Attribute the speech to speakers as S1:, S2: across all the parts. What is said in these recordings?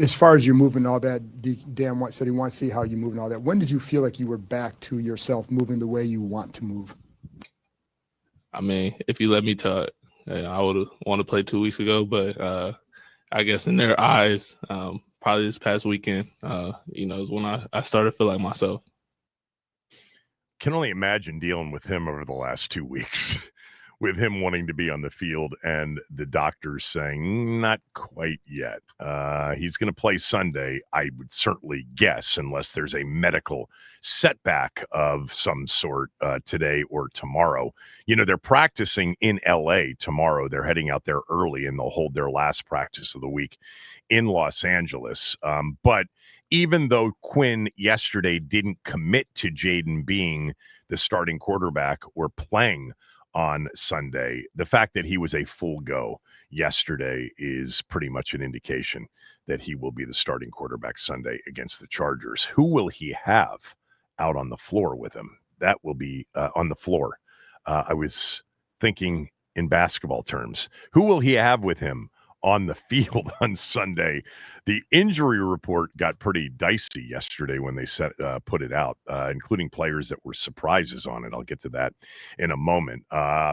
S1: as far as your movement and all that, Dan said he wants to see how you move and all that. When did you feel like you were back to yourself moving the way you want to move?
S2: I mean, if you let me talk, I would have wanted to play 2 weeks ago, but I guess in their eyes, probably this past weekend, is when I started to feel like myself.
S3: Can only imagine dealing with him over the last 2 weeks. With him wanting to be on the field and the doctors saying, not quite yet. He's going to play Sunday, I would certainly guess, unless there's a medical setback of some sort today or tomorrow. They're practicing in L.A. tomorrow. They're heading out there early, and they'll hold their last practice of the week in Los Angeles. But even though Quinn yesterday didn't commit to Jayden being the starting quarterback or playing on Sunday, the fact that he was a full go yesterday is pretty much an indication that he will be the starting quarterback Sunday against the Chargers. Who will he have out on the floor with him? That will be on the floor. I was thinking in basketball terms. Who will he have with him on the field on Sunday? The injury report got pretty dicey yesterday when they put it out, including players that were surprises on it. I'll get to that in a moment.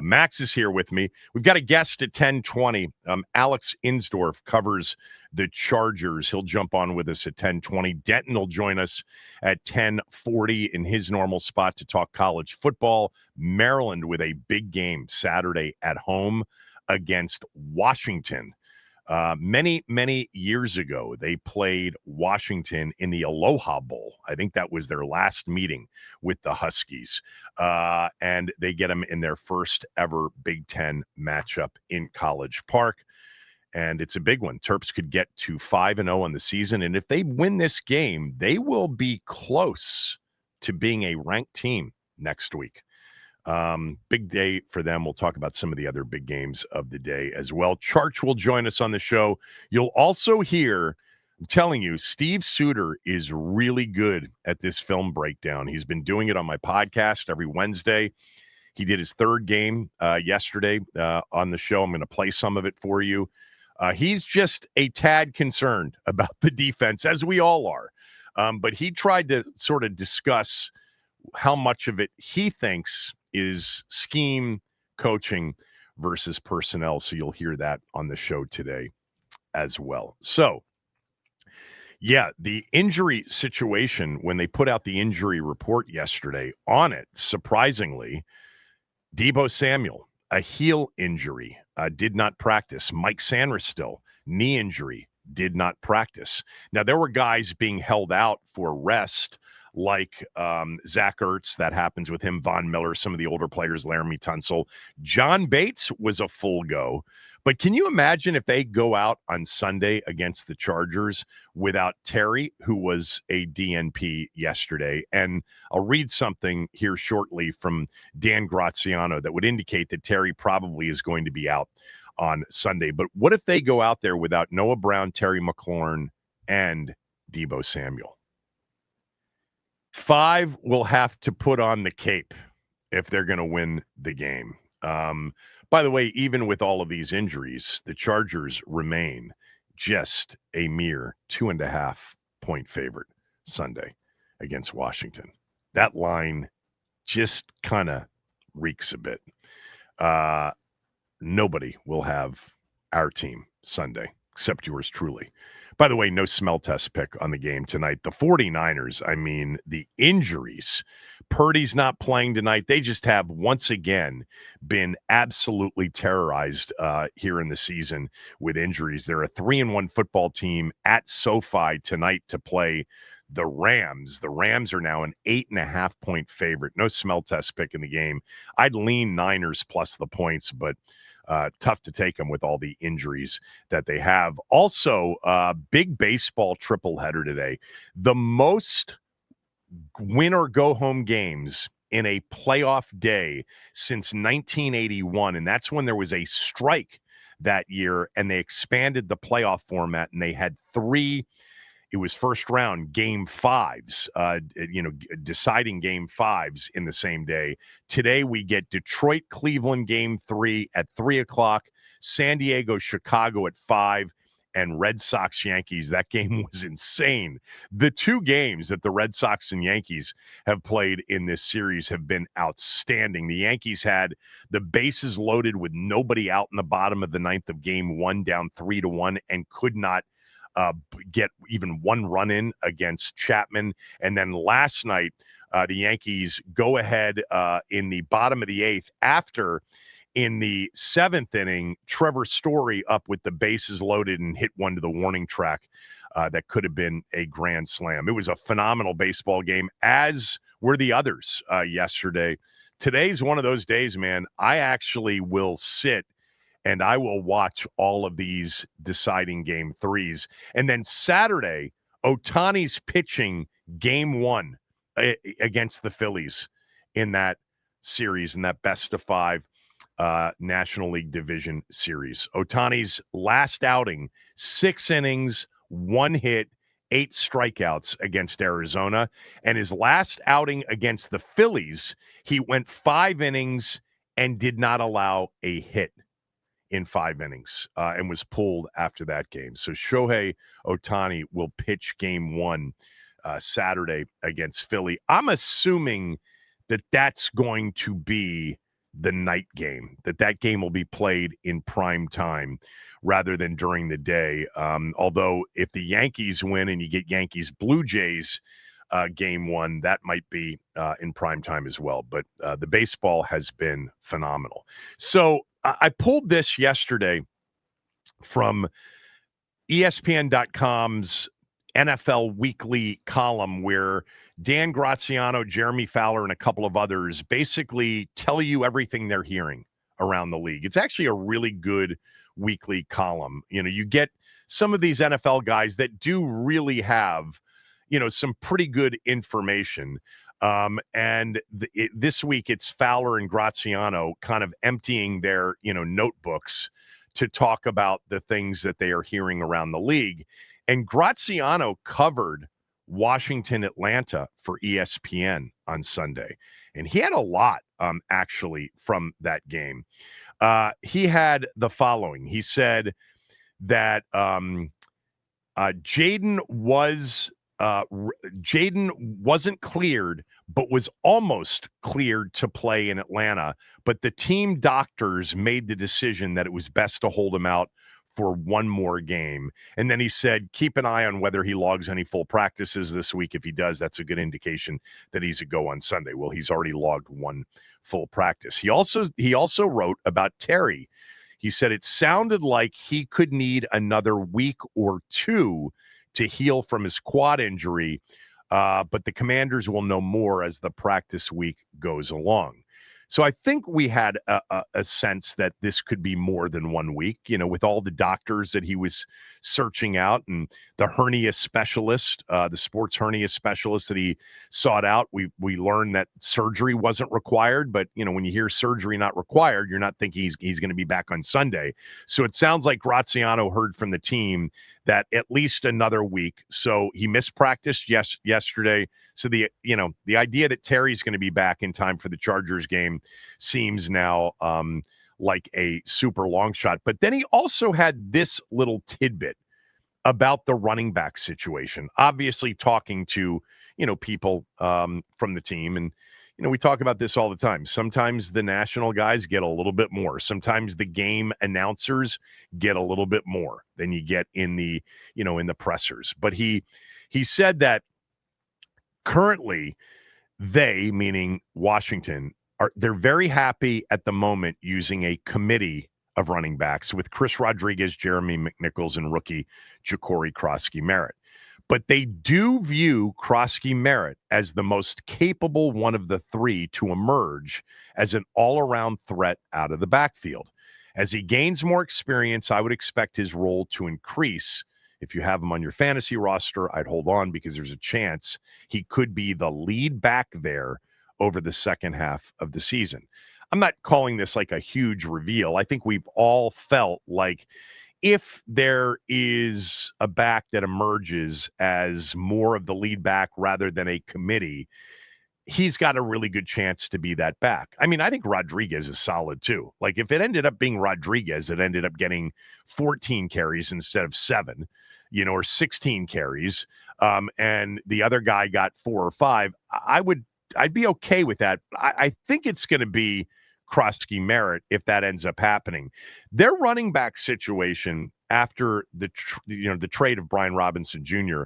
S3: Max is here with me. We've got a guest at 10:20. Alex Insdorf covers the Chargers. He'll jump on with us at 10:20. Denton will join us at 10:40 in his normal spot to talk college football. Maryland with a big game Saturday at home against Washington. Many years ago, they played Washington in the Aloha Bowl. I think that was their last meeting with the Huskies. And they get them in their first ever Big Ten matchup in College Park. And it's a big one. Terps could get to 5-0 on the season. And if they win this game, they will be close to being a ranked team next week. Big day for them. We'll talk about some of the other big games of the day as well. Charch will join us on the show. You'll also hear, I'm telling you, Steve Suter is really good at this film breakdown. He's been doing it on my podcast every Wednesday. He did his third game yesterday on the show. I'm going to play some of it for you. He's just a tad concerned about the defense, as we all are. But he tried to sort of discuss how much of it he thinks is scheme, coaching versus personnel. So you'll hear that on the show today as well. So, yeah, the injury situation, when they put out the injury report yesterday, on it, surprisingly, Deebo Samuel, a heel injury, did not practice. Mike Sanderstill, knee injury, did not practice. Now, there were guys being held out for rest, like Zach Ertz, that happens with him, Von Miller, some of the older players, Laramie Tunsil. John Bates was a full go. But can you imagine if they go out on Sunday against the Chargers without Terry, who was a DNP yesterday? And I'll read something here shortly from Dan Graziano that would indicate that Terry probably is going to be out on Sunday. But what if they go out there without Noah Brown, Terry McLaurin, and Deebo Samuel? 5 will have to put on the cape if they're going to win the game. By the way, even with all of these injuries, the Chargers remain just a mere 2.5-point favorite Sunday against Washington. That line just kind of reeks a bit. Nobody will have our team Sunday except yours truly. By the way, no smell test pick on the game tonight. The 49ers, I mean, the injuries. Purdy's not playing tonight. They just have, once again, been absolutely terrorized here in the season with injuries. They're a 3-1 football team at SoFi tonight to play the Rams. The Rams are now an 8.5-point favorite. No smell test pick in the game. I'd lean Niners plus the points, but tough to take them with all the injuries that they have. Also, big baseball triple header today. The most win or go home games in a playoff day since 1981. And that's when there was a strike that year and they expanded the playoff format and they had 3. It was first round game 5s, deciding game 5s in the same day. Today we get Detroit, Cleveland game 3 at 3:00, San Diego, Chicago at 5, and Red Sox Yankees, that game was insane. The two games that the Red Sox and Yankees have played in this series have been outstanding. The Yankees had the bases loaded with nobody out in the bottom of the ninth of game one, down 3-1, and could not get even one run in against Chapman. And then last night, the Yankees go ahead in the bottom of the eighth after, in the seventh inning, Trevor Story up with the bases loaded and hit one to the warning track that could have been a grand slam. It was a phenomenal baseball game, as were the others yesterday. Today's one of those days, man. I actually will sit and I will watch all of these deciding game threes. And then Saturday, Ohtani's pitching game one against the Phillies in that series, in that best of five National League Division Series. Ohtani's last outing, 6 innings, 1 hit, 8 strikeouts against Arizona. And his last outing against the Phillies, he went 5 innings and did not allow a hit in 5 innings and was pulled after that game. So Shohei Ohtani will pitch game one Saturday against Philly. I'm assuming that that's going to be the night game, that game will be played in prime time rather than during the day. Although if the Yankees win and you get Yankees Blue Jays game one, that might be in prime time as well. But the baseball has been phenomenal. So I pulled this yesterday from ESPN.com's NFL Weekly column, where Dan Graziano, Jeremy Fowler, and a couple of others basically tell you everything they're hearing around the league. It's actually a really good weekly column. You know, you get some of these NFL guys that do really have, you know, some pretty good information. And this week it's Fowler and Graziano kind of emptying their, you know, notebooks to talk about the things that they are hearing around the league. And Graziano covered Washington, Atlanta for ESPN on Sunday. And he had a lot, actually, from that game. He had the following. He said that Jayden wasn't cleared, but was almost cleared to play in Atlanta. But the team doctors made the decision that it was best to hold him out for one more game. And then he said, keep an eye on whether he logs any full practices this week. If he does, that's a good indication that he's a go on Sunday. Well, he's already logged one full practice. He also wrote about Terry. He said it sounded like he could need another week or two to heal from his quad injury, but the Commanders will know more as the practice week goes along. So I think we had a sense that this could be more than 1 week, you know, with all the doctors that he was searching out and the hernia specialist, the sports hernia specialist that he sought out. We learned that surgery wasn't required, but, you know, when you hear surgery not required, you're not thinking he's going to be back on Sunday. So it sounds like Graziano heard from the team that at least another week. So he missed practice yesterday. So the idea that Terry's going to be back in time for the Chargers game seems now like a super long shot. But then he also had this little tidbit about the running back situation, obviously talking to, you know, people from the team. And, you know, we talk about this all the time. Sometimes the national guys get a little bit more. Sometimes the game announcers get a little bit more than you get in the, you know, in the pressers. But he said that currently they, meaning Washington, they're very happy at the moment using a committee of running backs with Chris Rodriguez, Jeremy McNichols, and rookie Ja'Cory Krosky-Merritt. But they do view Krosky-Merritt as the most capable one of the three to emerge as an all-around threat out of the backfield. As he gains more experience, I would expect his role to increase. If you have him on your fantasy roster, I'd hold on because there's a chance he could be the lead back there over the second half of the season. I'm not calling this like a huge reveal. I think we've all felt like if there is a back that emerges as more of the lead back rather than a committee, he's got a really good chance to be that back. I mean, I think Rodriguez is solid too. Like if it ended up being Rodriguez, it ended up getting 14 carries instead of 7, or 16 carries, and the other guy got 4 or 5. I'd be okay with that. I think it's going to be Krosky Merritt if that ends up happening. Their running back situation after the trade of Brian Robinson Jr.,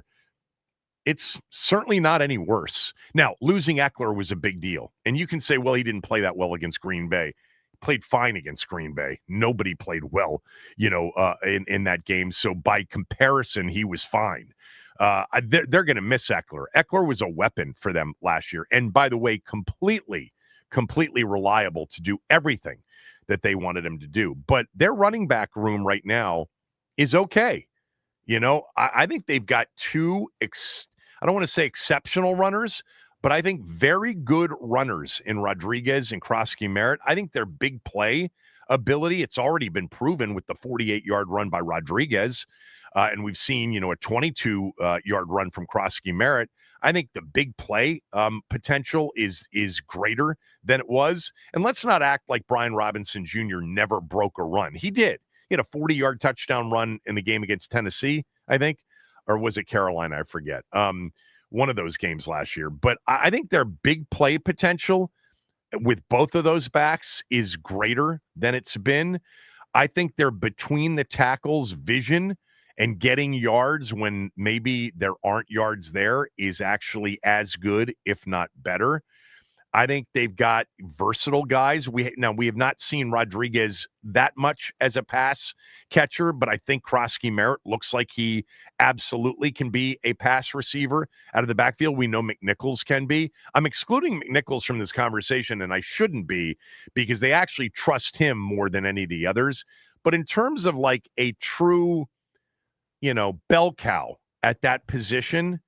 S3: it's certainly not any worse. Now, losing Eckler was a big deal. And you can say, well, he didn't play that well against Green Bay. He played fine against Green Bay. Nobody played well, in that game. So by comparison, he was fine. They're going to miss Eckler. Eckler was a weapon for them last year. And by the way, completely reliable to do everything that they wanted him to do. But their running back room right now is okay. I think they've got 2, I don't want to say exceptional runners, but I think very good runners in Rodriguez and Krosky Merritt. I think their big play ability, it's already been proven with the 48-yard run by Rodriguez. And we've seen, a 22-yard run from Krosky Merritt. I think the big play potential is greater than it was. And let's not act like Brian Robinson Jr. never broke a run. He did. He had a 40-yard touchdown run in the game against Tennessee, I think. Or was it Carolina? I forget. One of those games last year. But I think their big play potential with both of those backs is greater than it's been. I think their between the tackles vision and getting yards when maybe there aren't yards there is actually as good, if not better. I think they've got versatile guys. We have not seen Rodriguez that much as a pass catcher, but I think Krosky Merritt looks like he absolutely can be a pass receiver out of the backfield. We know McNichols can be. I'm excluding McNichols from this conversation, and I shouldn't be because they actually trust him more than any of the others. But in terms of like a true, bell cow at that position,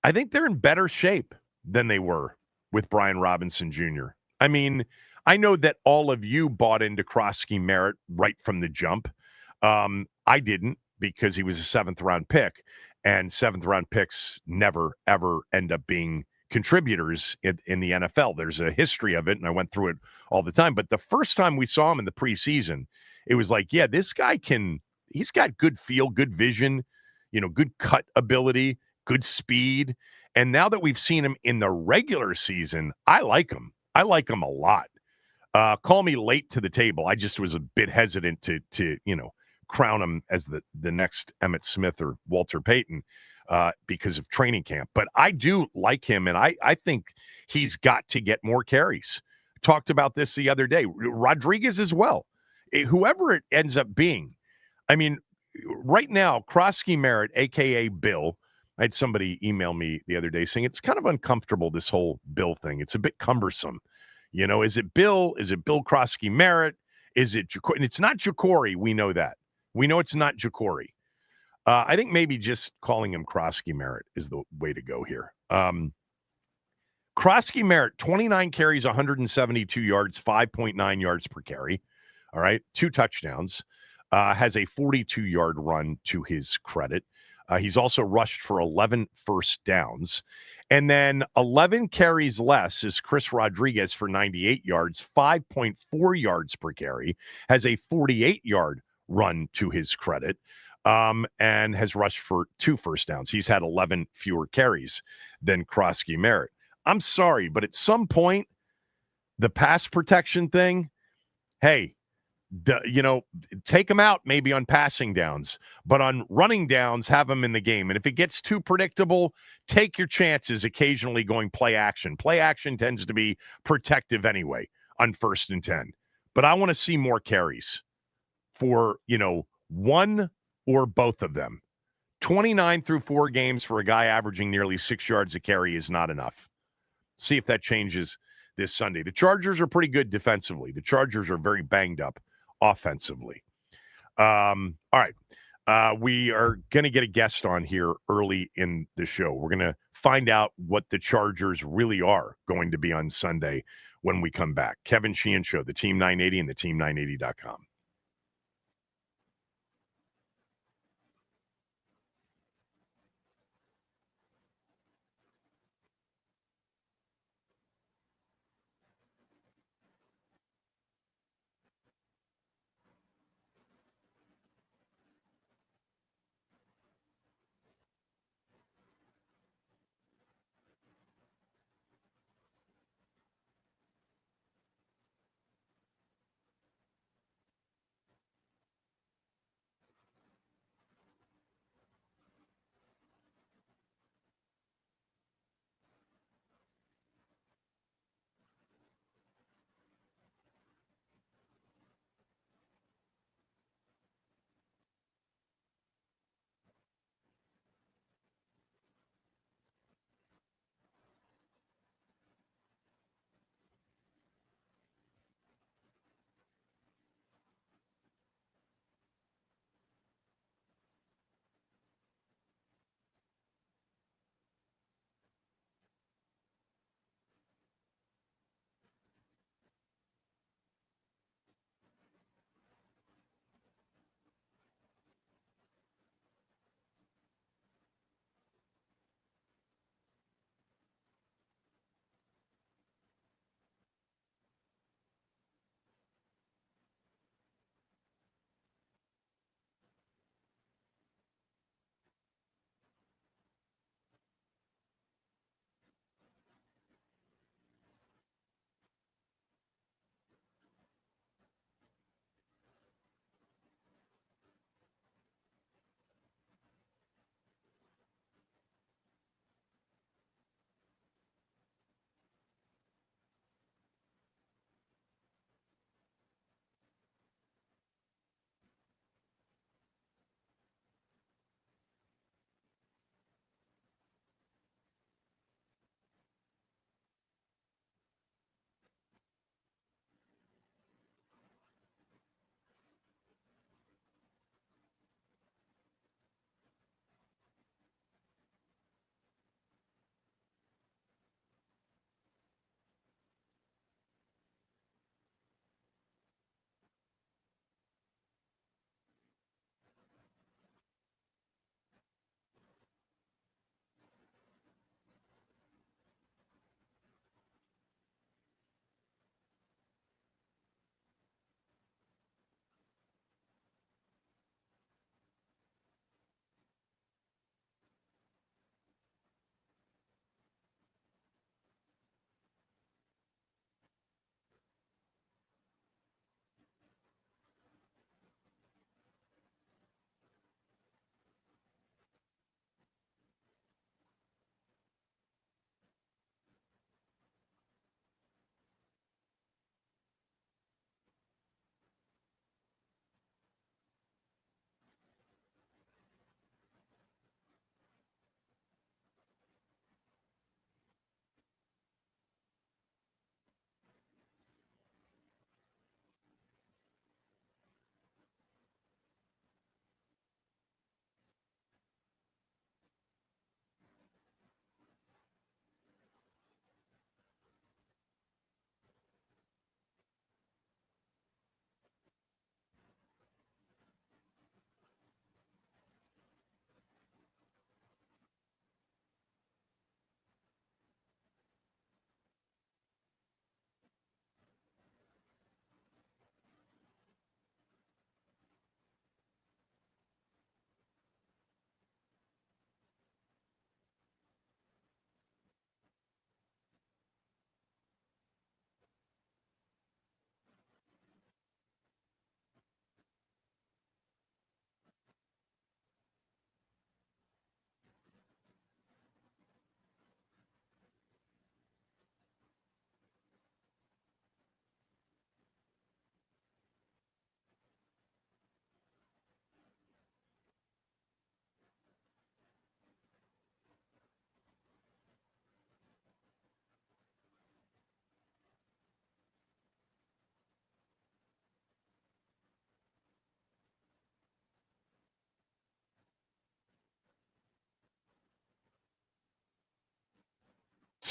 S3: I think they're in better shape than they were with Brian Robinson Jr. I mean, I know that all of you bought into Krosky Merritt right from the jump. I didn't because he was a 7th-round pick, and 7th-round picks never, ever end up being contributors in the NFL. There's a history of it, and I went through it all the time. But the first time we saw him in the preseason, it was like, yeah, this guy he's got good feel, good vision, good cut ability, good speed. And now that we've seen him in the regular season, I like him. I like him a lot. Call me late to the table. I just was a bit hesitant to crown him as the next Emmitt Smith or Walter Payton because of training camp. But I do like him, and I think he's got to get more carries. Talked about this the other day. Rodriguez as well. Whoever it ends up being. I mean, right now, Krosky Merritt, a.k.a. Bill, I had somebody email me the other day saying it's kind of uncomfortable, this whole Bill thing. It's a bit cumbersome. Is it Bill? Is it Bill Krosky Merritt? Is it Jacory? And it's not Jacory. We know that. We know it's not Jacory. I think maybe just calling him Krosky Merritt is the way to go here. Krosky Merritt, 29 carries, 172 yards, 5.9 yards per carry. All right, 2 touchdowns. Has a 42-yard run to his credit. He's also rushed for 11 first downs. And then 11 carries less is Chris Rodriguez for 98 yards, 5.4 yards per carry, has a 48-yard run to his credit, and has rushed for 2 first downs. He's had 11 fewer carries than Krosky Merritt. I'm sorry, but at some point, the pass protection thing, hey, take them out maybe on passing downs, but on running downs, have them in the game. And if it gets too predictable, take your chances occasionally going play action. Play action tends to be protective anyway on 1st and 10. But I want to see more carries for, one or both of them. 29 through 4 games for a guy averaging nearly 6 yards a carry is not enough. See if that changes this Sunday. The Chargers are pretty good defensively. The Chargers are very banged up offensively. All right. We are going to get a guest on here early in the show. We're going to find out what the Chargers really are going to be on Sunday when we come back. Kevin Sheehan Show, the Team 980 and the Team980.com.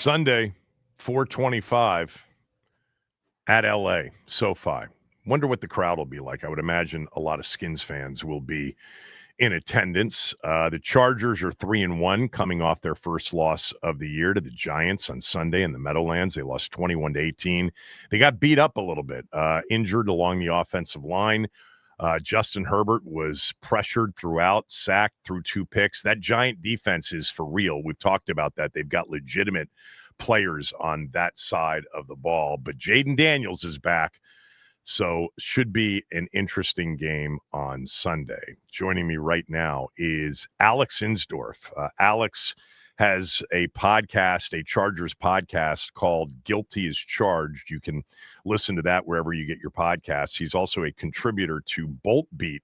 S3: Sunday, 4:25 at LA, SoFi. Wonder what the crowd will be like. I would imagine a lot of Skins fans will be in attendance. The Chargers are 3-1, coming off their first loss of the year to the Giants on Sunday in the Meadowlands. They lost 21-18. They got beat up a little bit, injured along the offensive line. Justin Herbert was pressured throughout, sacked, threw 2 picks. That Giant defense is for real. We've talked about that. They've got legitimate players on that side of the ball. But Jayden Daniels is back, so should be an interesting game on Sunday. Joining me right now is Alex Insdorf. Alex has a podcast, a Chargers podcast called Guilty as Charged. You can listen to that wherever you get your podcasts. He's also a contributor to Bolt Beat,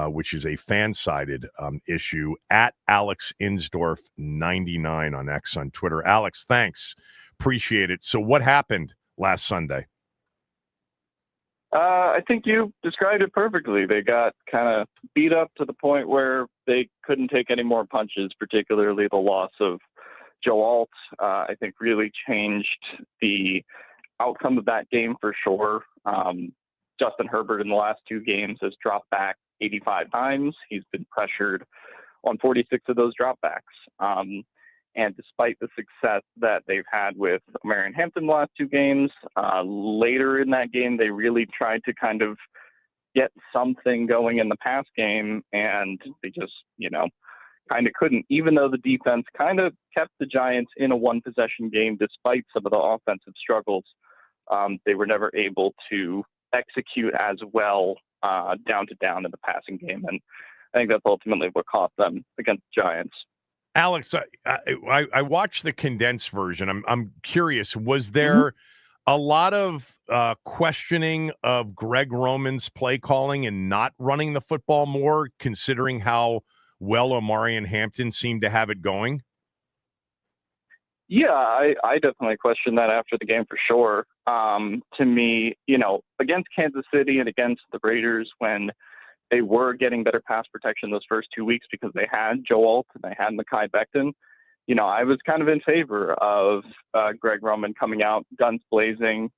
S3: which is a fan-sided issue, at Alex Insdorf 99 on X on Twitter. Alex, thanks. Appreciate it. So what happened last Sunday?
S4: I think you described it perfectly. They got kind of beat up to the point where they couldn't take any more punches, particularly the loss of Joe Alt. I think really changed the outcome of that game for sure. Justin Herbert in the last 2 games has dropped back 85 times. He's been pressured on 46 of those dropbacks. And despite the success that they've had with Marion Hampton the last 2 games, later in that game, they really tried to kind of get something going in the pass game, and they just, kind of couldn't, even though the defense kind of kept the Giants in a 1-possession game despite some of the offensive struggles. They were never able to execute as well down to down in the passing game, and I think that's ultimately what cost them against the Giants.
S3: Alex, I watched the condensed version. I'm curious, was there a lot of questioning of Greg Roman's play calling and not running the football more, considering how well Omari and Hampton seemed to have it going?
S4: Yeah, I definitely questioned that after the game for sure. To me, against Kansas City and against the Raiders, when they were getting better pass protection those first 2 weeks because they had Joe Alt and they had Mekhi Becton, I was kind of in favor of Greg Roman coming out, guns blazing,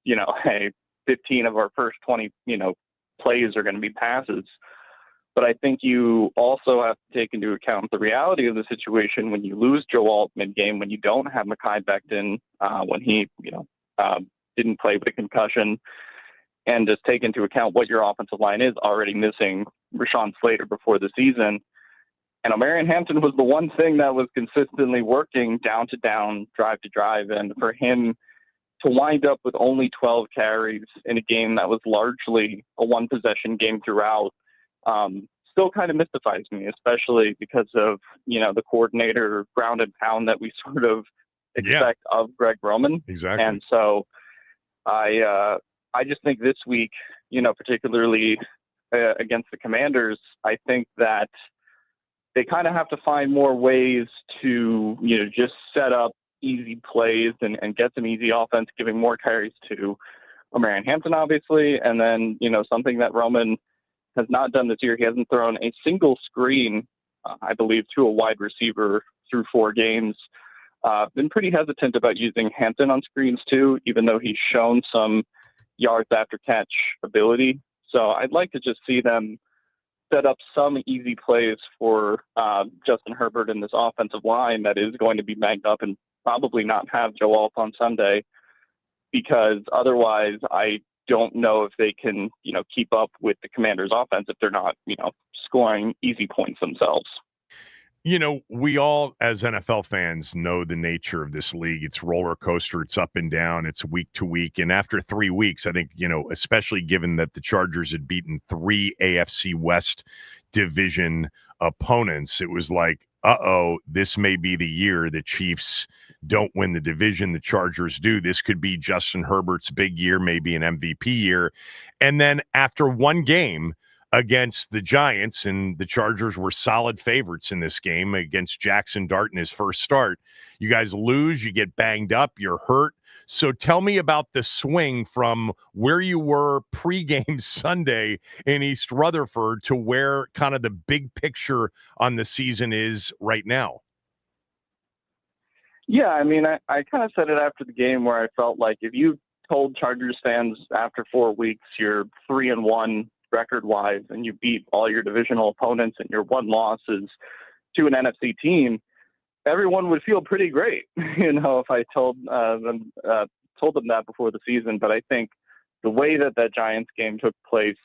S4: hey, 15 of our first 20, plays are going to be passes. But I think you also have to take into account the reality of the situation when you lose Joe Alt mid-game, when you don't have Mekhi Becton, when he, didn't play with a concussion, and just take into account what your offensive line is already missing Rashawn Slater before the season. And Omarion Hampton was the one thing that was consistently working down to down, drive to drive. And for him to wind up with only 12 carries in a game that was largely a 1-possession game throughout, still kind of mystifies me, especially because of, the coordinator ground and pound that we sort of expect of Greg Roman.
S3: Exactly.
S4: And so I just think this week, particularly against the Commanders, I think that they kind of have to find more ways to, just set up easy plays and get some easy offense, giving more carries to Omarion Hampton, obviously. And then, something that Roman has not done this year, he hasn't thrown a single screen, I believe, to a wide receiver through 4 games. Been pretty hesitant about using Hampton on screens too, even though he's shown some yards after catch ability. So I'd like to just see them set up some easy plays for Justin Herbert in this offensive line that is going to be banged up and probably not have Joe Alt on Sunday, because otherwise I don't know if they can, keep up with the Commanders' offense if they're not, scoring easy points themselves.
S3: We all, as NFL fans, know the nature of this league. It's roller coaster. It's up and down. It's week to week. And after 3 weeks, I think, especially given that the Chargers had beaten 3 AFC West division opponents, it was like, this may be the year the Chiefs don't win the division. The Chargers do. This could be Justin Herbert's big year, maybe an MVP year. And then after 1 game against the Giants, and the Chargers were solid favorites in this game against Jackson Dart in his first start, you guys lose, you get banged up, you're hurt. So tell me about the swing from where you were pregame Sunday in East Rutherford to where kind of the big picture on the season is right now.
S4: Yeah, I mean, I kind of said it after the game where I felt like if you told Chargers fans after 4 weeks you're 3-1 record-wise and you beat all your divisional opponents and your one loss is to an NFC team, everyone would feel pretty great, if I told them that before the season. But I think the way that Giants game took place,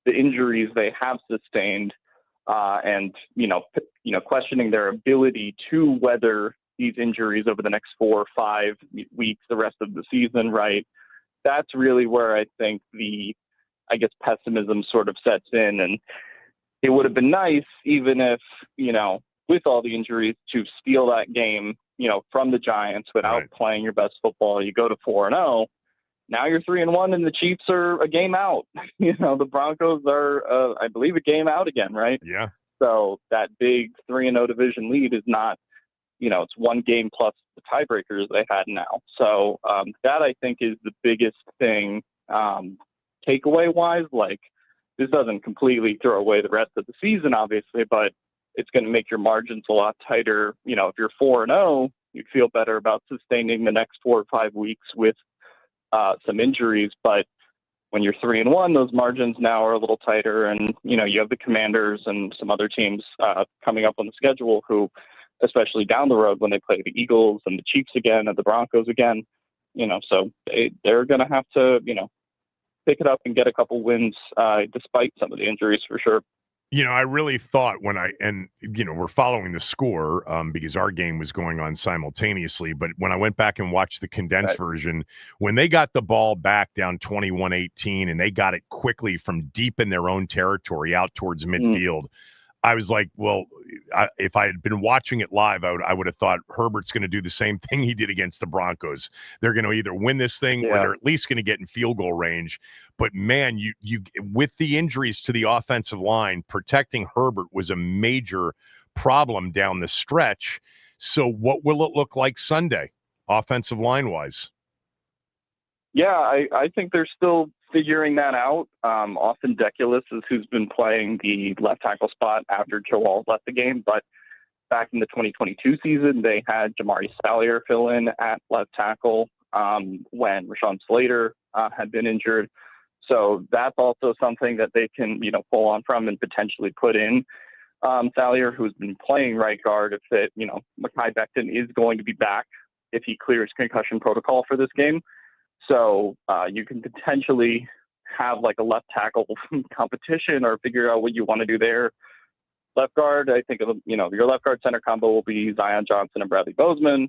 S4: the injuries they have sustained, and questioning their ability to weather these injuries over the next 4 or 5 weeks, the rest of the season, right? That's really where I think pessimism sort of sets in. And it would have been nice, even if, with all the injuries, to steal that game, from the Giants without playing your best football. You go to 4-0. Now you're 3-1 and the Chiefs are a game out. The Broncos are, I believe, a game out again, right?
S3: Yeah.
S4: So that big 3-0 division lead is not, it's one game plus the tiebreakers they had now. So that I think is the biggest thing takeaway wise. Like, this doesn't completely throw away the rest of the season, obviously, but it's going to make your margins a lot tighter. If you're 4-0, you'd feel better about sustaining the next 4 or 5 weeks with some injuries. But when you're 3-1, those margins now are a little tighter. And, you have the Commanders and some other teams coming up on the schedule who, especially down the road when they play the Eagles and the Chiefs again and the Broncos again, so they're going to have to, pick it up and get a couple wins despite some of the injuries for sure.
S3: I really thought we're following the score because our game was going on simultaneously. But when I went back and watched the condensed version, when they got the ball back down 21-18 and they got it quickly from deep in their own territory out towards midfield, I was like, well, if I had been watching it live, I would have thought Herbert's going to do the same thing he did against the Broncos. They're going to either win this thing or they're at least going to get in field goal range. But man, you with the injuries to the offensive line, protecting Herbert was a major problem down the stretch. So what will it look like Sunday, offensive line wise?
S4: Yeah, I think they're still figuring that out. Austin Deculus is who's been playing the left tackle spot after Joel left the game. But back in the 2022 season, they had Jamari Salyer fill in at left tackle when Rashawn Slater had been injured. So that's also something that they can, pull on from and potentially put in Salyer, who's been playing right guard. If it, Mekhi Becton is going to be back if he clears concussion protocol for this game. So you can potentially have like a left tackle competition or figure out what you want to do there. Left guard, I think, your left guard center combo will be Zion Johnson and Bradley Bozeman.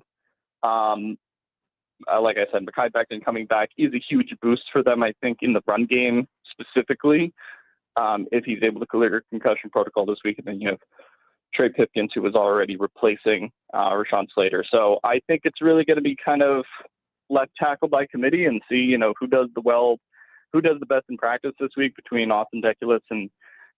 S4: Like I said, Mekhi Becton coming back is a huge boost for them, I think, in the run game specifically. If he's able to clear concussion protocol this week, and then you have Trey Pipkins, who was already replacing Rashawn Slater. So I think it's really going to be kind of left tackle by committee and see, who does the best in practice this week between Austin Deculus and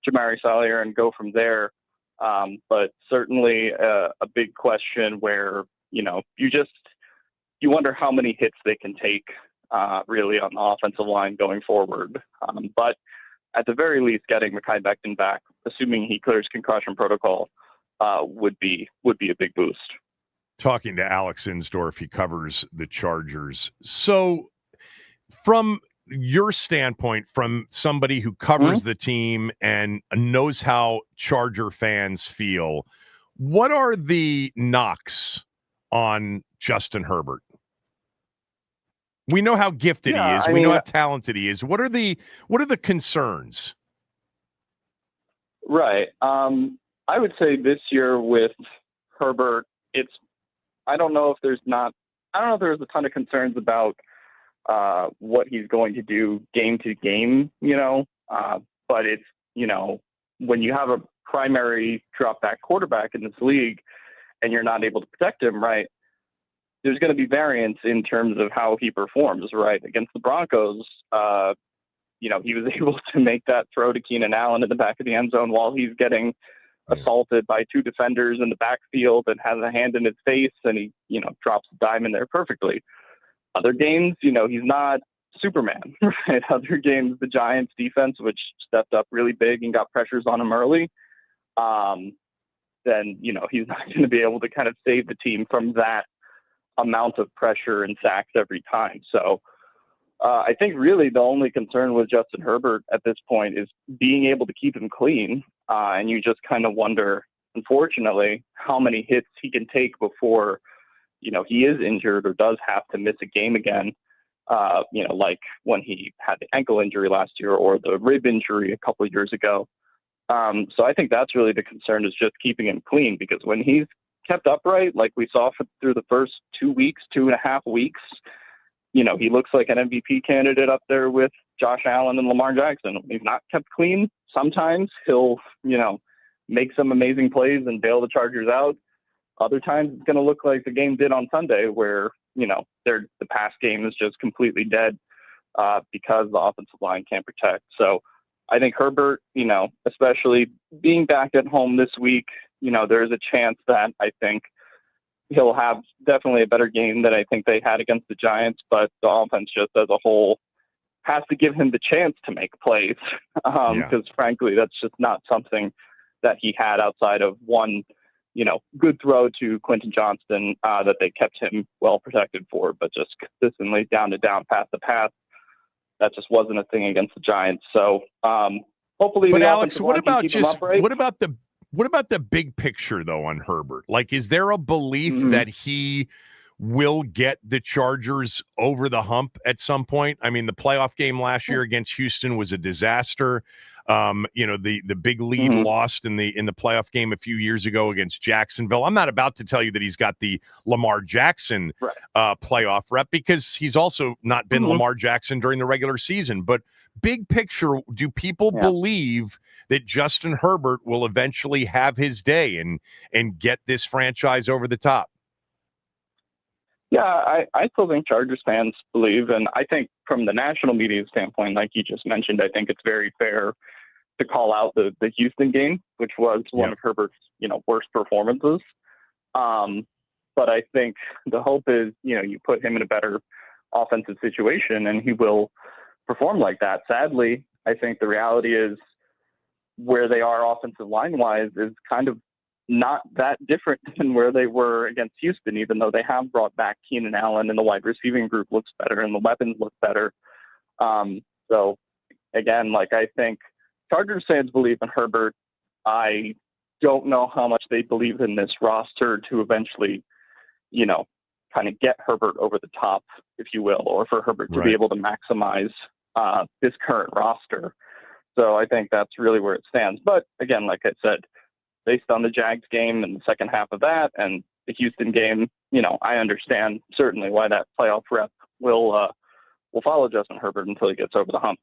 S4: Jamari Salyer and go from there. But certainly a big question where, you wonder how many hits they can take really on the offensive line going forward. But at the very least, getting Mekhi Becton back, assuming he clears concussion protocol, would be a big boost.
S3: Talking to Alex Insdorf, he covers the Chargers. So from your standpoint, from somebody who covers the team and knows how Charger fans feel, what are the knocks on Justin Herbert? We know how gifted he is. We know how talented he is. What are the concerns?
S4: Right. I would say this year with Herbert, I don't know if there's a ton of concerns about what he's going to do game to game, but it's, when you have a primary drop back quarterback in this league and you're not able to protect him, right, there's going to be variance in terms of how he performs, right? Against the Broncos, he was able to make that throw to Keenan Allen in the back of the end zone while he's getting assaulted by 2 defenders in the backfield and has a hand in his face, and he, drops a dime in there perfectly. Other games, he's not Superman, right? Other games, the Giants defense, which stepped up really big and got pressures on him early, then, he's not going to be able to kind of save the team from that amount of pressure and sacks every time. So I think really the only concern with Justin Herbert at this point is being able to keep him clean. And you just kind of wonder, unfortunately, how many hits he can take before, he is injured or does have to miss a game again. Like when he had the ankle injury last year or the rib injury a couple of years ago. So I think that's really the concern, is just keeping him clean, because when he's kept upright, like we saw through the first 2.5 weeks, he looks like an MVP candidate up there with Josh Allen and Lamar Jackson. When he's not kept clean, sometimes he'll, make some amazing plays and bail the Chargers out. Other times it's going to look like the game did on Sunday, where, the pass game is just completely dead because the offensive line can't protect. So I think Herbert, especially being back at home this week, there's a chance that I think he'll have definitely a better game than I think they had against the Giants, but the offense just as a whole has to give him the chance to make plays because frankly, that's just not something that he had outside of one, good throw to Quentin Johnston that they kept him well protected for, but just consistently down to down, pass to pass. That just wasn't a thing against the Giants. So hopefully,
S3: but
S4: the
S3: Alex, what about
S4: what
S3: about the big picture though on Herbert? Like, is there a belief that he will get the Chargers over the hump at some point? I mean, the playoff game last year against Houston was a disaster. The big lead lost in the playoff game a few years ago against Jacksonville. I'm not about to tell you that he's got the Lamar Jackson playoff rep, because he's also not been Lamar Jackson during the regular season. But big picture, do people believe that Justin Herbert will eventually have his day and get this franchise over the top?
S4: Yeah, I still think Chargers fans believe, and I think from the national media standpoint, like you just mentioned, I think it's very fair to call out the Houston game, which was one of Herbert's, worst performances. But I think the hope is, you put him in a better offensive situation and he will perform like that. Sadly, I think the reality is where they are offensive line-wise is kind of not that different than where they were against Houston, even though they have brought back Keenan Allen and the wide receiving group looks better and the weapons look better. So again, I think Chargers fans believe in Herbert. I don't know how much they believe in this roster to eventually, kind of get Herbert over the top, if you will, or for Herbert to be able to maximize this current roster. So I think that's really where it stands. But again, like I said, based on the Jags game and the second half of that and the Houston game, I understand certainly why that playoff rep will follow Justin Herbert until he gets over the hump.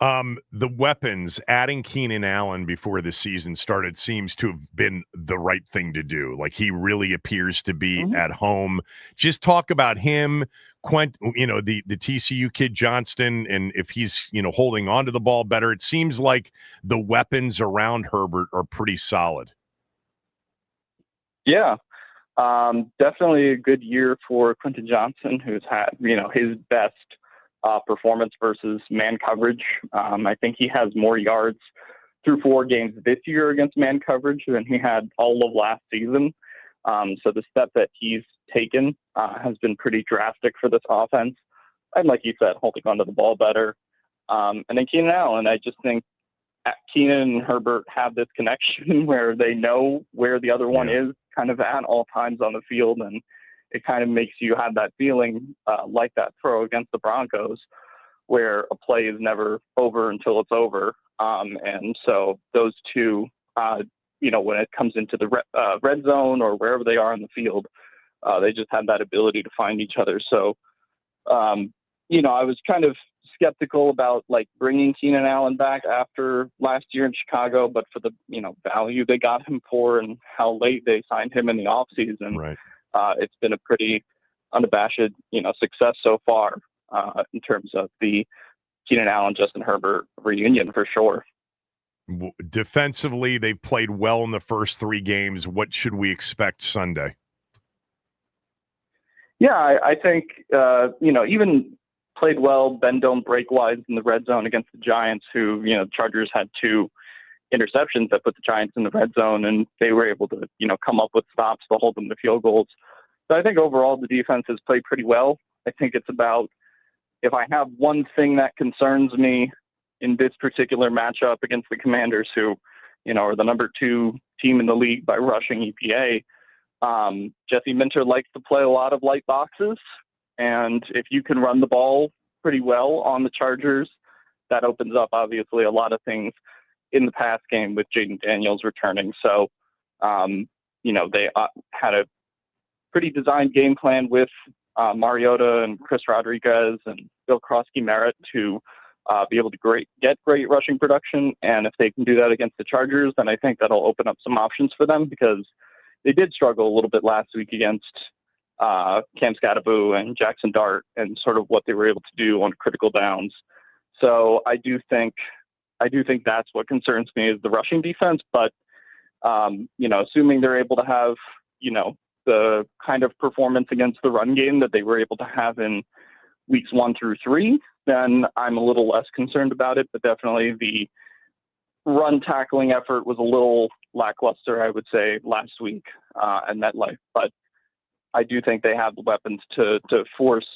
S3: The weapons, adding Keenan Allen before the season started seems to have been the right thing to do. Like, he really appears to be at home. Just talk about him, the TCU kid Johnston, and if he's, holding on to the ball better. It seems like the weapons around Herbert are pretty solid. Yeah.
S4: Definitely a good year for Quentin Johnston, who's had, his best performance versus man coverage. I think he has more yards through 4 games this year against man coverage than he had all of last season. So the step that he's taken has been pretty drastic for this offense. And like you said, holding onto the ball better. And then Keenan Allen, I just think Keenan and Herbert have this connection where they know where the other one is kind of at all times on the field. And it kind of makes you have that feeling like that throw against the Broncos where a play is never over until it's over. And so those two, when it comes into the red zone or wherever they are in the field, they just have that ability to find each other. So, I was kind of skeptical about bringing Keenan Allen back after last year in Chicago, but for the, value they got him for and how late they signed him in the offseason.
S3: Right.
S4: It's been a pretty unabashed, success so far in terms of the Keenan Allen, Justin Herbert reunion for sure.
S3: Defensively, they've played well in the first 3 games. What should we expect Sunday?
S4: Yeah, I think, even played well, bend don't break wise in the red zone against the Giants, who, Chargers had 2 interceptions that put the Giants in the red zone, and they were able to, come up with stops to hold them to field goals. So I think overall the defense has played pretty well. I think it's about, if I have one thing that concerns me in this particular matchup against the Commanders, who, are the number 2 team in the league by rushing EPA, Jesse Minter likes to play a lot of light boxes. And if you can run the ball pretty well on the Chargers, that opens up obviously a lot of things in the pass game with Jayden Daniels returning. So, they had a pretty designed game plan with Mariota and Chris Rodriguez and Bill Krosky-Merritt to be able to get great rushing production. And if they can do that against the Chargers, then I think that'll open up some options for them, because they did struggle a little bit last week against Cam Scatteraboo and Jackson Dart and sort of what they were able to do on critical downs. So I do think that's what concerns me, is the rushing defense. But, assuming they're able to have, the kind of performance against the run game that they were able to have in weeks 1 through 3, then I'm a little less concerned about it. But definitely the run tackling effort was a little lackluster, I would say, last week at MetLife. But I do think they have the weapons to force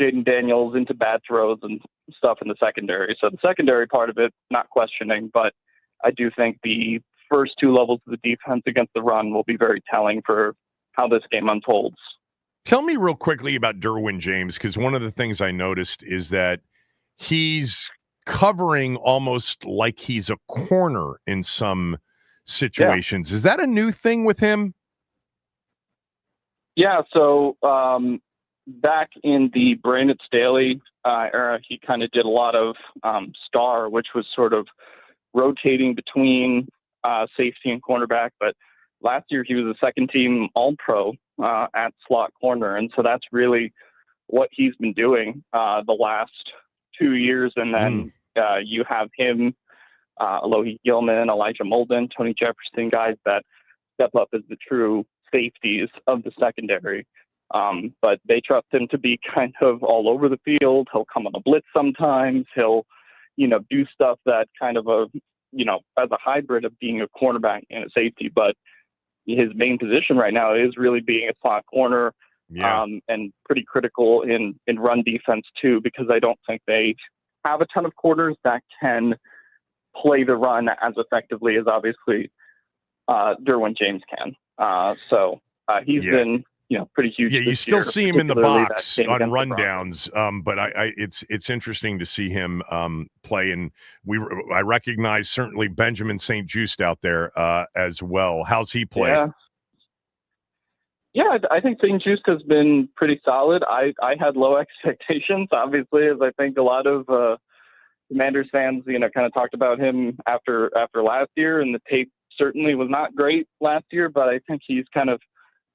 S4: Jayden Daniels into bad throws and stuff in the secondary. So the secondary part of it, not questioning, but I do think the first 2 levels of the defense against the run will be very telling for how this game unfolds.
S3: Tell me real quickly about Derwin James, because one of the things I noticed is that he's covering almost like he's a corner in some situations. Yeah. Is that a new thing with him?
S4: Yeah, so back in the Brandon Staley era, he kind of did a lot of star, which was sort of rotating between safety and cornerback. But last year he was a second-team All-Pro at slot corner, and so that's really what he's been doing the last 2 years. And then you have him, Alohi Gilman, Elijah Molden, Tony Jefferson, guys that step up as the true safeties of the secondary. But they trust him to be kind of all over the field. He'll come on a blitz sometimes. He'll, do stuff that kind of as a hybrid of being a cornerback and a safety. But his main position right now is really being a slot corner, and pretty critical in run defense too, because I don't think they have a ton of corners that can play the run as effectively as obviously Derwin James can. So he's been, pretty huge.
S3: Yeah, you still see him in the box on rundowns, but it's interesting to see him play. And I recognize certainly Benjamin St-Juste out there as well. How's he played?
S4: Yeah, I think St-Juste has been pretty solid. I had low expectations, obviously, as I think a lot of Commanders fans, kind of talked about him after last year, and the tape certainly was not great last year, but I think he's kind of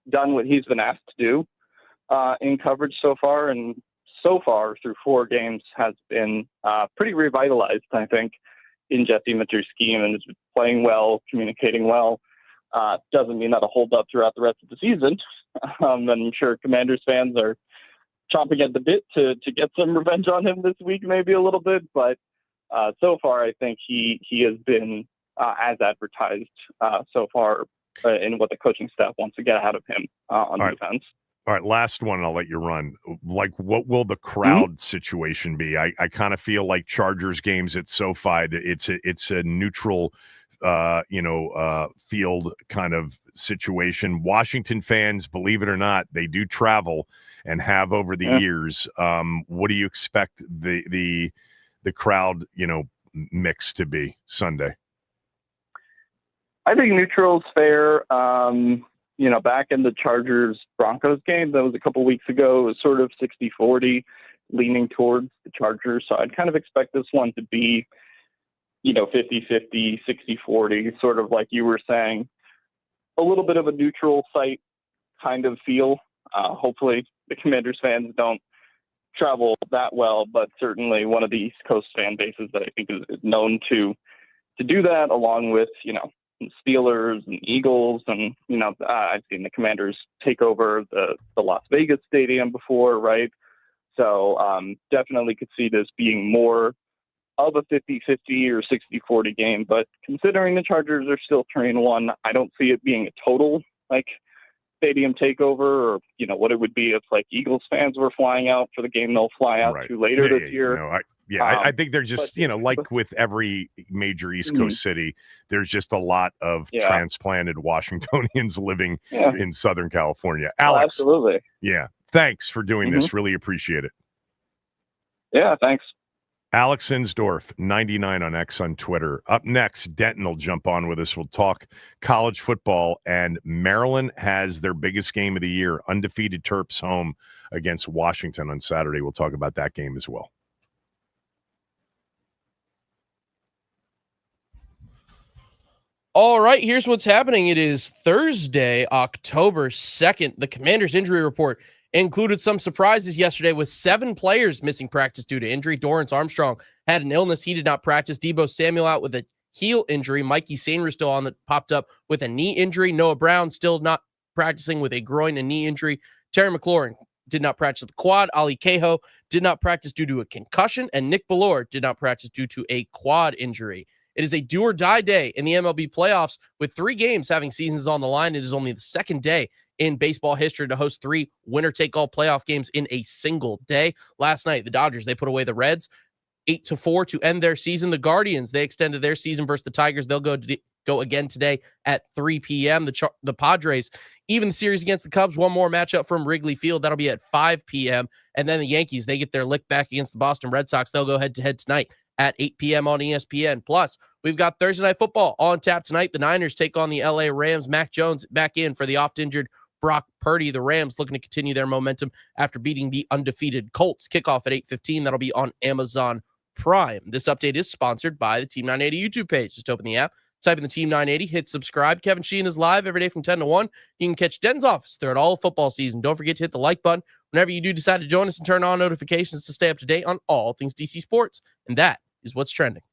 S4: done what he's been asked to do in coverage so far, and so far through 4 games has been pretty revitalized, I think, in Jesse Minter's scheme, and is playing well, communicating well. Doesn't mean that'll hold up throughout the rest of the season. And I'm sure Commanders fans are chomping at the bit to get some revenge on him this week, maybe a little bit, but so far I think he has been as advertised so far in what the coaching staff wants to get out of him on defense.
S3: All right, last one, and I'll let you run. Like, what will the crowd situation be? I kind of feel like Chargers games at SoFi, it's a neutral, field kind of situation. Washington fans, believe it or not, they do travel and have over the years. What do you expect the crowd, mix to be Sunday?
S4: I think neutral is fair. Back in the Chargers-Broncos game, that was a couple weeks ago, it was sort of 60-40, leaning towards the Chargers. So I'd kind of expect this one to be, 50-50, 60-40, sort of like you were saying, a little bit of a neutral site kind of feel. Hopefully the Commanders fans don't travel that well, but certainly one of the East Coast fan bases that I think is known to do that, along with, Steelers and Eagles, and I've seen the Commanders take over the Las Vegas stadium before, right? So definitely could see this being more of a 50-50 or 60-40 game. But considering the Chargers are still 3-1, I don't see it being a total stadium takeover, or what it would be if like Eagles fans were flying out for the game they'll fly out
S3: Right.
S4: to later
S3: Yeah,
S4: this year.
S3: I think they're just, like with every major East Coast city, there's just a lot of transplanted Washingtonians living in Southern California. Alex,
S4: absolutely.
S3: Yeah. Thanks for doing this. Really appreciate it.
S4: Yeah, thanks.
S3: Alex Insdorf, 99 on X on Twitter. Up next, Denton will jump on with us. We'll talk college football, and Maryland has their biggest game of the year, undefeated Terps home against Washington on Saturday. We'll talk about that game as well.
S5: All right, here's what's happening. It is Thursday, October 2nd. The Commanders' injury report included some surprises yesterday with 7 players missing practice due to injury. Dorrance Armstrong had an illness. He did not practice. Debo Samuel out with a heel injury. Mikey Sainer still on that popped up with a knee injury. Noah Brown still not practicing with a groin and knee injury. Terry McLaurin did not practice with the quad. Ali Cahoe did not practice due to a concussion. And Nick Ballore did not practice due to a quad injury. It is a do or die day in the MLB playoffs with 3 games having seasons on the line. It is only the second day in baseball history to host 3 winner-take-all playoff games in a single day. Last night, the Dodgers, they put away the Reds 8-4 to end their season. The Guardians, they extended their season versus the Tigers. They'll go again today at 3 p.m. The Padres, even the series against the Cubs, one more matchup from Wrigley Field. That'll be at 5 p.m. And then the Yankees, they get their lick back against the Boston Red Sox. They'll go head-to-head tonight at 8 p.m. on ESPN. Plus, we've got Thursday Night Football on tap tonight. The Niners take on the LA Rams. Mac Jones back in for the oft-injured Brock Purdy. The Rams looking to continue their momentum after beating the undefeated Colts. Kickoff at 8:15. That'll be on Amazon Prime. This update is sponsored by the Team 980 YouTube page. Just open the app, type in the Team 980, hit subscribe. Kevin Sheehan is live every day from 10 to 1. You can catch Den's office throughout all of football season. Don't forget to hit the like button whenever you do decide to join us, and turn on notifications to stay up to date on all things DC sports. And that is what's trending.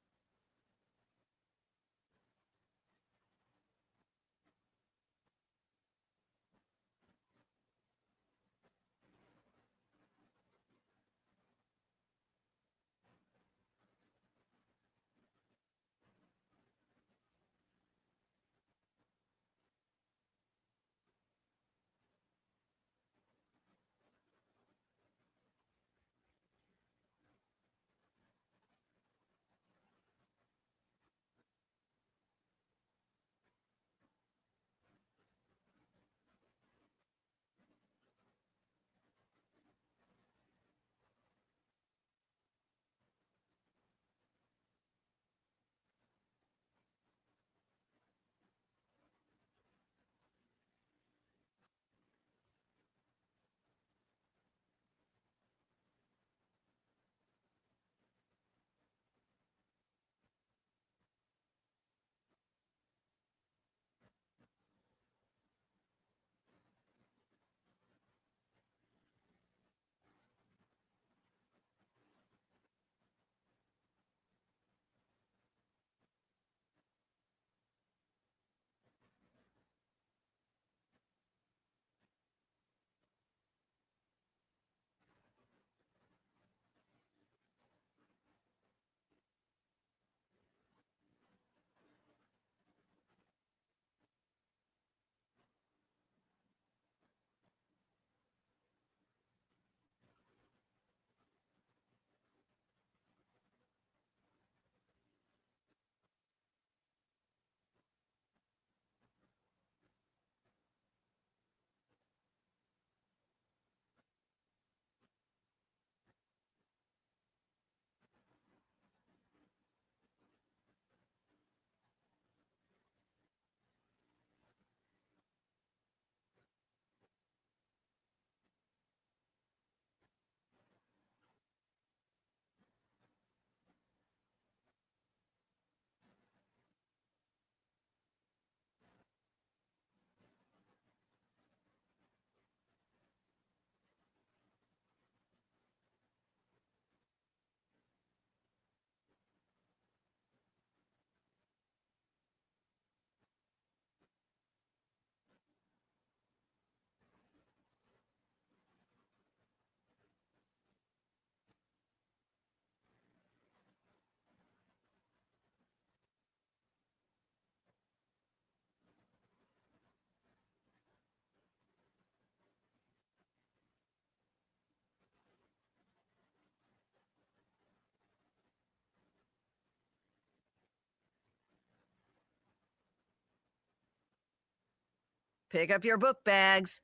S6: Pick up your book bags.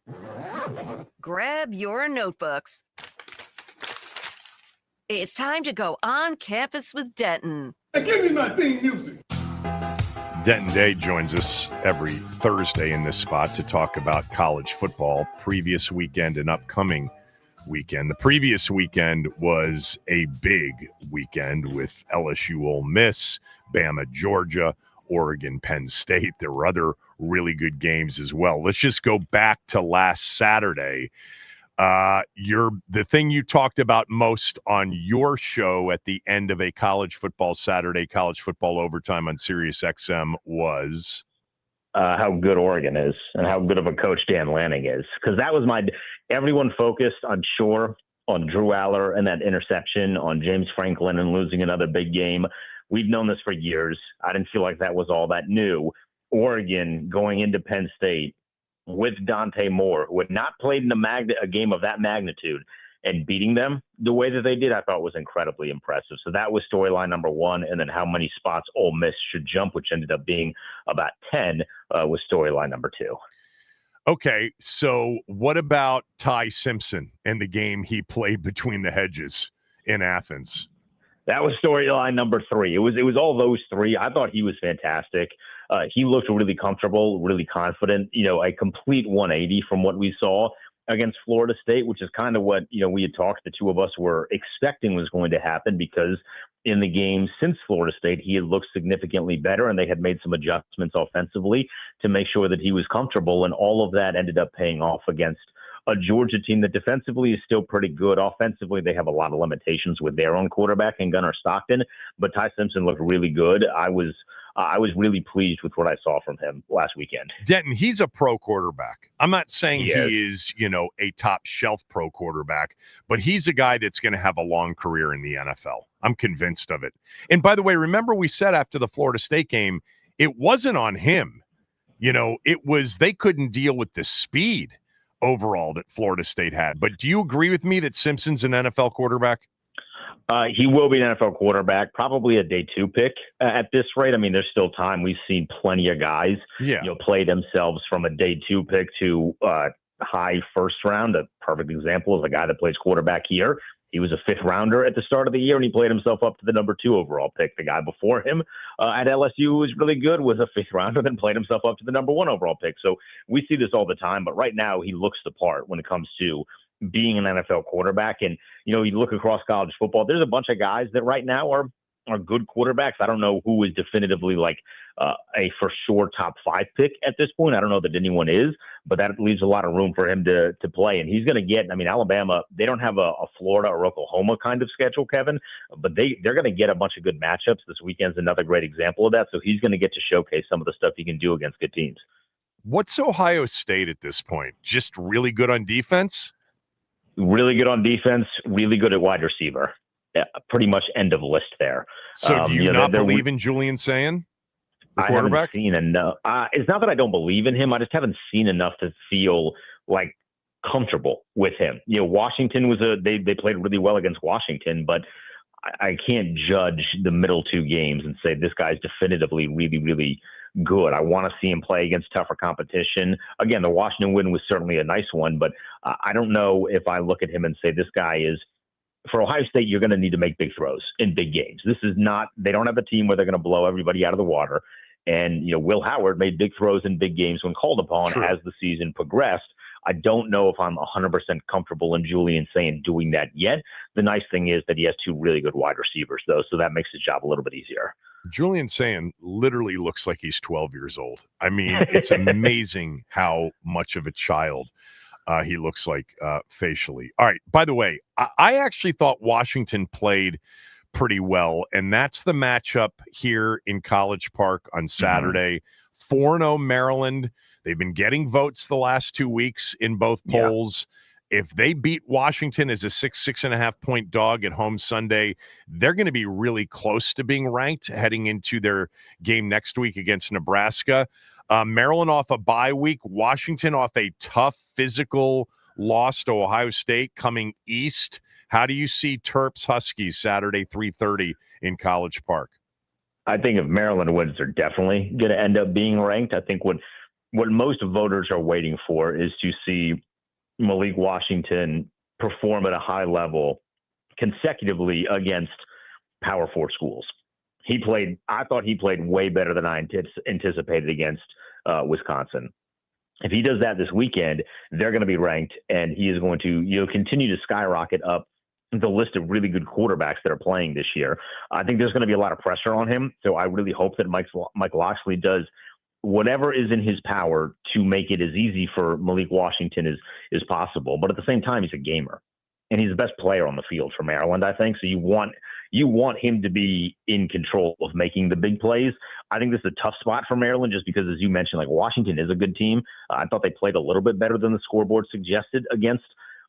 S6: Grab your notebooks. It's time to go on campus with Denton.
S7: Hey, give me my theme music.
S3: Denton Day joins us every Thursday in this spot to talk about college football, previous weekend and upcoming weekend. The previous weekend was a big weekend with LSU Ole Miss, Bama, Georgia, Oregon, Penn State. There were other really good games as well. Let's just go back to last Saturday. The thing you talked about most on your show at the end of a college football Saturday, college football overtime on Sirius XM was
S8: how good Oregon is and how good of a coach Dan Lanning is. Because that was everyone focused, I'm sure, on Drew Aller and that interception, on James Franklin and losing another big game. We've known this for years. I didn't feel like that was all that new. Oregon going into Penn State with Dante Moore, who had not played in a game of that magnitude, and beating them the way that they did, I thought was incredibly impressive. So that was storyline number one. And then how many spots Ole Miss should jump, which ended up being about 10, was storyline number two.
S3: Okay, so what about Ty Simpson and the game he played between the hedges in Athens?
S8: That was storyline number three. It was all those three. I thought he was fantastic. He looked really comfortable, really confident, a complete 180 from what we saw against Florida State, which is kind of what, we had talked, the two of us were expecting was going to happen, because in the game since Florida State, he had looked significantly better and they had made some adjustments offensively to make sure that he was comfortable. And all of that ended up paying off against a Georgia team that defensively is still pretty good. Offensively, they have a lot of limitations with their own quarterback and Gunnar Stockton, but Ty Simpson looked really good. I was really pleased with what I saw from him last weekend.
S3: Denton, he's a pro quarterback. I'm not saying he is, a top shelf pro quarterback, but he's a guy that's going to have a long career in the NFL. I'm convinced of it. And by the way, remember we said after the Florida State game, it wasn't on him. It was they couldn't deal with the speed overall that Florida State had. But do you agree with me that Simpson's an NFL quarterback?
S8: He will be an NFL quarterback, probably a day 2 pick at this rate. I mean, there's still time. We've seen plenty of guys, play themselves from a day 2 pick to high first round. A perfect example is a guy that plays quarterback here. He was a 5th rounder at the start of the year, and he played himself up to the number 2 overall pick. The guy before him at LSU was really good, was a 5th rounder, then played himself up to the number 1 overall pick. So we see this all the time, but right now he looks the part when it comes to being an NFL quarterback. And, you look across college football, there's a bunch of guys that right now are good quarterbacks. I don't know who is definitively like a for sure top 5 pick at this point. I don't know that anyone is, but that leaves a lot of room for him to play. And he's going to get, Alabama, they don't have a Florida or Oklahoma kind of schedule, Kevin, but they're going to get a bunch of good matchups. This weekend's another great example of that. So he's going to get to showcase some of the stuff he can do against good teams.
S3: What's Ohio State at this point? Just really good on defense?
S8: Really good on defense, really good at wide receiver. Yeah, pretty much end of list there.
S3: So do you not believe in Julian Sayin, the quarterback?
S8: I haven't seen enough. It's not that I don't believe in him. I just haven't seen enough to feel like comfortable with him. Washington was they played really well against Washington, but I can't judge the middle 2 games and say this guy's definitively really, really good. I want to see him play against tougher competition. Again, the Washington win was certainly a nice one, but I don't know if I look at him and say this guy is, for Ohio State, you're going to need to make big throws in big games. This is not, they don't have a team where they're going to blow everybody out of the water. And, Will Howard made big throws in big games when called upon as the season progressed. I don't know if I'm 100% comfortable in Julian Sayin doing that yet. The nice thing is that he has 2 really good wide receivers, though, so that makes his job a little bit easier.
S3: Julian Sayin literally looks like he's 12 years old. I mean, it's amazing how much of a child he looks like facially. All right, by the way, I actually thought Washington played pretty well, and that's the matchup here in College Park on Saturday. 4-0 Maryland. They've been getting votes the last 2 weeks in both polls. If they beat Washington as a 6.5 point dog at home Sunday, they're going to be really close to being ranked heading into their game next week against Nebraska. Maryland off a bye week, Washington off a tough physical loss to Ohio State coming east. How do you see Terps Huskies Saturday 3:30 in College Park?
S8: I think if Maryland wins, they're definitely going to end up being ranked. I think what most voters are waiting for is to see Malik Washington perform at a high level consecutively against Power 4 schools. I thought he played way better than I anticipated against Wisconsin. If he does that this weekend, they're going to be ranked, and he is going to continue to skyrocket up the list of really good quarterbacks that are playing this year. I think there's going to be a lot of pressure on him, so I really hope that Mike Locksley does whatever is in his power to make it as easy for Malik Washington as possible. But at the same time, he's a gamer, and he's the best player on the field for Maryland, I think. So you want him to be in control of making the big plays. I think this is a tough spot for Maryland just because, as you mentioned, like Washington is a good team. I thought they played a little bit better than the scoreboard suggested against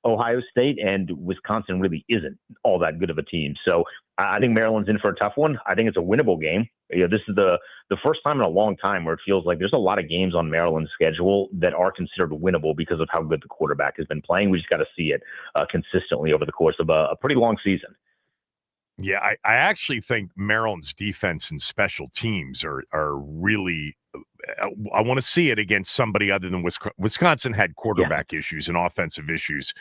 S8: Ohio State, and Wisconsin really isn't all that good of a team. So I think Maryland's in for a tough one. I think it's a winnable game. This is the first time in a long time where it feels like there's a lot of games on Maryland's schedule that are considered winnable because of how good the quarterback has been playing. We just got to see it consistently over the course of a pretty long season.
S3: Yeah, I actually think Maryland's defense and special teams are really I want to see it against somebody other than Wisconsin. Wisconsin had quarterback issues and offensive issues.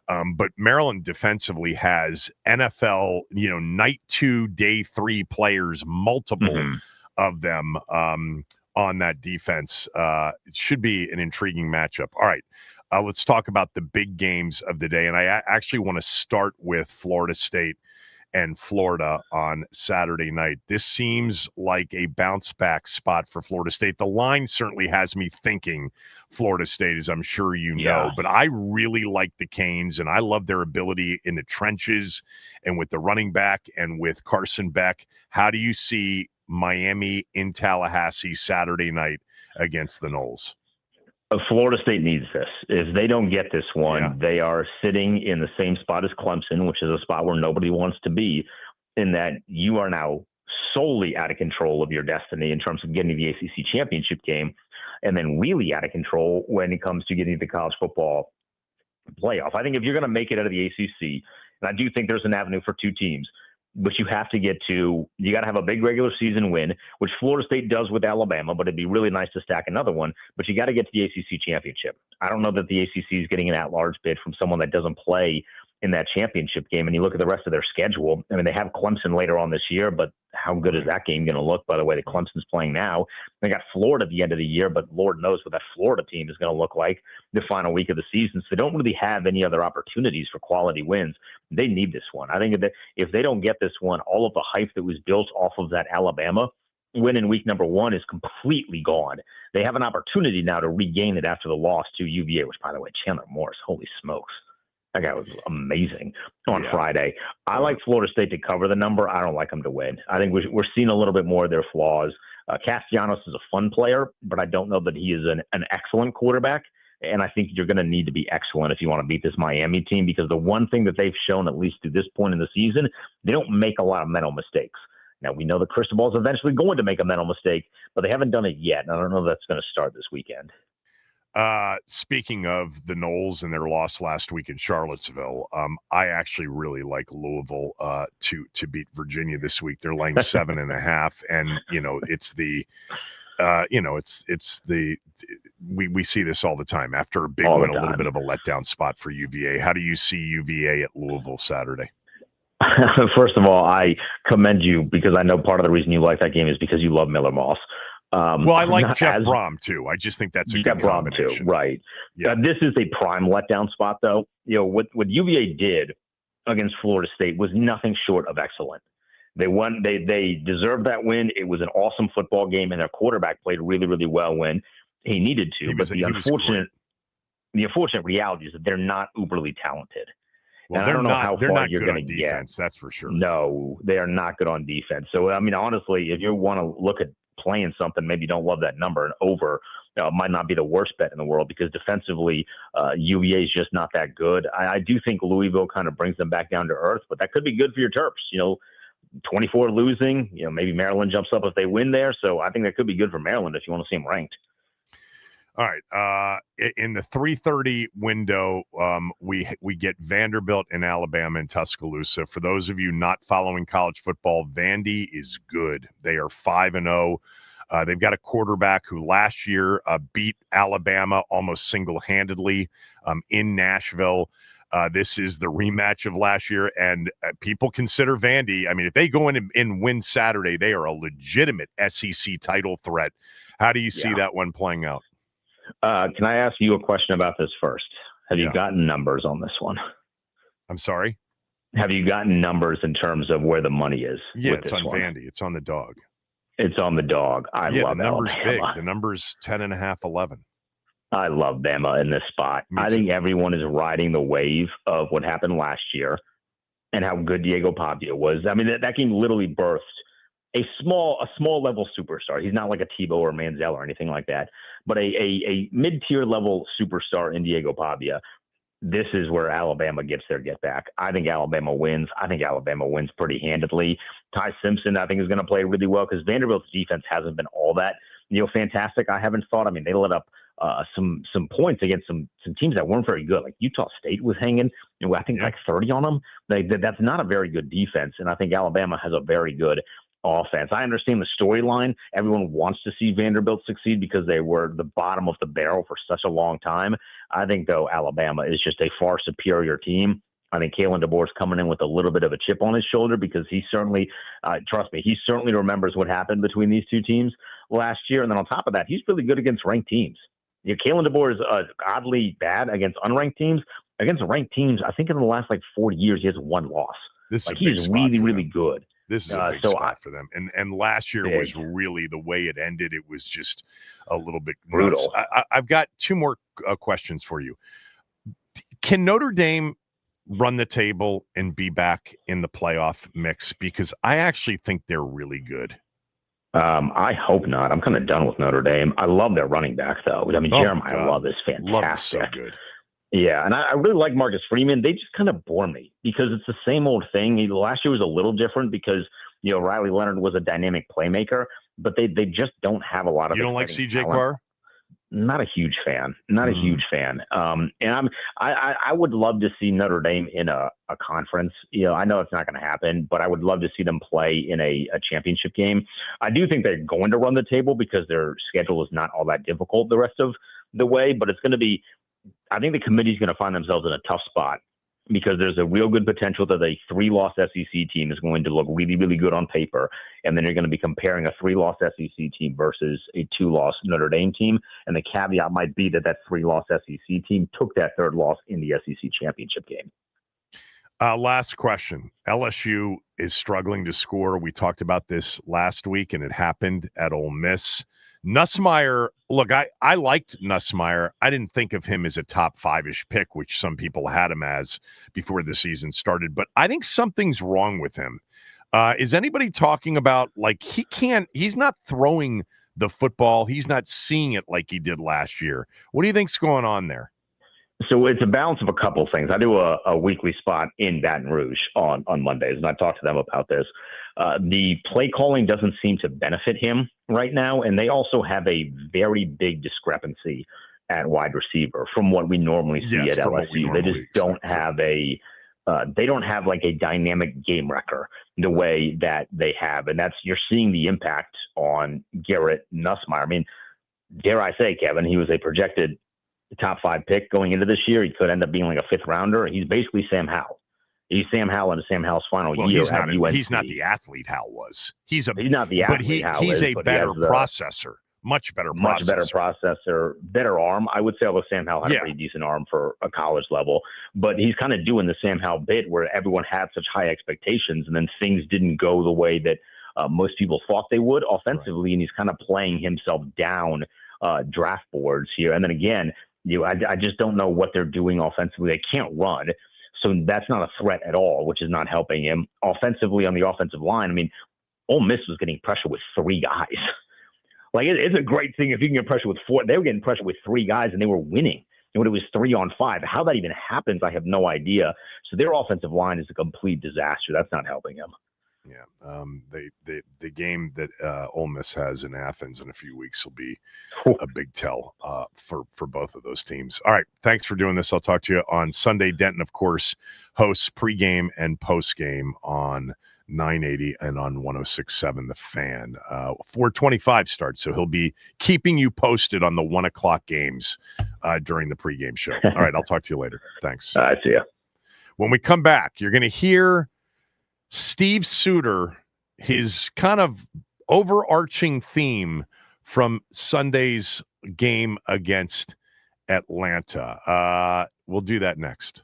S3: But Maryland defensively has NFL, night 2, day 3 players, multiple of them on that defense. It should be an intriguing matchup. All right, let's talk about the big games of the day. And I actually want to start with Florida State and Florida on Saturday night. This seems like a bounce back spot for Florida State. The line certainly has me thinking Florida State, as I'm sure you know, but I really like the Canes, and I love their ability in the trenches and with the running back and with Carson Beck. How do you see Miami in Tallahassee Saturday night against the Noles?
S8: Florida State needs this. If they don't get this one, they are sitting in the same spot as Clemson, which is a spot where nobody wants to be, in that you are now solely out of control of your destiny in terms of getting to the ACC championship game, and then really out of control when it comes to getting to the college football playoff. I think if you're going to make it out of the ACC, and I do think there's an avenue for 2 teams, but you got to have a big regular season win, which Florida State does with Alabama, but it'd be really nice to stack another one. But you got to get to the ACC championship. I don't know that the ACC is getting an at-large bid from someone that doesn't play in that championship game. And you look at the rest of their schedule. I mean, they have Clemson later on this year, but how good is that game going to look, by the way, that Clemson's playing now? They got Florida at the end of the year, but Lord knows what that Florida team is going to look like the final week of the season. So they don't really have any other opportunities for quality wins. They need this one. I think that if they don't get this one, all of the hype that was built off of that Alabama win in week number 1 is completely gone. They have an opportunity now to regain it after the loss to UVA, which, by the way, Chandler Morris, holy smokes. That guy was amazing on Friday. I like Florida State to cover the number. I don't like them to win. I think we're seeing a little bit more of their flaws. Castellanos is a fun player, but I don't know that he is an excellent quarterback. And I think you're going to need to be excellent if you want to beat this Miami team, because the one thing that they've shown, at least to this point in the season, they don't make a lot of mental mistakes. Now, we know that Cristobal is eventually going to make a mental mistake, but they haven't done it yet. And I don't know if that's going to start this weekend.
S3: Speaking of the Noles and their loss last week in Charlottesville, I actually really like Louisville to beat Virginia this week. They're laying 7.5, and we see this all the time. After a big win, a little bit of a letdown spot for UVA. How do you see UVA at Louisville Saturday?
S8: First of all, I commend you, because I know part of the reason you like that game is because you love Miller Moss.
S3: Well, I like Jeff Brom too. I just think that's a good combination.
S8: Too, right. Yeah. This is a prime letdown spot, though. What UVA did against Florida State was nothing short of excellent. They won. They deserved that win. It was an awesome football game, and their quarterback played really, really well when he needed to. The unfortunate reality is that they're not uberly talented.
S3: Well,
S8: and I don't know how far you're going to
S3: get. That's for sure.
S8: No, they are not good on defense. So, I mean, honestly, if you want to look at playing something, maybe you don't love that number, and over might not be the worst bet in the world, because defensively, UVA is just not that good. I do think Louisville kind of brings them back down to earth, but that could be good for your Terps. 24 losing, maybe Maryland jumps up if they win there. So I think that could be good for Maryland if you want to see them ranked.
S3: All right. In the 3:30 window, we get Vanderbilt and Alabama in Tuscaloosa. For those of you not following college football, Vandy is good. They are 5-0. They've got a quarterback who last year beat Alabama almost single-handedly in Nashville. This is the rematch of last year, and people consider Vandy. I mean, if they go in and win Saturday, they are a legitimate SEC title threat. How do you see that one playing out?
S8: Can I ask you a question about this first? Have you gotten numbers on this one?
S3: I'm sorry?
S8: Have you gotten numbers in terms of where the money is?
S3: Yeah,
S8: with
S3: it's
S8: this
S3: on
S8: one?
S3: Vandy. It's on the dog.
S8: It's on the dog. I love
S3: the number's
S8: Alabama.
S3: big. The number's 10.5, 11.
S8: I love Bama in this spot. I think everyone is riding the wave of what happened last year and how good Diego Pavia was. I mean, that game literally birthed a small level superstar. He's not like a Tebow or Manziel or anything like that, but a mid-tier level superstar in Diego Pavia. This is where Alabama gets their get back. I think Alabama wins. I think Alabama wins pretty handedly. Ty Simpson, I think, is going to play really well because Vanderbilt's defense hasn't been all that fantastic. I haven't thought. I mean, they let up some points against some teams that weren't very good. Like Utah State was hanging, I think like 30 on them. That's not a very good defense, and I think Alabama has a very good offense. I understand the storyline. Everyone wants to see Vanderbilt succeed because they were the bottom of the barrel for such a long time. I think, though, Alabama is just a far superior team. I think Kalen DeBoer's coming in with a little bit of a chip on his shoulder because he certainly, trust me, he certainly remembers what happened between these two teams last year. And then on top of that, he's really good against ranked teams. Kalen DeBoer is oddly bad against unranked teams. Against ranked teams, I think in the last 4 years, he has one loss. He's really, really good.
S3: This is a big spot for them. And last year was really the way it ended. It was just a little bit brutal. I've got two more questions for you. Can Notre Dame run the table and be back in the playoff mix? Because I actually think they're really good.
S8: I hope not. I'm kind of done with Notre Dame. I love their running back, though. I mean, Jeremiah Love is fantastic.
S3: Love is so good.
S8: Yeah, and I really like Marcus Freeman. They just kind of bore me because it's the same old thing. Last year was a little different because, Riley Leonard was a dynamic playmaker, but they just don't have a lot of.
S3: You don't like CJ Carr?
S8: Not a huge fan. Not a huge fan. And I would love to see Notre Dame in a conference. I know it's not going to happen, but I would love to see them play in a championship game. I do think they're going to run the table because their schedule is not all that difficult the rest of the way, but it's going to be. I think the committee is going to find themselves in a tough spot because there's a real good potential that a 3-loss SEC team is going to look really, really good on paper. And then you're going to be comparing a 3-loss SEC team versus a 2-loss Notre Dame team. And the caveat might be that 3-loss SEC team took that third loss in the SEC championship game.
S3: Last question. LSU is struggling to score. We talked about this last week, and it happened at Ole Miss. Nussmeier, look, I liked Nussmeier. I didn't think of him as a top 5-ish pick, which some people had him as before the season started. But I think something's wrong with him. Is anybody talking about, he's not throwing the football. He's not seeing it like he did last year. What do you think's going on there?
S8: So it's a balance of a couple of things. I do a weekly spot in Baton Rouge on Mondays, and I talk to them about this. The play calling doesn't seem to benefit him right now, and they also have a very big discrepancy at wide receiver from what we normally see at LSU. They just don't have a dynamic game wrecker the way that they have, and you're seeing the impact on Garrett Nussmeier. I mean, dare I say, Kevin, he was a projected top 5 pick going into this year. He could end up being like a 5th rounder. He's basically Sam Howell. He's Sam Howell in Sam Howell's final year at UNC.
S3: He's not the athlete Howell was. He's
S8: not the athlete Howell
S3: he's
S8: is,
S3: a better processor. Much better processor, better arm. I would say, although Sam Howell had a pretty decent arm for a college level, but he's kind of doing the Sam Howell bit where everyone had such high expectations and then things didn't go the way that most people thought they would offensively, and he's kind of playing himself down draft boards here. And then again, I just don't know what they're doing offensively. They can't run. So that's not a threat at all, which is not helping him. Offensively on the offensive line, I mean, Ole Miss was getting pressure with 3 guys. It's a great thing if you can get pressure with 4. They were getting pressure with 3 guys, and they were winning. And when it was 3-on-5, how that even happens, I have no idea. So their offensive line is a complete disaster. That's not helping him. Yeah, the game that Ole Miss has in Athens in a few weeks will be a big tell for both of those teams. All right, thanks for doing this. I'll talk to you on Sunday. Denton, of course, hosts pregame and postgame on 980 and on 106.7 The Fan. 4:25 starts, so he'll be keeping you posted on the 1 o'clock games during the pregame show. All right, I'll talk to you later. Thanks.
S8: I see ya.
S3: When we come back, you're going to hear Steve Suter, his kind of overarching theme from Sunday's game against Atlanta. We'll do that next.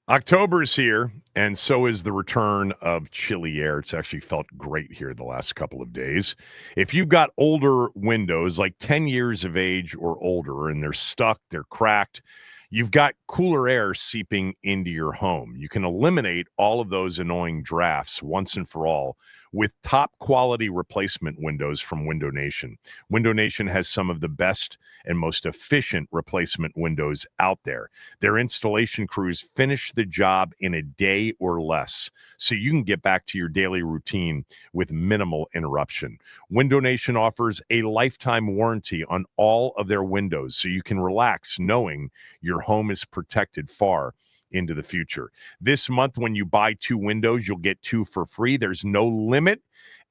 S3: October's here, and so is the return of chilly air. It's actually felt great here the last couple of days. If you've got older windows, like 10 years of age or older, and they're stuck, they're cracked, you've got cooler air seeping into your home. You can eliminate all of those annoying drafts once and for all with top quality replacement windows from Window Nation. Window Nation has some of the best and most efficient replacement windows out there. Their installation crews finish the job in a day or less, so you can get back to your daily routine with minimal interruption. Window Nation offers a lifetime warranty on all of their windows, so you can relax knowing your home is protected far into the future. This month, when you buy 2 windows, you'll get 2 for free. There's no limit,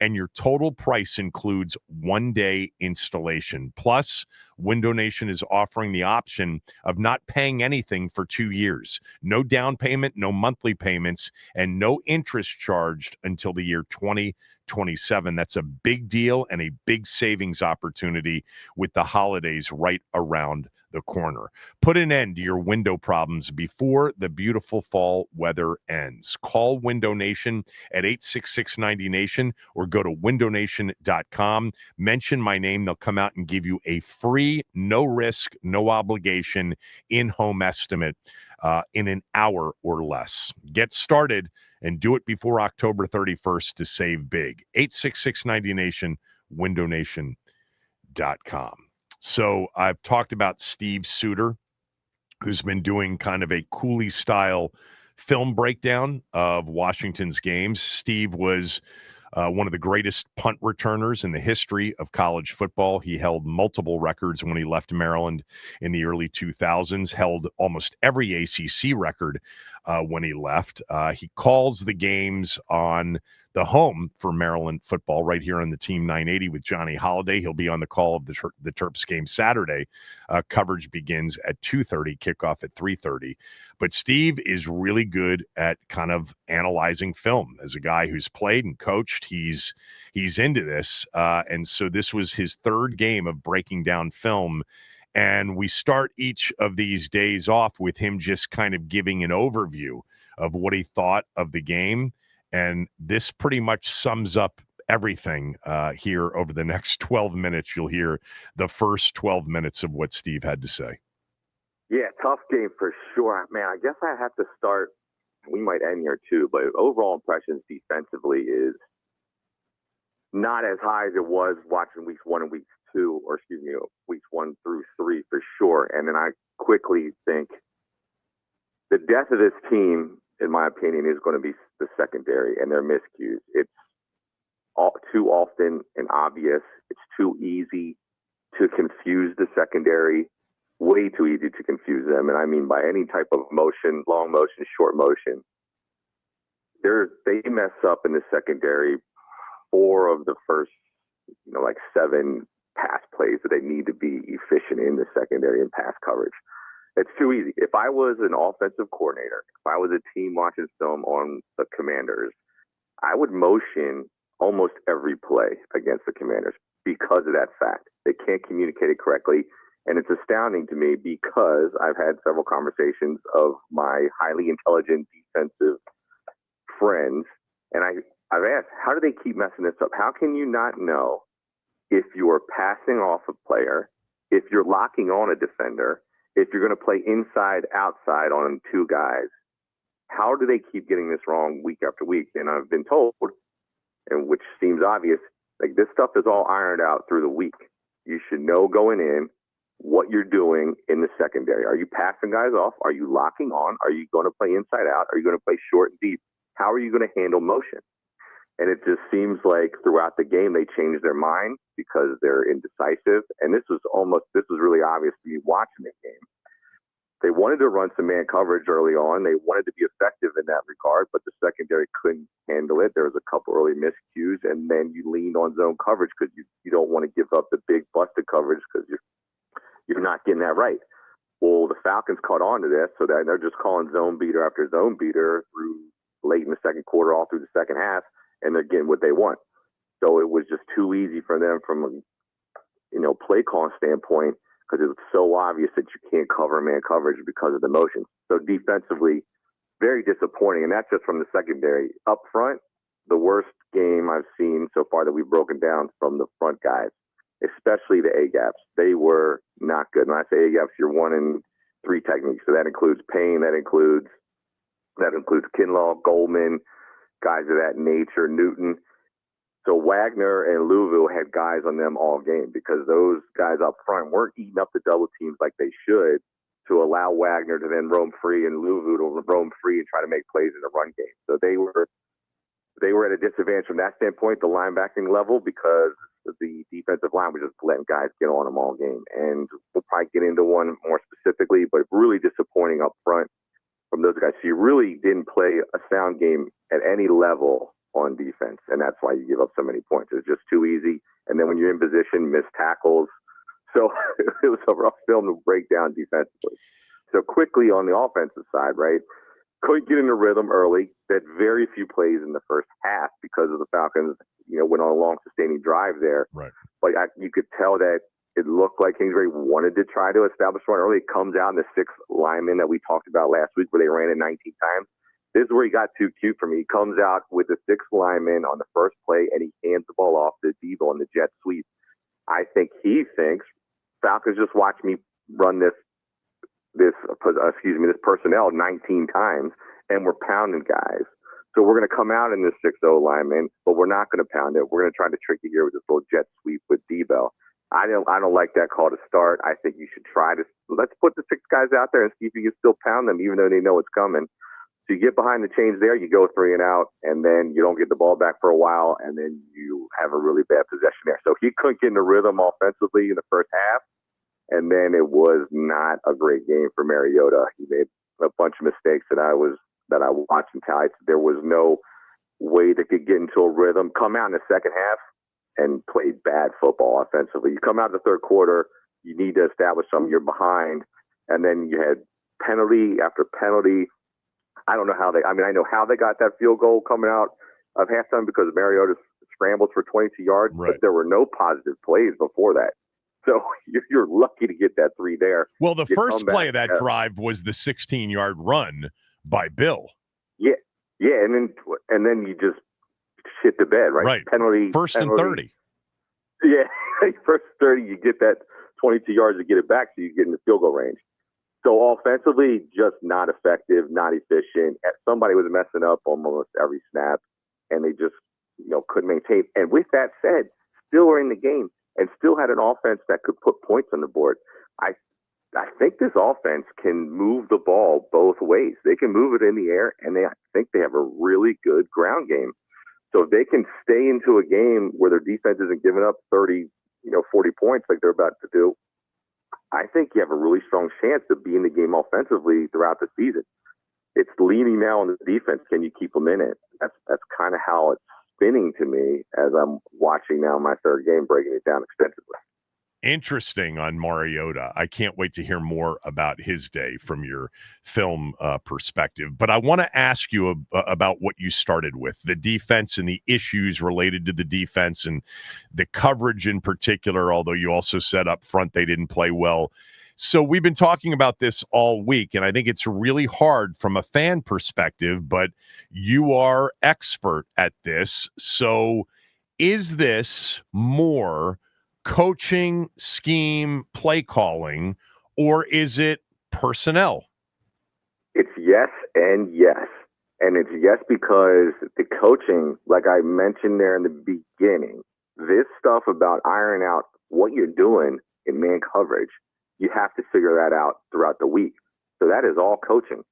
S3: and your total price includes 1-day installation. Plus, Window Nation is offering the option of not paying anything for 2 years. No down payment, no monthly payments, and no interest charged until the year 2027. That's a big deal and a big savings opportunity with the holidays right around the corner. Put an end to your window problems before the beautiful fall weather ends. Call Window Nation at 866-90-NATION or go to windownation.com. Mention my name. They'll come out and give you a free, no risk, no obligation in-home estimate in an hour or less. Get started and do it before October 31st to save big. 866-90-NATION, windownation.com. So I've talked about Steve Suter, who's been doing kind of a Cooley style film breakdown of Washington's games. Steve was one of the greatest punt returners in the history of college football. He held multiple records when he left Maryland in the early 2000s, held almost every ACC record when he left. He calls the games on the home for Maryland football right here on the Team 980 with Johnny Holiday. He'll be on the call of the Terps game Saturday. Coverage begins at 2:30, kickoff at 3:30. But Steve is really good at kind of analyzing film. As a guy who's played and coached, he's into this. And so this was his 3rd game of breaking down film. And we start each of these days off with him just kind of giving an overview of what he thought of the game. And this pretty much sums up everything here over the next 12 minutes. You'll hear the first 12 minutes of what Steve had to say.
S9: Yeah, tough game for sure. Man, I guess I have to start. We might end here too, but overall impressions defensively is not as high as it was watching weeks 1 and weeks 2, or weeks 1 through 3 for sure. And then I quickly think the death of this team, in my opinion, is going to be the secondary and their miscues. It's too often and obvious. It's too easy to confuse the secondary, way too easy to confuse them. And I mean by any type of motion, long motion, short motion. They mess up in the secondary 4 of the first, 7 pass plays that they need to be efficient in the secondary and pass coverage. It's too easy. If I was an offensive coordinator, if I was a team watching film on the Commanders, I would motion almost every play against the Commanders because of that fact. They can't communicate it correctly. And it's astounding to me because I've had several conversations of my highly intelligent defensive friends. And I've asked, how do they keep messing this up? How can you not know if you're passing off a player, if you're locking on a defender, if you're going to play inside, outside on 2 guys? How do they keep getting this wrong week after week? And I've been told, and which seems obvious, like this stuff is all ironed out through the week. You should know going in what you're doing in the secondary. Are you passing guys off? Are you locking on? Are you going to play inside out? Are you going to play short and deep? How are you going to handle motion? And it just seems like throughout the game, they changed their mind because they're indecisive. And this was really obvious to me watching the game. They wanted to run some man coverage early on. They wanted to be effective in that regard, but the secondary couldn't handle it. There was a couple early miscues, and then you leaned on zone coverage because you don't want to give up the big busted coverage because you're not getting that right. Well, the Falcons caught on to this, so that they're just calling zone beater after zone beater through late in the second quarter, all through the second half, and they're getting what they want. So it was just too easy for them from a play calling standpoint because it was so obvious that you can't cover man coverage because of the motion. So defensively, very disappointing, and that's just from the secondary. Up front, the worst game I've seen so far that we've broken down from the front guys, especially the A-gaps. They were not good. When I say A-gaps, you're 1 in 3 techniques. So that includes Payne, that includes Kinlaw, Goldman, guys of that nature, Newton. So Wagner and Louisville had guys on them all game because those guys up front weren't eating up the double teams like they should to allow Wagner to then roam free and Louisville to roam free and try to make plays in the run game. So they were at a disadvantage from that standpoint, the linebacking level, because the defensive line was just letting guys get on them all game. And we'll probably get into one more specifically, but really disappointing up front from those guys. So you really didn't play a sound game at any level on defense, and that's why you give up so many points. It's just too easy. And then when you're in position, missed tackles. So it was a rough film to break down defensively. So quickly on the offensive side, right? Couldn't get in the rhythm early. They had very few plays in the first half because of the Falcons, went on a long sustaining drive there.
S3: Right.
S9: But you could tell that it looked like Kingsbury wanted to try to establish one early. It comes out in the 6th lineman that we talked about last week where they ran it 19 times. This is where he got too cute for me. He comes out with the 6th lineman on the first play, and he hands the ball off to Debo on the jet sweep. I think he thinks Falcons just watch me run this personnel 19 times, and we're pounding guys. So we're going to come out in this 6-0 lineman, but we're not going to pound it. We're going to try to trick you here with this little jet sweep with Debo. I don't like that call to start. I think you should try to let's put the 6 guys out there and see if you can still pound them, even though they know it's coming. So you get behind the chains there, you go 3 and out, and then you don't get the ball back for a while, and then you have a really bad possession there. So he couldn't get in the rhythm offensively in the first half, and then it was not a great game for Mariota. He made a bunch of mistakes that I watched and tallied. There was no way they could get into a rhythm, come out in the second half, and play bad football offensively. You come out in the third quarter, you need to establish something, you're behind, and then you had penalty after penalty. I don't know how I know how they got that field goal coming out of halftime because Mariota scrambled for 22 yards,
S3: right.
S9: But there were no positive plays before that. So you're lucky to get that 3 there.
S3: Well, the first play of that drive was the 16-yard run by Bill.
S9: Yeah, and then you just shit the bed, right?
S3: Right.
S9: Penalty.
S3: And 30.
S9: Yeah, first 30, you get that 22 yards to get it back, so you get in the field goal range. So offensively, just not effective, not efficient. Somebody was messing up almost every snap, and they just couldn't maintain. And with that said, still were in the game and still had an offense that could put points on the board. I think this offense can move the ball both ways. They can move it in the air, and I think they have a really good ground game. So if they can stay into a game where their defense isn't giving up 30, 40 points like they're about to do, I think you have a really strong chance to be in the game offensively throughout the season. It's leaning now on the defense. Can you keep them in it? That's kind of how it's spinning to me as I'm watching now my third game, breaking it down extensively.
S3: Interesting on Mariota. I can't wait to hear more about his day from your film perspective. But I want to ask you about what you started with, the defense and the issues related to the defense and the coverage in particular, although you also said up front they didn't play well. So we've been talking about this all week, and I think it's really hard from a fan perspective, but you are expert at this. So is this more coaching, scheme, play calling, or is it personnel?
S9: It's yes and yes. And it's yes because the coaching, like I mentioned there in the beginning, this stuff about ironing out what you're doing in man coverage, you have to figure that out throughout the week. So that is all coaching.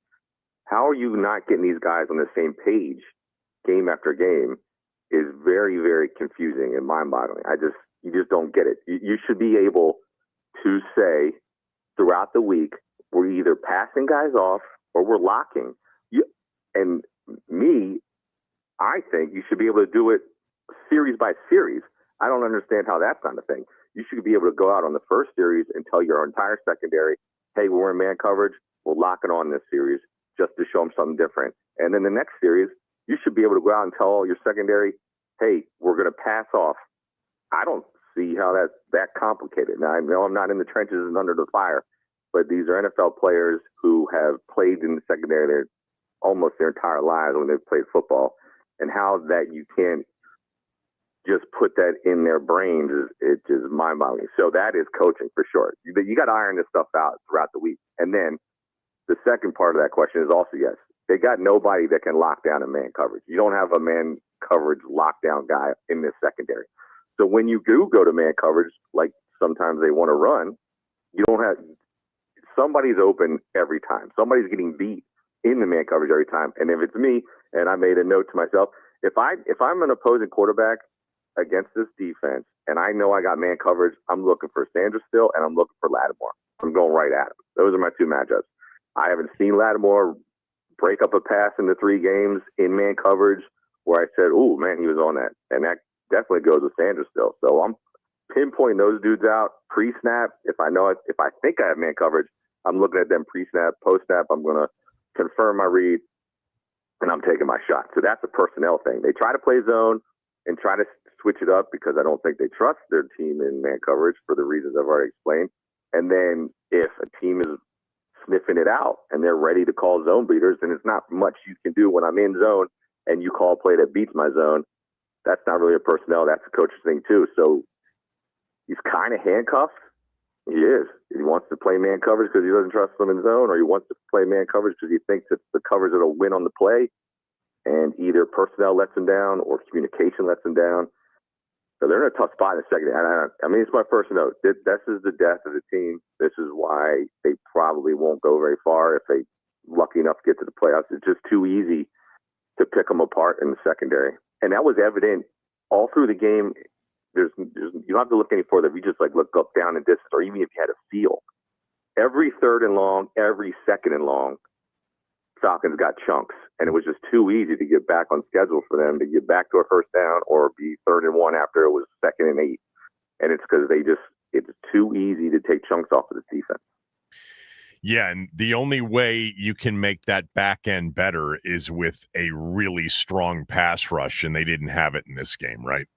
S9: How are you not getting these guys on the same page game after game is very, very confusing and mind-boggling. You just don't get it. You should be able to say throughout the week, we're either passing guys off or we're locking. And me, I think you should be able to do it series by series. I don't understand how that's not a thing. You should be able to go out on the first series and tell your entire secondary, hey, we're in man coverage. We're locking on this series just to show them something different. And then the next series, you should be able to go out and tell your secondary, hey, we're going to pass off. I don't see how that's that complicated. Now, I know I'm not in the trenches and under the fire, but these are NFL players who have played in the secondary almost their entire lives when they've played football, and how that you can't just put that in their brains is just mind-boggling. So that is coaching for sure. You got to iron this stuff out throughout the week. And then the second part of that question is also yes. They got nobody that can lock down a man coverage. You don't have a man coverage lockdown guy in this secondary. So when you do go to man coverage, like sometimes they want to run, you don't have somebody's open every time. Somebody's getting beat in the man coverage every time. And if it's me, and I made a note to myself, if I'm an opposing quarterback against this defense and I know I got man coverage, I'm looking for Sanders still and I'm looking for Lattimore. I'm going right at him. Those are my two matchups. I haven't seen Lattimore break up a pass in the 3 games in man coverage where I said, oh, man, he was on that. And that definitely goes with Sanders still. So I'm pinpointing those dudes out pre-snap. If I think I have man coverage, I'm looking at them pre-snap, post-snap. I'm going to confirm my read, and I'm taking my shot. So that's a personnel thing. They try to play zone and try to switch it up because I don't think they trust their team in man coverage for the reasons I've already explained. And then if a team is sniffing it out and they're ready to call zone beaters, then it's not much you can do when I'm in zone and you call a play that beats my zone. That's not really a personnel. That's a coach's thing too. So he's kind of handcuffed. He is. He wants to play man coverage because he doesn't trust them in zone, or he wants to play man coverage because he thinks it's the coverage that'll win on the play. And either personnel lets him down or communication lets him down. So they're in a tough spot in the second. I mean, it's my first note. This is the death of the team. This is why they probably won't go very far if they lucky enough to get to the playoffs. It's just too easy to pick them apart in the secondary. And that was evident all through the game. You don't have to look any further. If you just look up, down, and distance, or even if you had a feel, every 3rd and long, every 2nd and long, Falcons got chunks, and it was just too easy to get back on schedule for them to get back to a first down or be 3rd and 1 after it was 2nd and 8. And it's because it's too easy to take chunks off of this defense.
S3: Yeah, and the only way you can make that back end better is with a really strong pass rush, and they didn't have it in this game, right?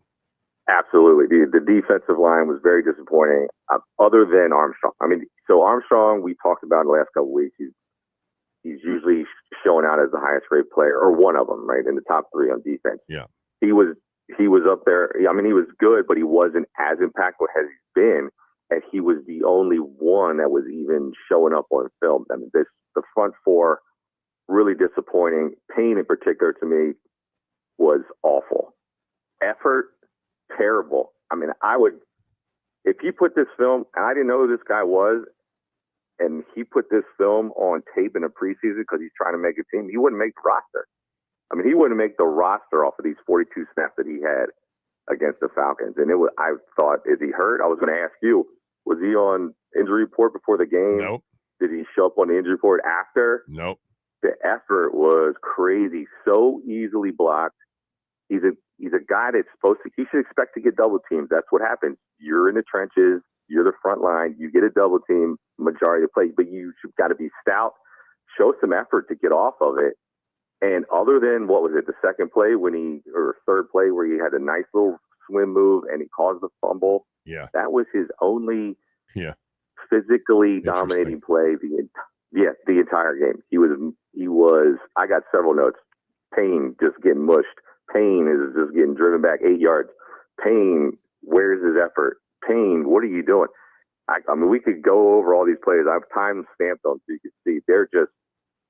S9: Absolutely. The defensive line was very disappointing, other than Armstrong. I mean, so Armstrong, we talked about in the last couple of weeks, he's usually shown out as the highest rated player, or one of them, right, in the top 3 on defense.
S3: Yeah.
S9: He was up there. I mean, he was good, but he wasn't as impactful as he's been, and he was the only one that was even showing up on film. I mean, the front 4, really disappointing. Payne in particular, to me, was awful. Effort, terrible. I mean, if you put this film, and I didn't know who this guy was, and he put this film on tape in a preseason because he's trying to make a team, he wouldn't make the roster. I mean, he wouldn't make the roster off of these 42 snaps that he had against the Falcons. And I thought, is he hurt? I was going to ask you, was he on injury report before the game?
S3: Nope.
S9: Did he show up on the injury report after?
S3: Nope.
S9: The effort was crazy, so easily blocked. He's a guy that's he should expect to get double teamed. That's what happens. You're in the trenches. You're the front line. You get a double team majority of the play, but you've got to be stout, show some effort to get off of it. And other than, what was it, the second play or third play where he had a nice little swim move and he caused the fumble.
S3: Yeah.
S9: That was his only physically dominating play the entire game. He was, I got several notes. Payne just getting mushed. Payne is just getting driven back 8 yards. Payne, where's his effort? Payne, what are you doing? I mean, we could go over all these plays. I've time stamped them so you can see. They're just.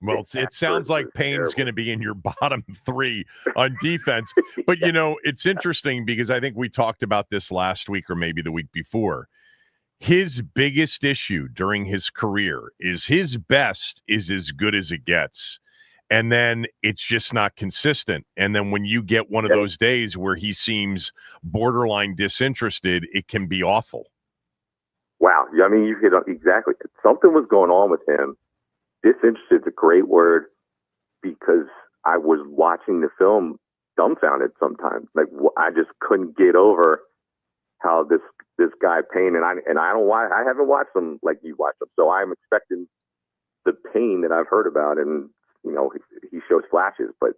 S3: Well, it sounds like Payne's going to be in your bottom 3 on defense. But, it's interesting because I think we talked about this last week or maybe the week before. His biggest issue during his career is his best is as good as it gets. And then it's just not consistent. And then when you get one of those days where he seems borderline disinterested, it can be awful.
S9: Wow. I mean, you hit on exactly. Something was going on with him. Disinterested is a great word because I was watching the film dumbfounded sometimes. Like, I just couldn't get over how this guy Payne, and I haven't watched him like you watched him. So I'm expecting the Payne that I've heard about, and he shows flashes, but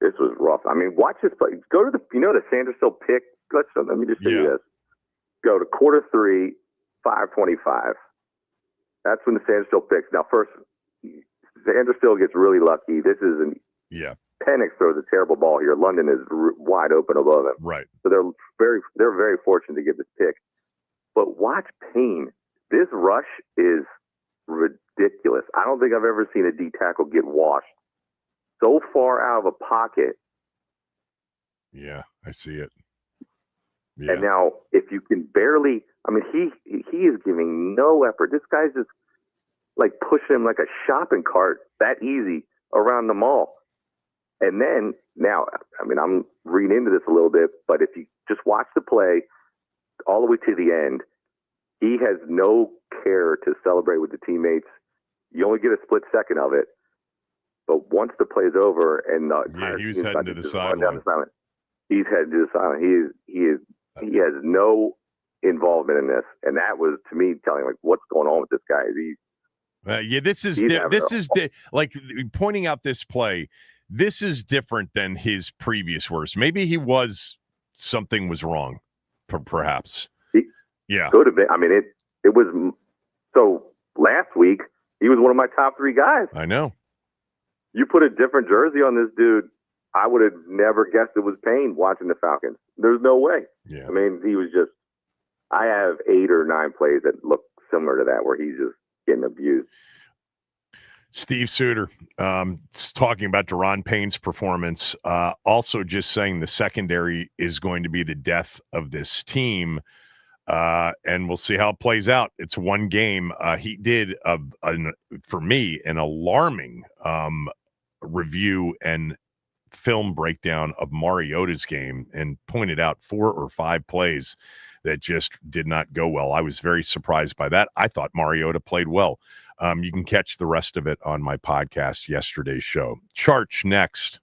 S9: this was rough. I mean, watch this play. Go to the Sandersville pick. Let me just show you this. Go to quarter 3, 5:25. That's when the Sandersville picks. Now, first, Xander still gets really lucky. This is an
S3: Yeah.
S9: Penix throws a terrible ball here. London is wide open above him.
S3: Right.
S9: So they're very fortunate to get this pick. But watch Payne. This rush is ridiculous. I don't think I've ever seen a D tackle get washed so far out of a pocket.
S3: Yeah, I see it. Yeah.
S9: And now, if you can barely, I mean, he is giving no effort. This guy's just like pushing him like a shopping cart that easy around the mall. And then now, I mean, I'm reading into this a little bit, but if you just watch the play all the way to the end, he has no care to celebrate with the teammates. You only get a split second of it. But once the play's over and
S3: he was heading to the sideline.
S9: He's heading to the sideline. He has no involvement in this, and that was to me telling like what's going on with this guy.
S3: This is like pointing out this play. This is different than his previous worst. Maybe something was wrong, perhaps. Yeah,
S9: could have been. I mean, it was. So last week he was one of my top 3 guys.
S3: I know.
S9: You put a different jersey on this dude, I would have never guessed it was Payne watching the Falcons. There's no way.
S3: Yeah.
S9: I mean, he was just. I have 8 or 9 plays that look similar to that where he's just getting abused.
S3: Steve Suter talking about Daron Payne's performance. Also just saying the secondary is going to be the death of this team. And we'll see how it plays out. It's one game. He did, for me, an alarming review and film breakdown of Mariota's game and pointed out 4 or 5 plays that just did not go well. I was very surprised by that. I thought Mariota played well. You can catch the rest of it on my podcast, yesterday's show. Charch next.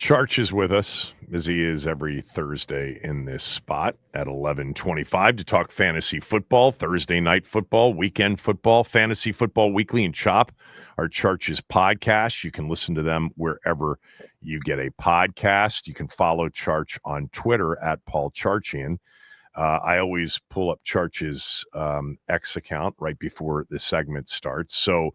S3: Charch is with us, as he is every Thursday in this spot at 11:25 to talk fantasy football, Thursday night football, weekend football, Fantasy Football Weekly, and Chop, our Charch's podcast. You can listen to them wherever you get a podcast. You can follow Charch on Twitter at Paul Charchian. I always pull up Charch's X account right before the segment starts. So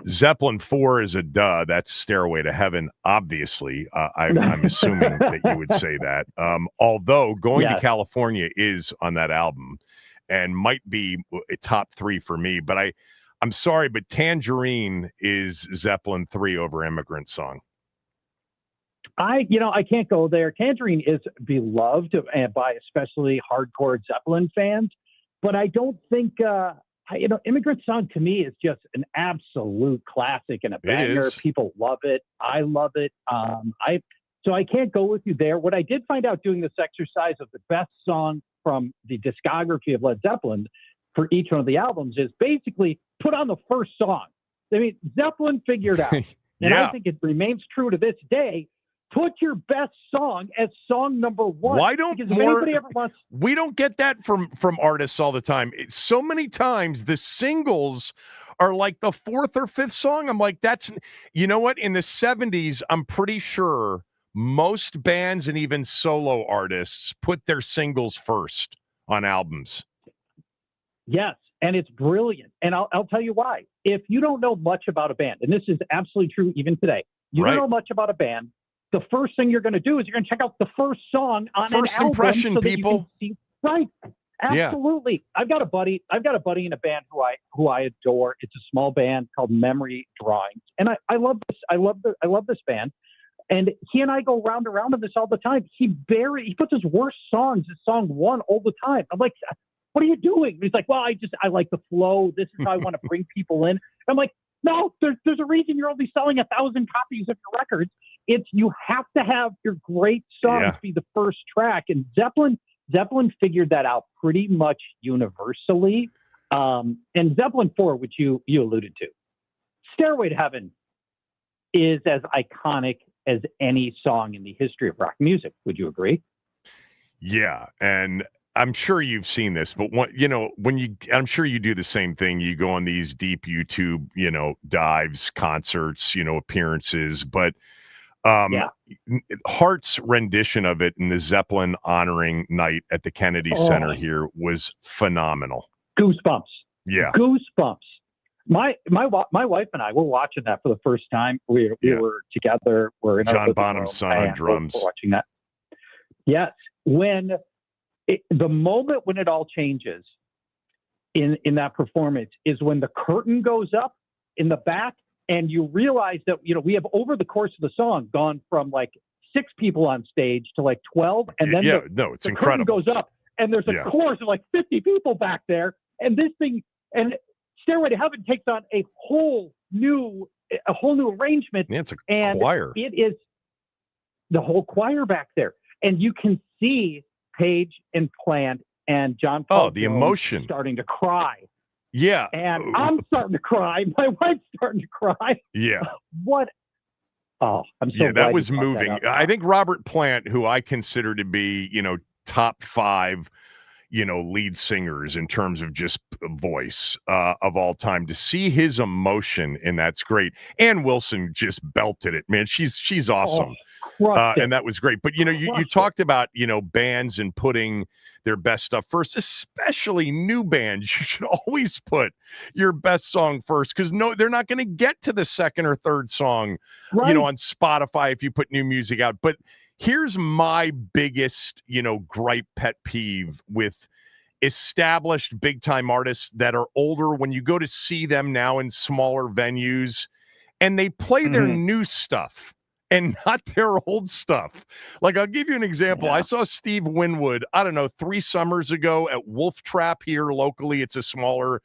S3: Zeppelin 4 is a duh. That's Stairway to Heaven, obviously. I'm assuming that you would say that. Although Going to California is on that album and might be a top 3 for me. But I'm sorry, but Tangerine is Zeppelin 3 over Immigrant Song.
S10: I can't go there. Tangerine is beloved by especially hardcore Zeppelin fans, but I don't think Immigrant Song to me is just an absolute classic and a banger. People love it. I love it. So I can't go with you there. What I did find out doing this exercise of the best song from the discography of Led Zeppelin for each one of the albums is basically put on the first song. I mean, Zeppelin figured out, and I think it remains true to this day. Put your best song as song number 1.
S3: Why don't we don't get that from artists all the time? So many times the singles are like the 4th or 5th song. I'm like, you know what? In the 70s, I'm pretty sure most bands and even solo artists put their singles first on albums.
S10: Yes, and it's brilliant. And I'll tell you why. If you don't know much about a band, and this is absolutely true even today, you don't know much about a band, the first thing you're going to do is you're going to check out the first song on an album.
S3: First impression, so people.
S10: Right. Absolutely. Yeah. I've got a buddy in a band who I adore. It's a small band called Memory Drawings. And I love this. I love this band. And he and I go round and round on this all the time. He puts his worst songs as song 1 all the time. I'm like, what are you doing? And he's like, well, I like the flow. This is how I want to bring people in. And I'm like, no, there's a reason you're only selling 1,000 copies of your records. You have to have your great songs be the first track. And Zeppelin figured that out pretty much universally. And Zeppelin 4, which you alluded to, Stairway to Heaven is as iconic as any song in the history of rock music. Would you agree?
S3: Yeah. And I'm sure you've seen this, but I'm sure you do the same thing. You go on these deep YouTube, dives, concerts, appearances, but Hart's rendition of it in the Zeppelin honoring night at the Kennedy Center here was phenomenal.
S10: Goosebumps.
S3: Yeah.
S10: Goosebumps. My wife and I were watching that for the first time. We were together. We're in
S3: John Bonham's son on drums.
S10: We're watching that. Yes. The moment when it all changes in that performance is when the curtain goes up in the back and you realize that, we have over the course of the song gone from like 6 people on stage to like 12. And then
S3: it's
S10: the
S3: incredible.
S10: curtain goes up and there's a chorus of like 50 people back there. And this thing, and Stairway to Heaven takes on a whole new arrangement.
S3: Yeah, it's a choir.
S10: It is the whole choir back there. And you can see Page and Plant and John Paul
S3: the emotion
S10: starting to cry.
S3: Yeah.
S10: And I'm starting to cry. My wife's starting to cry.
S3: Yeah.
S10: What? Oh, I'm so glad
S3: that was
S10: you brought
S3: moving.
S10: that up.
S3: I think Robert Plant, who I consider to be, top 5, lead singers in terms of just voice of all time, to see his emotion in that's great. Ann Wilson just belted it, man. She's awesome. And that was great. But, you talked about, bands and putting their best stuff first, especially new bands. You should always put your best song first because they're not going to get to the second or third song, on Spotify if you put new music out. But here's my biggest, gripe pet peeve with established big time artists that are older. When you go to see them now in smaller venues and they play their new stuff and not their old stuff. Like, I'll give you an example. I saw Steve Winwood, 3 summers ago at Wolf Trap here locally. It's a smaller,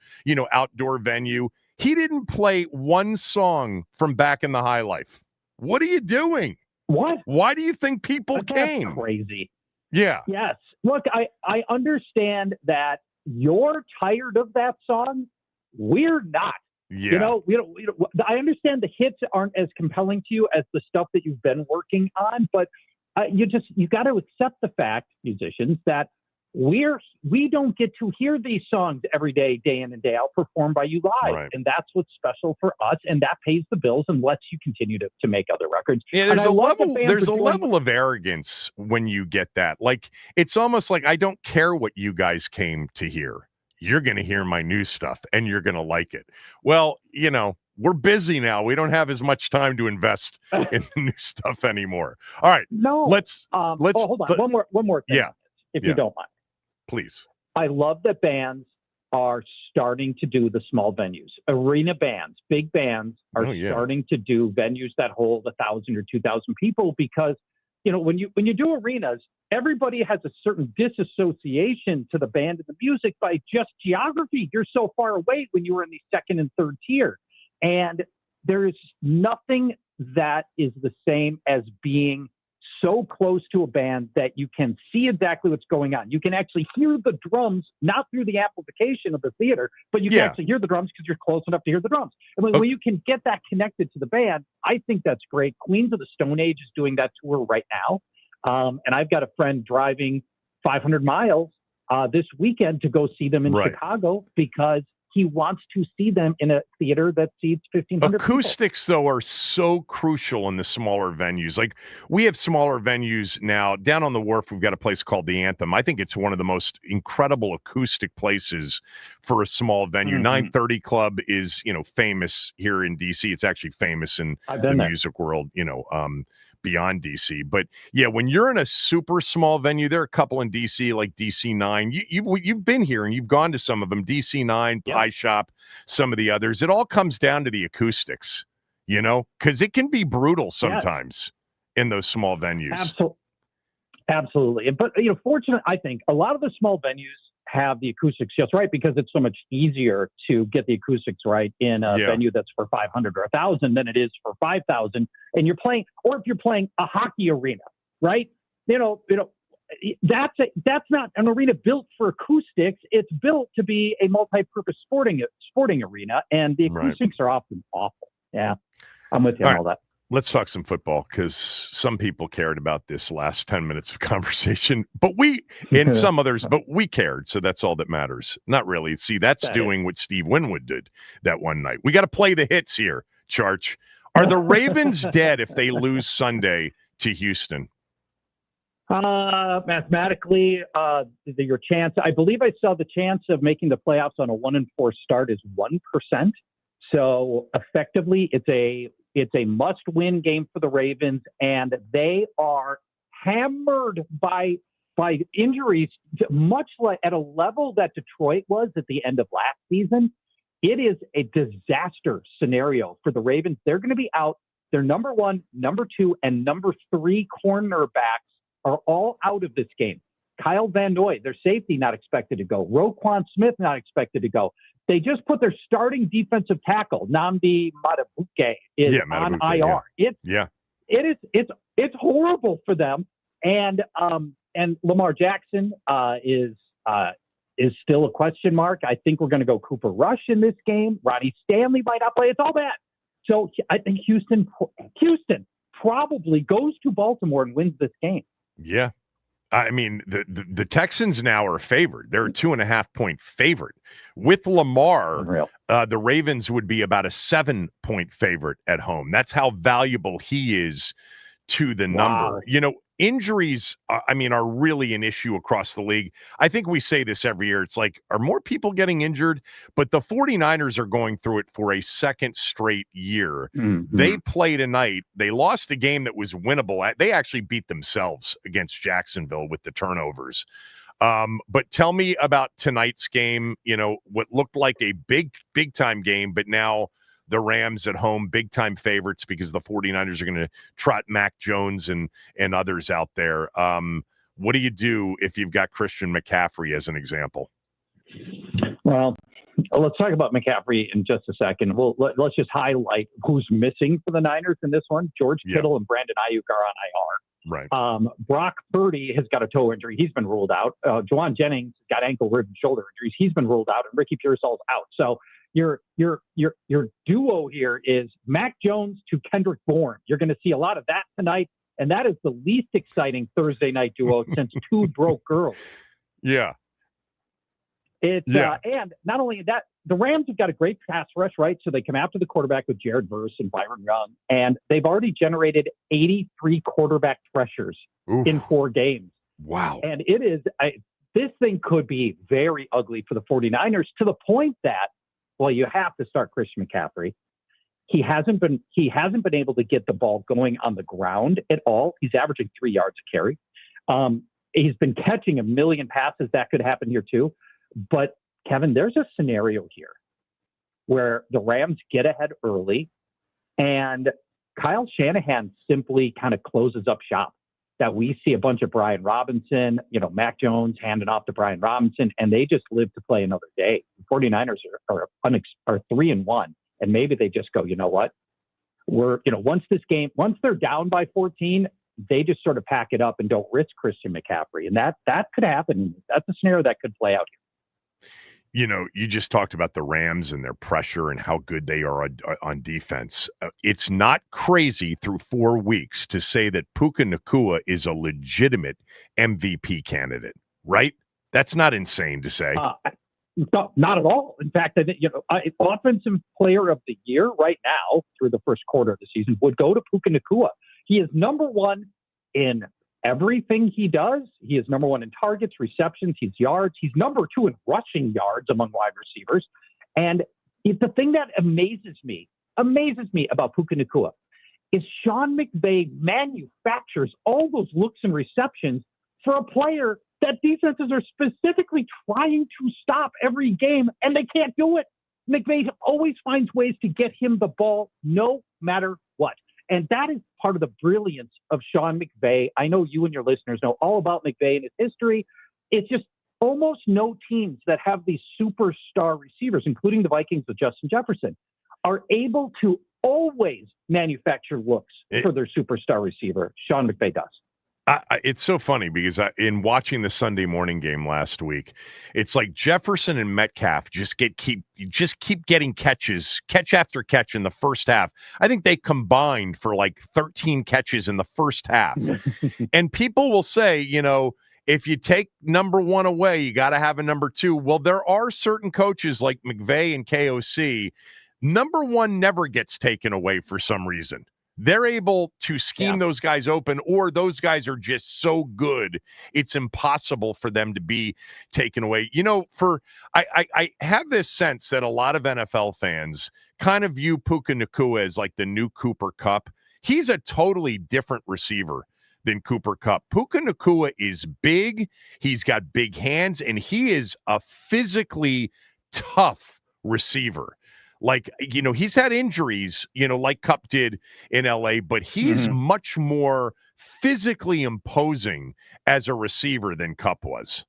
S3: outdoor venue. He didn't play one song from Back in the High Life. What are you doing?
S10: What?
S3: Why do you think people came?
S10: That's crazy.
S3: Yeah.
S10: Yes. Look, I understand that you're tired of that song. We're not.
S3: Yeah.
S10: You know, I understand the hits aren't as compelling to you as the stuff that you've been working on, but you got to accept the fact, musicians, that we don't get to hear these songs every day, day in and day out, performed by you live.
S3: Right.
S10: And that's what's special for us. And that pays the bills and lets you continue to make other records.
S3: Yeah,
S10: And
S3: there's a
S10: doing-
S3: level of arrogance when you get that. Like, it's almost like, I don't care what you guys came to hear. You're going to hear my new stuff and you're going to like it. Well, you know, we're busy now. We don't have as much time to invest in the new stuff anymore. All right.
S10: No.
S3: Let's
S10: hold on. One more thing.
S3: Yeah.
S10: If you don't mind.
S3: Please.
S10: I love that bands are starting to do the small venues. Arena bands, big bands are starting to do venues that hold 1,000 or 2,000 people because, you know, when you do arenas, everybody has a certain disassociation to the band and the music by just geography. You're so far away when you were in the second and third tier. And there is nothing that is the same as being so close to a band that you can see exactly what's going on. You can actually hear the drums, not through the amplification of the theater, but you can actually hear the drums because you're close enough to hear the drums. And when you can get that connected to the band, I think that's great. Queens of the Stone Age is doing that tour right now. And I've got a friend driving 500 miles this weekend to go see them in Chicago because he wants to see them in a theater that seats 1,500
S3: Acoustics, though, are so crucial in the smaller venues. Like, we have smaller venues now. Down on the Wharf, we've got a place called the Anthem. I think it's one of the most incredible acoustic places for a small venue. 930 Club is, you know, famous here in D.C. It's actually famous in the music world, you know, beyond DC. But yeah, when you're in a super small venue, there are a couple in DC, like DC9. You've been here and you've gone to some of them, DC9, Pie Shop, some of the others. It all comes down to the acoustics, you know, because it can be brutal sometimes in those small venues.
S10: Absolutely. But, you know, fortunately, I think a lot of the small venues have the acoustics just right because it's so much easier to get the acoustics right in a venue that's for 500 or 1,000 than it is for 5,000. And you're playing, or if you're playing a hockey arena, right? You know, that's not an arena built for acoustics. It's built to be a multi-purpose sporting arena, and the acoustics are often awful. Yeah, I'm with you on all that.
S3: Let's talk some football because some people cared about this last 10 minutes of conversation, but and some others, but we cared. So that's all that matters. Not really. See, that's doing what Steve Winwood did that one night. We got to play the hits here, Charch. Are the Ravens dead if they lose Sunday to Houston?
S10: Mathematically, your chance, I believe I saw the chance of making the playoffs on a 1-4 start is 1%. So effectively, it's a must-win game for the Ravens, and they are hammered by injuries, much like at a level that Detroit was at the end of last season. It is a disaster scenario for the Ravens. They're going to be out. Their number 1, number 2, and number 3 cornerbacks are all out of this game. Kyle Van Noy, their safety, not expected to go. Roquan Smith, not expected to go. They just put their starting defensive tackle, Nnamdi Madubuike, on IR. It's horrible for them. And Lamar Jackson is still a question mark. I think we're going to go Cooper Rush in this game. Ronnie Stanley might not play. It's all bad. So I think Houston probably goes to Baltimore and wins this game.
S3: Yeah. I mean, the Texans now are favored. They're a 2.5-point favorite. With Lamar, the Ravens would be about a 7-point favorite at home. That's how valuable he is to the number. You know, injuries, are really an issue across the league. I think we say this every year. It's like, are more people getting injured? But the 49ers are going through it for a second straight year. They play tonight. They lost a game that was winnable. They actually beat themselves against Jacksonville with the turnovers. But tell me about tonight's game, you know, what looked like a big time game, but now the Rams at home, big-time favorites because the 49ers are going to trot Mac Jones and others out there. What do you do if you've got Christian McCaffrey as an example?
S10: Well, let's talk about McCaffrey in just a second. Let's just highlight who's missing for the Niners in this one. George Kittle and Brandon Ayuk are on IR.
S3: Right.
S10: Brock Purdy has got a toe injury. He's been ruled out. Juwan Jennings got ankle, rib, and shoulder injuries. He's been ruled out. And Ricky Pearsall's out. So your duo here is Mac Jones to Kendrick Bourne. You're going to see a lot of that tonight, and that is the least exciting Thursday night duo since Two Broke Girls.
S3: Yeah.
S10: And not only that, the Rams have got a great pass rush, right? So they come after the quarterback with Jared Verse and Byron Young, and they've already generated 83 quarterback pressures in 4 games.
S3: Wow.
S10: And it is this thing could be very ugly for the 49ers, to the point that, well, you have to start Christian McCaffrey. He hasn't been able to get the ball going on the ground at all. He's averaging 3 yards a carry. He's been catching a million passes. That could happen here too. But Kevin, there's a scenario here where the Rams get ahead early and Kyle Shanahan simply kind of closes up shop. That we see a bunch of Brian Robinson, Mac Jones handing off to Brian Robinson, and they just live to play another day. The 49ers are 3-1, and maybe they just go, you know what? Once they're down by 14, they just sort of pack it up and don't risk Christian McCaffrey. And that could happen. That's a scenario that could play out here.
S3: You just talked about the Rams and their pressure and how good they are on defense. It's not crazy through 4 weeks to say that Puka Nacua is a legitimate MVP candidate, right? That's not insane to say.
S10: No, not at all. In fact, I think, offensive player of the year right now through the first quarter of the season would go to Puka Nacua. He is number 1 in everything he does. He is number 1 in targets, receptions, he's yards. He's number 2 in rushing yards among wide receivers. And the thing that amazes me about Puka Nacua is Sean McVay manufactures all those looks and receptions for a player that defenses are specifically trying to stop every game, and they can't do it. McVay always finds ways to get him the ball no matter what. And that is part of the brilliance of Sean McVay. I know you and your listeners know all about McVay and his history. It's just almost no teams that have these superstar receivers, including the Vikings with Justin Jefferson, are able to always manufacture looks for their superstar receiver. Sean McVay does.
S3: It's so funny because in watching the Sunday morning game last week, it's like Jefferson and Metcalf just keep getting catch after catch in the first half. I think they combined for like 13 catches in the first half. And people will say, if you take number 1 away, you got to have a number 2. Well, there are certain coaches like McVay and KOC. Number 1 never gets taken away for some reason. They're able to scheme those guys open, or those guys are just so good, it's impossible for them to be taken away. I have this sense that a lot of NFL fans kind of view Puka Nacua as like the new Cooper Kupp. He's a totally different receiver than Cooper Kupp. Puka Nacua is big. He's got big hands, and he is a physically tough receiver. Like, he's had injuries, like Kupp did in LA, but he's much more physically imposing as a receiver than Kupp was.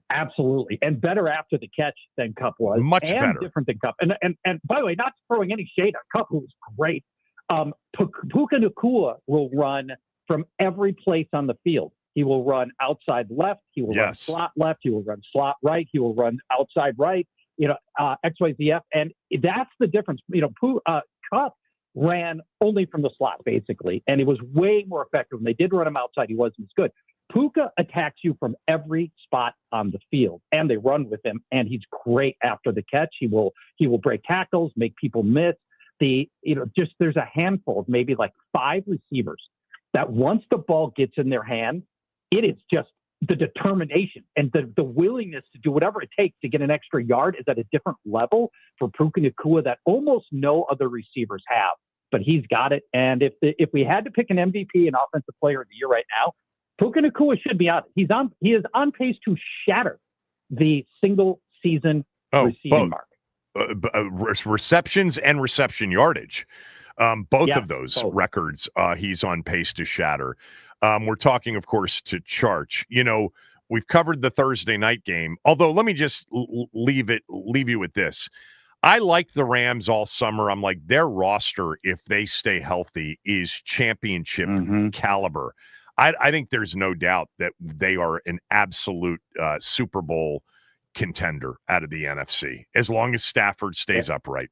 S10: Absolutely. And better after the catch than Kupp was.
S3: Much better.
S10: Different than Kupp. And by the way, not throwing any shade on Kupp, who was great. Puka Nacua will run from every place on the field. He will run outside left. He will run slot left. He will run slot right. He will run outside right. XYZF, and that's the difference. Kupp ran only from the slot, basically, and it was way more effective. When they did run him outside, he wasn't as good. Puka attacks you from every spot on the field, and they run with him, and he's great after the catch. He will break tackles, make people miss. There's a handful of maybe like 5 receivers that once the ball gets in their hand, it is just the determination and the willingness to do whatever it takes to get an extra yard is at a different level for Puka Nacua that almost no other receivers have. But he's got it. And if we had to pick an MVP and offensive player of the year right now, Puka Nacua should be on it. He is on pace to shatter the single season receiving mark.
S3: Receptions and reception yardage. Both of those records he's on pace to shatter. We're talking, of course, to Charch. We've covered the Thursday night game, although let me just leave you with this. I liked the Rams all summer. I'm like, their roster, if they stay healthy, is championship caliber. I think there's no doubt that they are an absolute Super Bowl contender out of the NFC, as long as Stafford stays upright.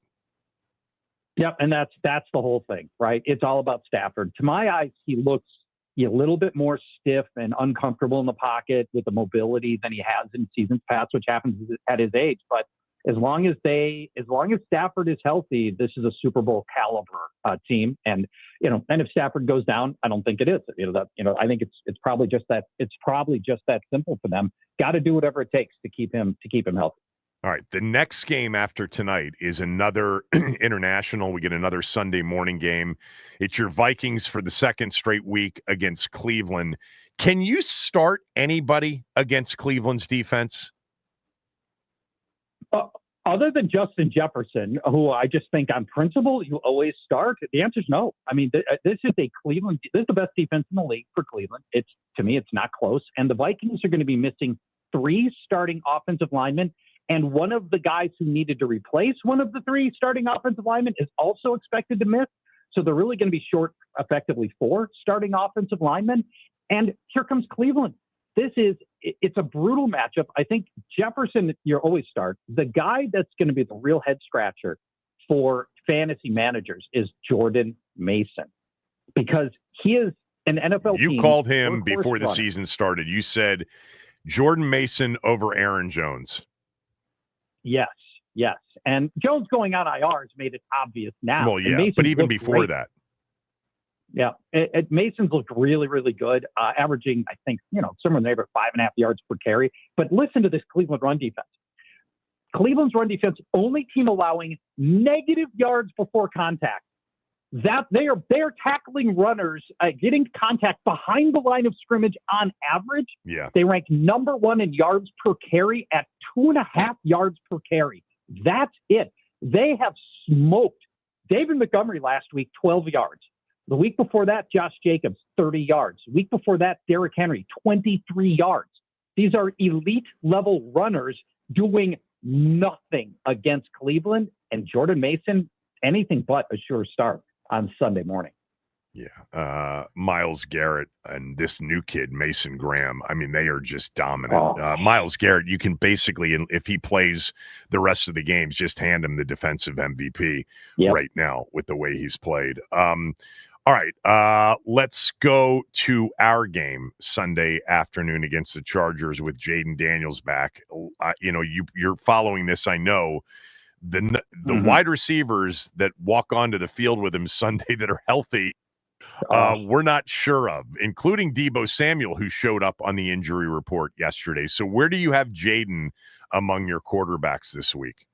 S10: Yep, and that's the whole thing, right? It's all about Stafford. To my eyes, he looks a little bit more stiff and uncomfortable in the pocket with the mobility than he has in seasons past, which happens at his age. But as long as Stafford is healthy, this is a Super Bowl caliber team. And and if Stafford goes down, I don't think it is. I think it's probably just that simple for them. Got to do whatever it takes to keep him healthy.
S3: All right. The next game after tonight is another international. We get another Sunday morning game. It's your Vikings for the second straight week against Cleveland. Can you start anybody against Cleveland's defense?
S10: Other than Justin Jefferson, who I just think on principle you always start, the answer is no. I mean, this is the best defense in the league for Cleveland. To me, it's not close. And the Vikings are going to be missing 3 starting offensive linemen. And one of the guys who needed to replace one of the 3 starting offensive linemen is also expected to miss. So they're really going to be short, effectively, 4 starting offensive linemen. And here comes Cleveland. It's a brutal matchup. I think Jefferson, you always start. The guy that's going to be the real head scratcher for fantasy managers is Jordan Mason, because he is an NFL team.
S3: You called him before the season started. You said Jordan Mason over Aaron Jones.
S10: Yes. And Jones going on IR has made it obvious now.
S3: Well, yeah, but even before that.
S10: Yeah, Mason's looked really, really good, averaging, I think, somewhere in the neighborhood of 5.5 yards per carry. But listen to this Cleveland run defense. Cleveland's run defense, only team allowing negative yards before contact. That they are tackling runners, getting contact behind the line of scrimmage on average.
S3: Yeah,
S10: they rank number 1 in yards per carry at 2.5 yards per carry. That's it. They have smoked David Montgomery last week, 12 yards. The week before that, Josh Jacobs, 30 yards. The week before that, Derrick Henry, 23 yards. These are elite level runners doing nothing against Cleveland, and Jordan Mason, anything but a sure start on Sunday morning.
S3: Yeah. Myles Garrett and this new kid, Mason Graham, I mean, they are just dominant. Myles Garrett, you can basically, if he plays the rest of the games, just hand him the defensive MVP right now with the way he's played. All right, let's go to our game Sunday afternoon against the Chargers with Jayden Daniels back. You're following this, I know. The wide receivers that walk onto the field with him Sunday that are healthy, we're not sure of, including Deebo Samuel, who showed up on the injury report yesterday. So where do you have Jayden among your quarterbacks this week?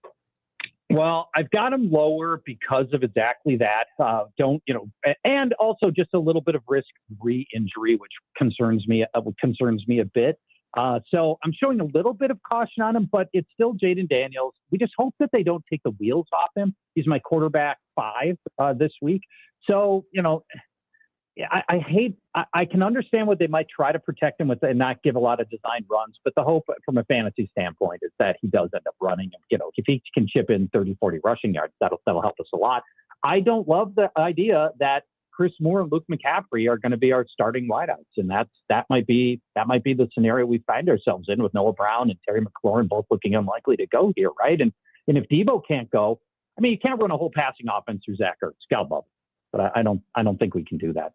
S10: Well, I've got him lower because of exactly that. And also just a little bit of risk re-injury, which concerns me a bit. So I'm showing a little bit of caution on him, but it's still Jayden Daniels. We just hope that they don't take the wheels off him. He's my quarterback 5 this week. So, I can understand what they might try to protect him with and not give a lot of design runs, but the hope from a fantasy standpoint is that he does end up running. And, if he can chip in 30, 40 rushing yards, that'll help us a lot. I don't love the idea that Chris Moore and Luke McCaffrey are going to be our starting wideouts. And that might be the scenario we find ourselves in with Noah Brown and Terry McLaurin both looking unlikely to go here. Right. And if Deebo can't go, I mean, you can't run a whole passing offense through Zach Ertz, scout bubble. But I don't think we can do that.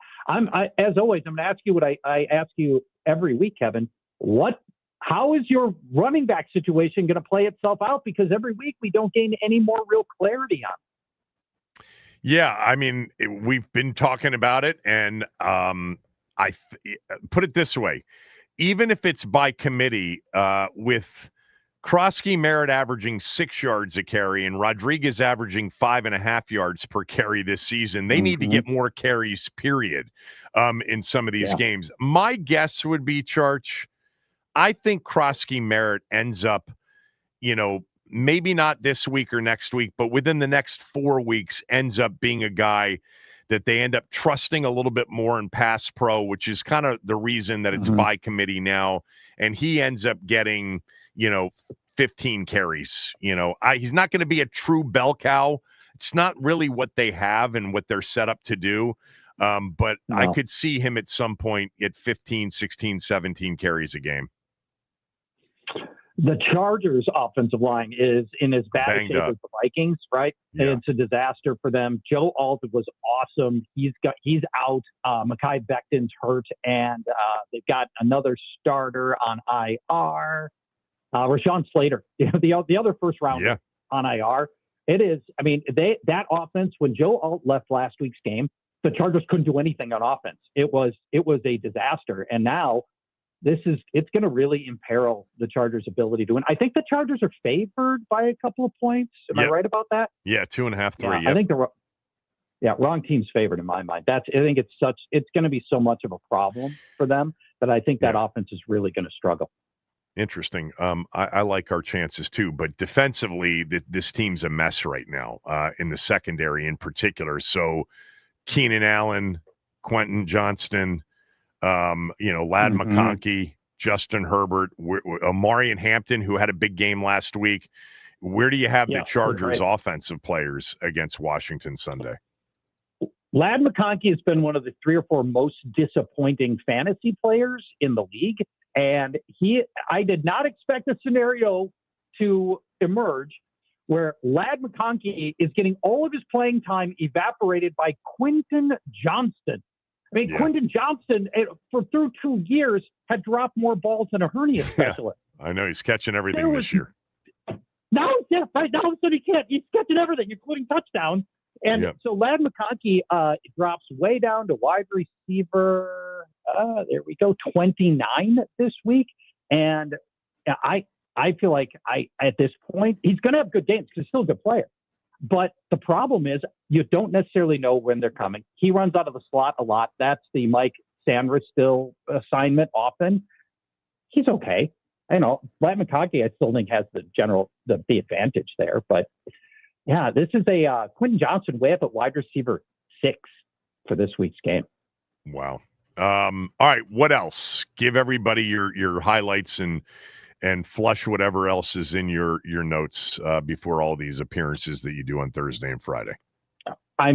S10: As always, I'm going to ask you what I ask you every week, Kevin. How is your running back situation going to play itself out? Because every week we don't gain any more real clarity on it.
S3: Yeah, I mean, we've been talking about it, and I put it this way: even if it's by committee, with Krosky Merritt averaging 6 yards a carry and Rodriguez averaging 5.5 yards per carry this season, they need to get more carries, period, in some of these games. My guess would be, Charch, I think Krosky Merritt ends up, maybe not this week or next week, but within the next 4 weeks ends up being a guy that they end up trusting a little bit more in pass pro, which is kind of the reason that it's by committee now. And he ends up getting, 15 carries. He's not going to be a true bell cow. It's not really what they have and what they're set up to do. But no. I could see him at some point at 15, 16, 17 carries a game.
S10: The Chargers' offensive line is in as bad a shape as the Vikings, right?
S3: Yeah.
S10: It's a disaster for them. Joe Alt was awesome. He's out. Mekhi Becton's hurt, and they've got another starter on IR. Rashawn Slater, the other first rounder on IR. It is. I mean, that offense when Joe Alt left last week's game, the Chargers couldn't do anything on offense. It was a disaster, and now. It's going to really imperil the Chargers' ability to win. I think the Chargers are favored by a couple of points. Am I right about that?
S3: Yeah, 2.5, 3.
S10: Yeah, I think wrong team's favored in my mind. I think it's going to be so much of a problem for them that I think that offense is really going to struggle.
S3: Interesting. I like our chances too, but defensively, this team's a mess right now in the secondary in particular. So Keenan Allen, Quentin Johnston, Ladd McConkey, Justin Herbert, Amari and Hampton, who had a big game last week. Where do you have the Chargers offensive players against Washington Sunday?
S10: Ladd McConkey has been one of the 3 or 4 most disappointing fantasy players in the league. And I did not expect a scenario to emerge where Ladd McConkey is getting all of his playing time evaporated by Quentin Johnston. I mean, Quentin Johnston, through 2 years, had dropped more balls than a hernia specialist.
S3: I know. He's catching everything this year.
S10: Now he can't. He's catching everything, including touchdowns. And so Ladd McConkey drops way down to wide receiver, there we go, 29 this week. And I feel like at this point, he's going to have good games because he's still a good player. But the problem is you don't necessarily know when they're coming. He runs out of the slot a lot. That's the Mike Sanders assignment often. He's okay. Ladd McConkey, I still think has the advantage there. But yeah, this is a Quentin Johnson way up at wide receiver 6 for this week's game.
S3: Wow. All right. What else? Give everybody your highlights and flush whatever else is in your notes before all these appearances that you do on Thursday and Friday.
S10: I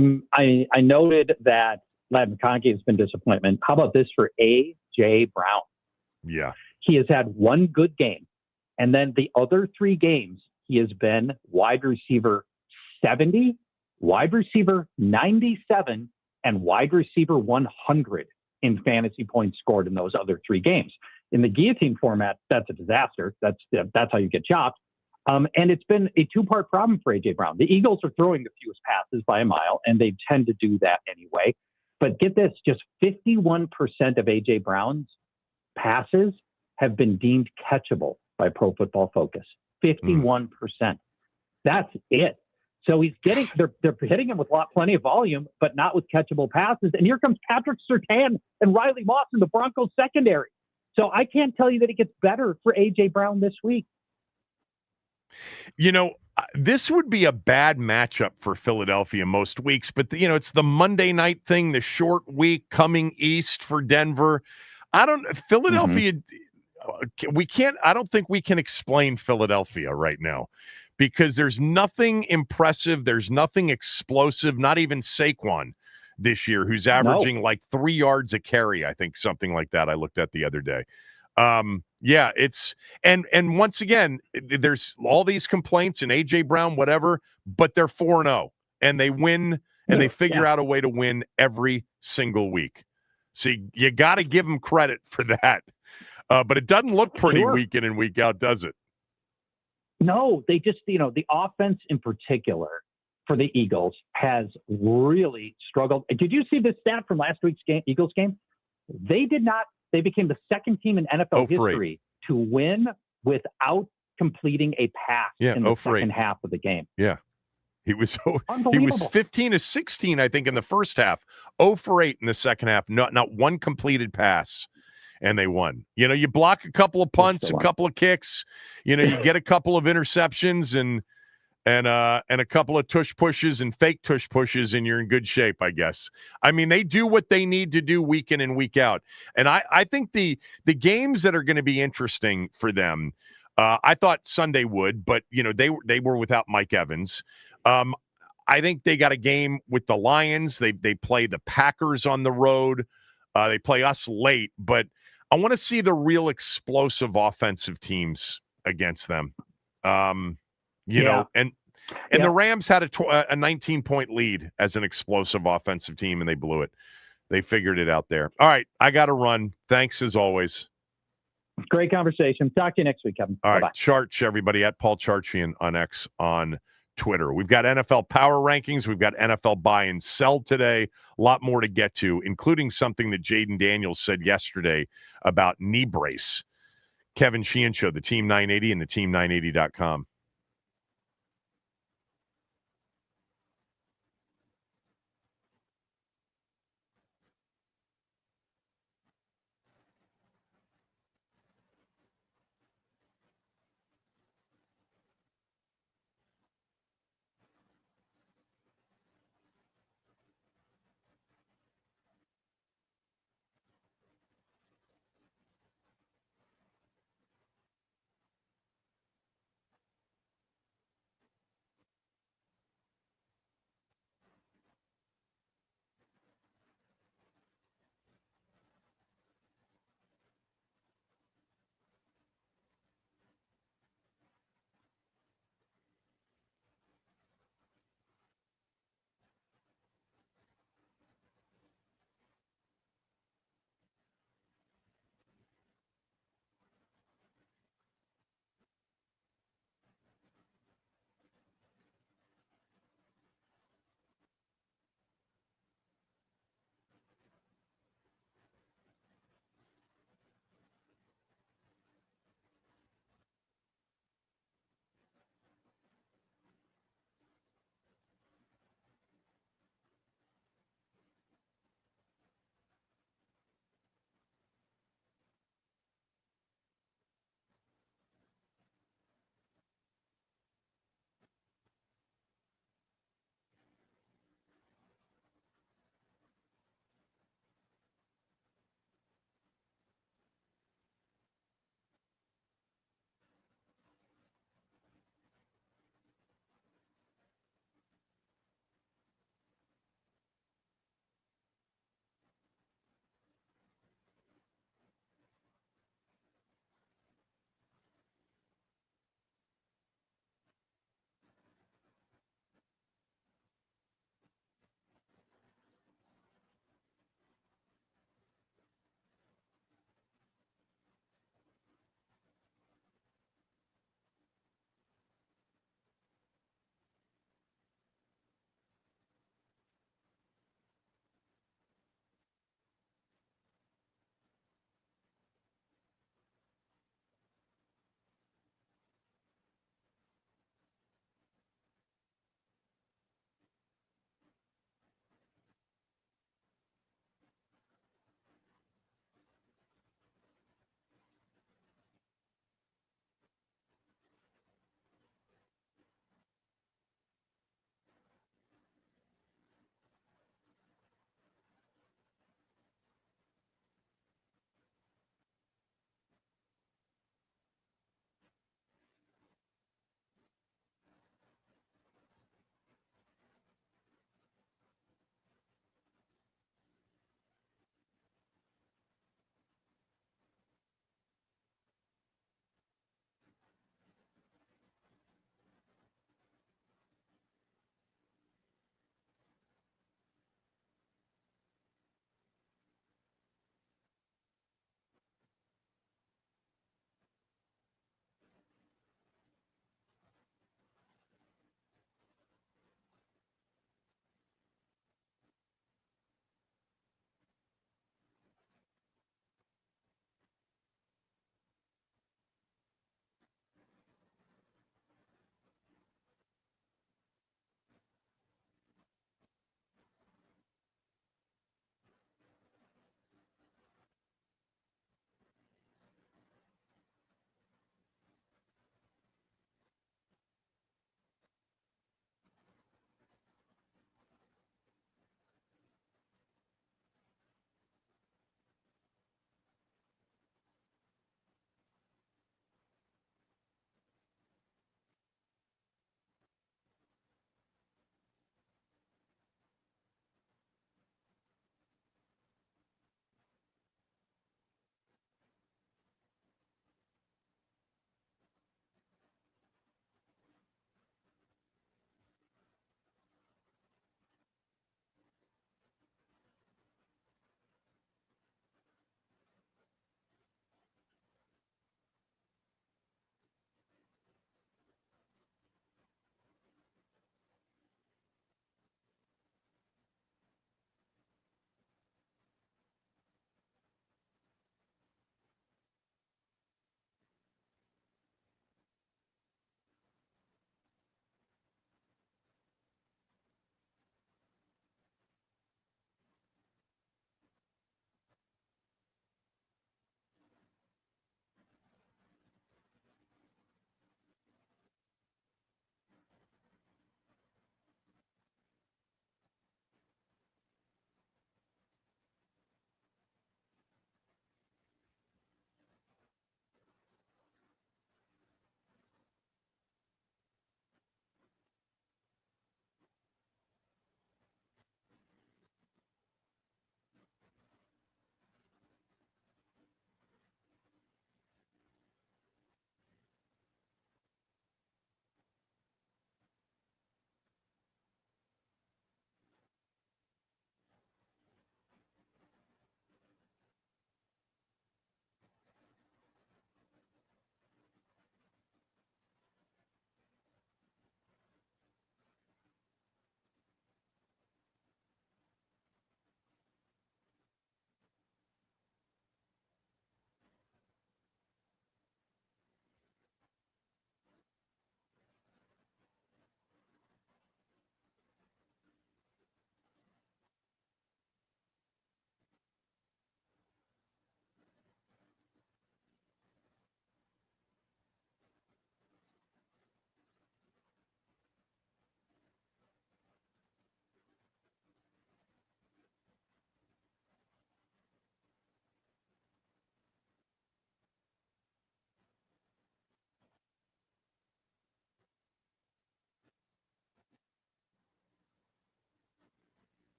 S10: noted that Ladd McConkey has been disappointment. How about this for A.J. Brown?
S3: Yeah.
S10: He has had one good game, and then the other 3 games he has been wide receiver 70, wide receiver 97, and wide receiver 100 in fantasy points scored in those other 3 games. In the guillotine format, that's a disaster. That's how you get chopped. And it's been a 2-part problem for A.J. Brown. The Eagles are throwing the fewest passes by a mile, and they tend to do that anyway. But get this, just 51% of A.J. Brown's passes have been deemed catchable by Pro Football Focus. 51%. That's it. So they're hitting him with plenty of volume, but not with catchable passes. And here comes Patrick Surtain and Riley Moss in the Broncos secondary. So I can't tell you that it gets better for A.J. Brown this week.
S3: This would be a bad matchup for Philadelphia most weeks, but it's the Monday night thing, the short week coming east for Denver. Philadelphia, I don't think we can explain Philadelphia right now because there's nothing impressive. There's nothing explosive, not even Saquon this year, who's averaging like 3 yards a carry. I think something like that. I looked at the other day. It's and once again, there's all these complaints and AJ Brown, whatever, but they're 4-0 and they win and they figure out a way to win every single week. So you got to give them credit for that. But it doesn't look pretty week in and week out, does it?
S10: No, they just, the offense in particular for the Eagles has really struggled. Did you see this stat from last week's Eagles game? They became the second team in NFL history to win without completing a pass in the second half of the game.
S3: Yeah. He was 15 of 16, I think, in the first half. 0 for 8 in the second half. Not one completed pass. And they won. You block a couple of punts, a couple of kicks. You get a couple of interceptions and a couple of tush pushes and fake tush pushes, and you're in good shape, I guess. I mean, they do what they need to do week in and week out. And I think the games that are going to be interesting for them, I thought Sunday would, but they were without Mike Evans. I think they got a game with the Lions. They play the Packers on the road. They play us late, but I want to see the real explosive offensive teams against them. You know, and the Rams had a 19-point lead as an explosive offensive team, and they blew it. They figured it out there. All right, I got to run. Thanks as always.
S10: Great conversation. Talk to you next week, Kevin.
S3: All
S10: Bye-bye.
S3: right, Charch, everybody, at Paul Charchian on X on Twitter. We've got NFL power rankings. We've got NFL buy and sell today. A lot more to get to, including something that Jayden Daniels said yesterday about knee brace. Kevin Sheehan Show, the Team 980 and the team980.com.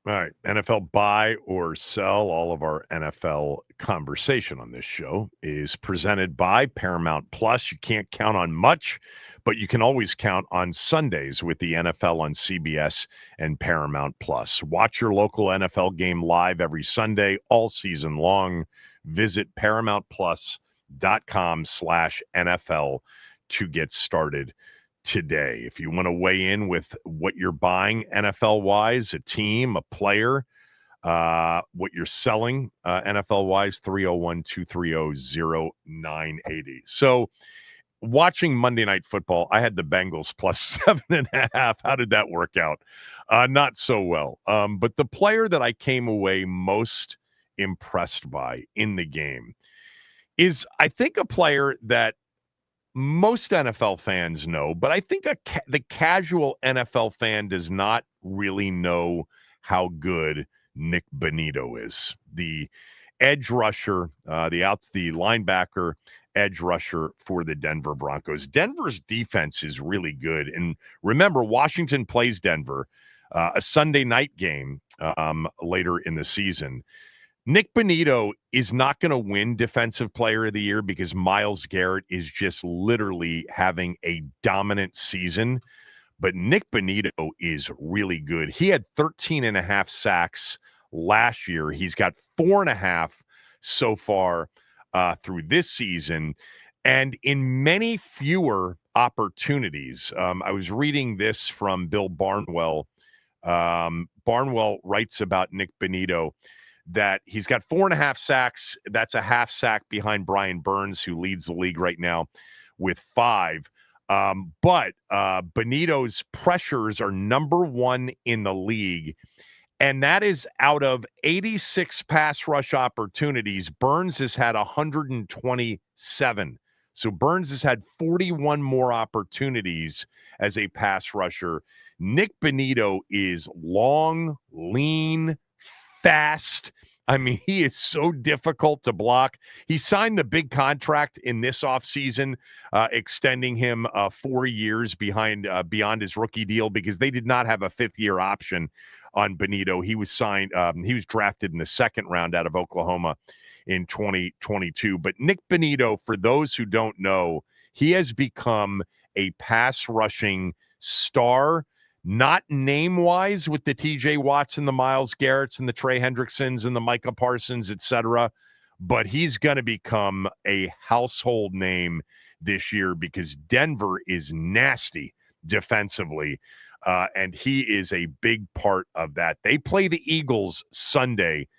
S3: All right. NFL buy or sell. All of our NFL conversation on this show is presented by Paramount Plus. You can't count on much, but you can always count on Sundays with the NFL on CBS and Paramount Plus. Watch your local NFL game live every Sunday, all season long. Visit ParamountPlus.com/NFL to get started today. If you want to weigh in with what you're buying NFL-wise, a team, a player, what you're selling NFL-wise, 301-230-0980. So watching Monday Night Football, I had the Bengals plus 7.5. How did that work out? Not so well. But the player that I came away most impressed by in the game is, I think, a player that most NFL fans know, but I think the casual NFL fan does not really know how good Nick Bonito is. The edge rusher, the linebacker edge rusher for the Denver Broncos. Denver's defense is really good. And remember, Washington plays Denver, a Sunday night game later in the season. Nick Bonito is not going to win Defensive Player of the Year because Myles Garrett is just literally having a dominant season. But Nick Bonito is really good. He had 13.5 sacks last year. He's got 4.5 so far through this season. And in many fewer opportunities, I was reading this from Bill Barnwell. Barnwell writes about Nick Bonito that he's got 4.5 sacks. That's a half sack behind Brian Burns, who leads the league right now with 5. But Bonito's pressures are number 1 in the league. And that is out of 86 pass rush opportunities. Burns has had 127. So Burns has had 41 more opportunities as a pass rusher. Nick Bonito is long, lean, fast. I mean, he is so difficult to block. He signed the big contract in this offseason, extending him 4 years beyond his rookie deal because they did not have a 5th-year option on Bonito. He was signed. He was drafted in the 2nd round out of Oklahoma in 2022. But Nick Bonito, for those who don't know, he has become a pass rushing star. Not name-wise with the T.J. Watts and the Myles Garretts and the Trey Hendricksons and the Micah Parsons, etc., but he's going to become a household name this year because Denver is nasty defensively, and he is a big part of that. They play the Eagles Sunday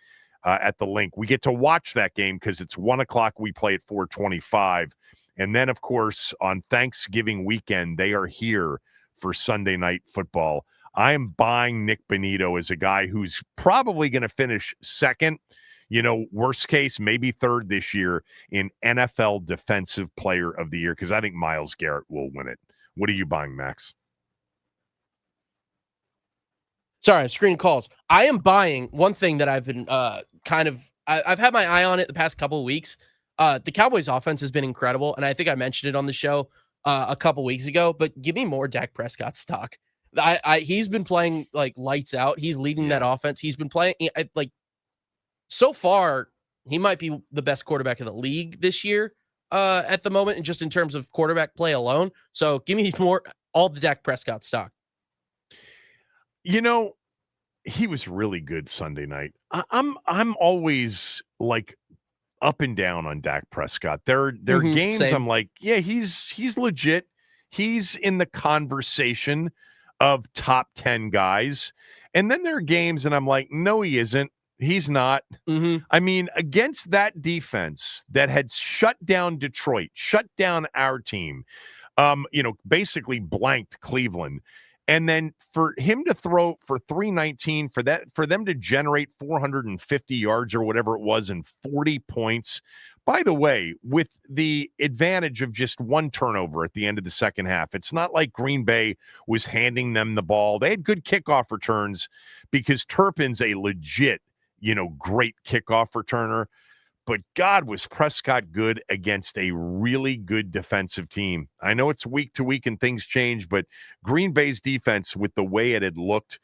S3: at the Link. We get to watch that game because it's 1 o'clock. We play at 4:25. And then, of course, on Thanksgiving weekend, they are here for Sunday Night Football. I am buying Nick Bonito as a guy who's probably going to finish 2nd, worst case, maybe 3rd this year in NFL Defensive Player of the Year because I think Myles Garrett will win it. What are you buying, Max?
S5: Sorry, I'm screening calls. I am buying one thing that I've been I've had my eye on it the past couple of weeks. The Cowboys offense has been incredible, and I think I mentioned it on the show a couple weeks ago, but give me more Dak Prescott stock. He's been playing like lights out. He's leading that offense. He's been playing so far. He might be the best quarterback in the league this year at the moment, and just in terms of quarterback play alone. So give me all the Dak Prescott stock.
S3: He was really good Sunday night. I'm always like up and down on Dak Prescott. There are games same. I'm like, yeah, he's legit. He's in the conversation of top 10 guys. And then there are games and I'm like, no, he isn't. He's not. Mm-hmm. I mean, against that defense that had shut down Detroit, shut down our team, basically blanked Cleveland. And then for him to throw for 319, for them to generate 450 yards or whatever it was and 40 points, by the way, with the advantage of just 1 turnover at the end of the second half. It's not like Green Bay was handing them the ball. They had good kickoff returns because Turpin's a legit, great kickoff returner. But God, was Prescott good against a really good defensive team. I know it's week to week and things change, but Green Bay's defense, with the way it had looked,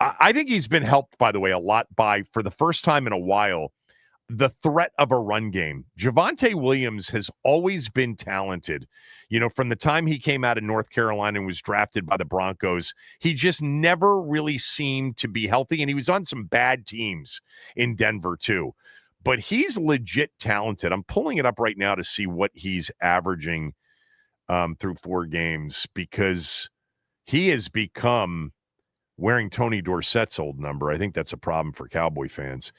S3: I think he's been helped, by the way, a lot by, for the first time in a while, the threat of a run game. Javonte Williams has always been talented. From the time he came out of North Carolina and was drafted by the Broncos, he just never really seemed to be healthy. And he was on some bad teams in Denver too. But he's legit talented. I'm pulling it up right now to see what he's averaging through 4 games, because he has become wearing Tony Dorsett's old number. I think that's a problem for Cowboy fans.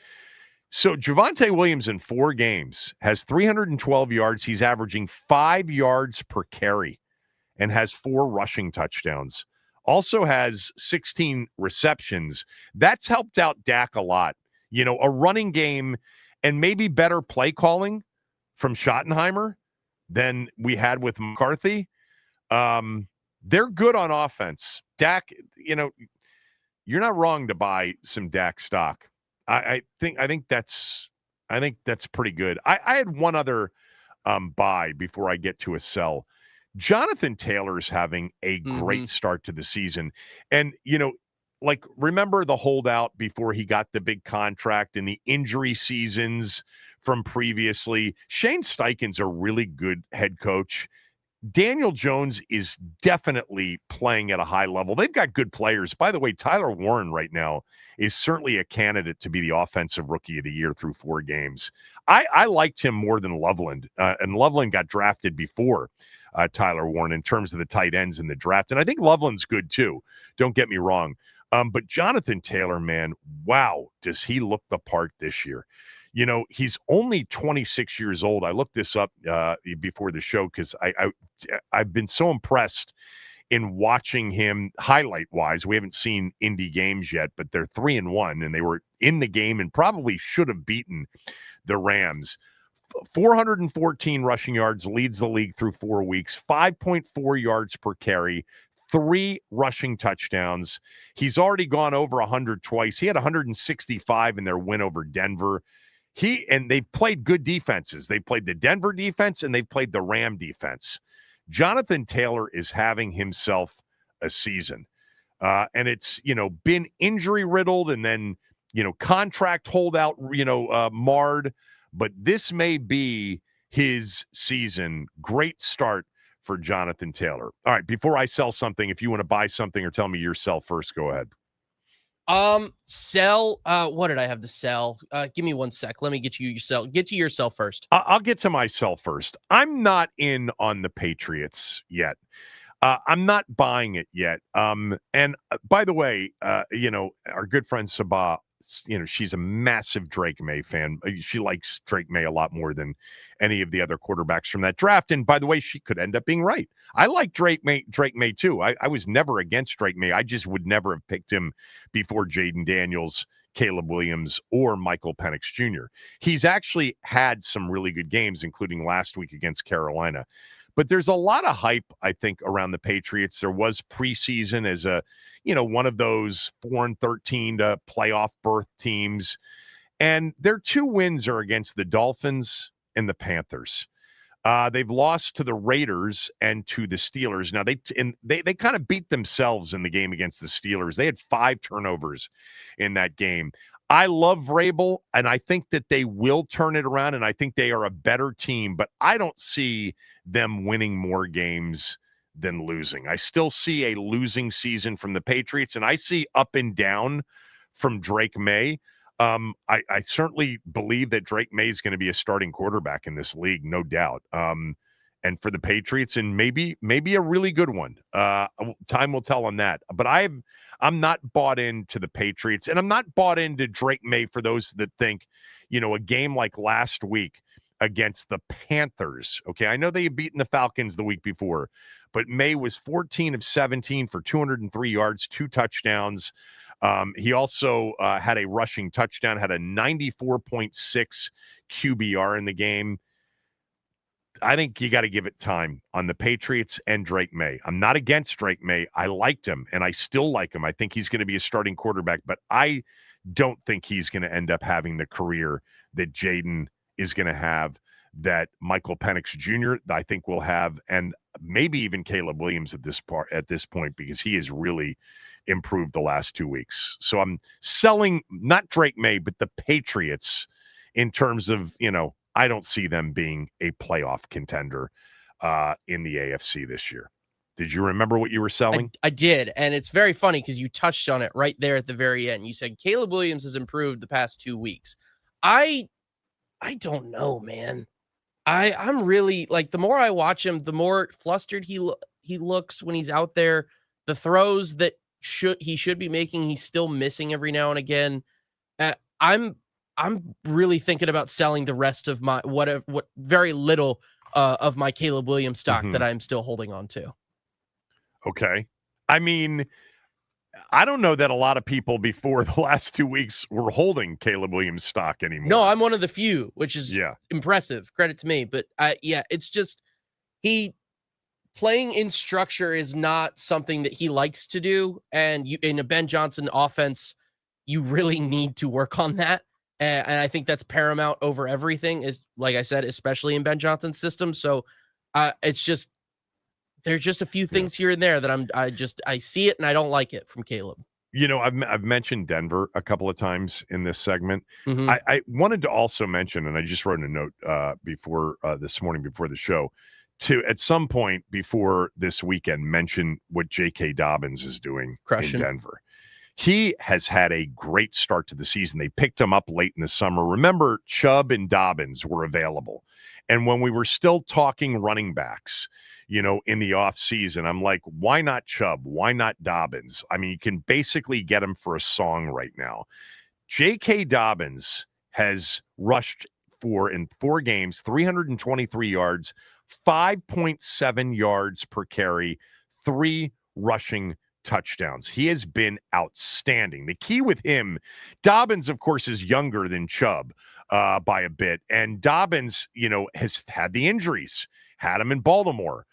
S3: So Javonte Williams in 4 games has 312 yards. He's averaging 5 yards per carry and has 4 rushing touchdowns. Also has 16 receptions. That's helped out Dak a lot. A running game and maybe better play calling from Schottenheimer than we had with McCarthy. They're good on offense. Dak, you're not wrong to buy some Dak stock. I think that's pretty good. I had one other buy before I get to a sell. Jonathan Taylor's having a great start to the season. And, remember the holdout before he got the big contract and the injury seasons from previously? Shane Steichen's a really good head coach. Daniel Jones is definitely playing at a high level. They've got good players. By the way, Tyler Warren right now is certainly a candidate to be the offensive rookie of the year through 4 games. I liked him more than Loveland, and Loveland got drafted before Tyler Warren in terms of the tight ends in the draft. And I think Loveland's good too. Don't get me wrong. But Jonathan Taylor, man, wow, does he look the part this year? He's only 26 years old. I looked this up before the show because I've been so impressed in watching him highlight-wise. We haven't seen Indy games yet, but they're 3-1, and they were in the game and probably should have beaten the Rams. 414 rushing yards, leads the league through 4 weeks, 5.4 yards per carry, 3 rushing touchdowns. He's already gone over 100 twice. He had 165 in their win over Denver. They've played good defenses. They played the Denver defense and they've played the Ram defense. Jonathan Taylor is having himself a season. And it's, been injury riddled and then, contract holdout, marred. But this may be his season. Great start for Jonathan Taylor. All right, before I sell something, if you want to buy something or tell me your sell first, go ahead.
S5: Sell. What did I have to sell? Give me 1 sec. Let me get you your sell. Get to your sell first.
S3: I'll get to my sell first. I'm not in on the Patriots yet. I'm not buying it yet. And by the way, our good friend Sabah, she's a massive Drake May fan. She likes Drake May a lot more than any of the other quarterbacks from that draft. And by the way, she could end up being right. I like Drake May too. I was never against Drake May. I just would never have picked him before Jayden Daniels, Caleb Williams, or Michael Penix Jr. He's actually had some really good games, including last week against Carolina. But there's a lot of hype, I think, around the Patriots. There was preseason as a, one of those 4-13 to playoff berth teams. And their 2 wins are against the Dolphins and the Panthers. They've lost to the Raiders and to the Steelers. Now, they kind of beat themselves in the game against the Steelers. They had 5 turnovers in that game. I love Vrabel, and I think that they will turn it around, and I think they are a better team, but I don't see them winning more games than losing. I still see a losing season from the Patriots, and I see up and down from Drake May. I certainly believe that Drake May is going to be a starting quarterback in this league, no doubt. And for the Patriots, and maybe a really good one. Time will tell on that. But I'm not bought into the Patriots, and I'm not bought into Drake May for those that think, a game like last week against the Panthers. Okay, I know they had beaten the Falcons the week before, but May was 14 of 17 for 203 yards, 2 touchdowns. He also had a rushing touchdown, had a 94.6 QBR in the game. I think you got to give it time on the Patriots and Drake May. I'm not against Drake May. I liked him, and I still like him. I think he's going to be a starting quarterback, but I don't think he's going to end up having the career that Jayden is going to have, that Michael Penix Jr. I think will have, and maybe even Caleb Williams at this point, because he is really, improved the last 2 weeks. So I'm selling not Drake May, but the Patriots in terms of, I don't see them being a playoff contender in the AFC this year. Did you remember what you were selling?
S5: I did, and it's very funny because you touched on it right there at the very end. You said Caleb Williams has improved the past 2 weeks. I don't know, man. I'm really like, the more I watch him, the more flustered he looks when he's out there. The throws that he should be making, he's still missing every now and again. I'm really thinking about selling the rest of my what very little of my Caleb Williams stock that I'm still holding on to.
S3: Okay. I mean, I don't know that a lot of people before the last 2 weeks were holding Caleb Williams stock anymore.
S5: No, I'm one of the few, which is impressive. Credit to me. But it's just he playing in structure is not something that he likes to do. And in a Ben Johnson offense, you really need to work on that. And I think that's paramount over everything, is, like I said, especially in Ben Johnson's system. So it's just, there's just a few things here and there that I see it and I don't like it from Caleb.
S3: I've mentioned Denver a couple of times in this segment.
S5: Mm-hmm.
S3: I wanted to also mention, and I just wrote a note before this morning before the show, to at some point before this weekend mention what J.K. Dobbins is doing in Denver. He has had a great start to the season. They picked him up late in the summer. Remember, Chubb and Dobbins were available. And when we were still talking running backs, in the offseason, I'm like, why not Chubb? Why not Dobbins? I mean, you can basically get him for a song right now. J.K. Dobbins has rushed in 4 games, 323 yards, 5.7 yards per carry, 3 rushing touchdowns. He has been outstanding. The key with him, Dobbins, of course, is younger than Chubb by a bit. And Dobbins, has had the injuries, had him in Baltimore,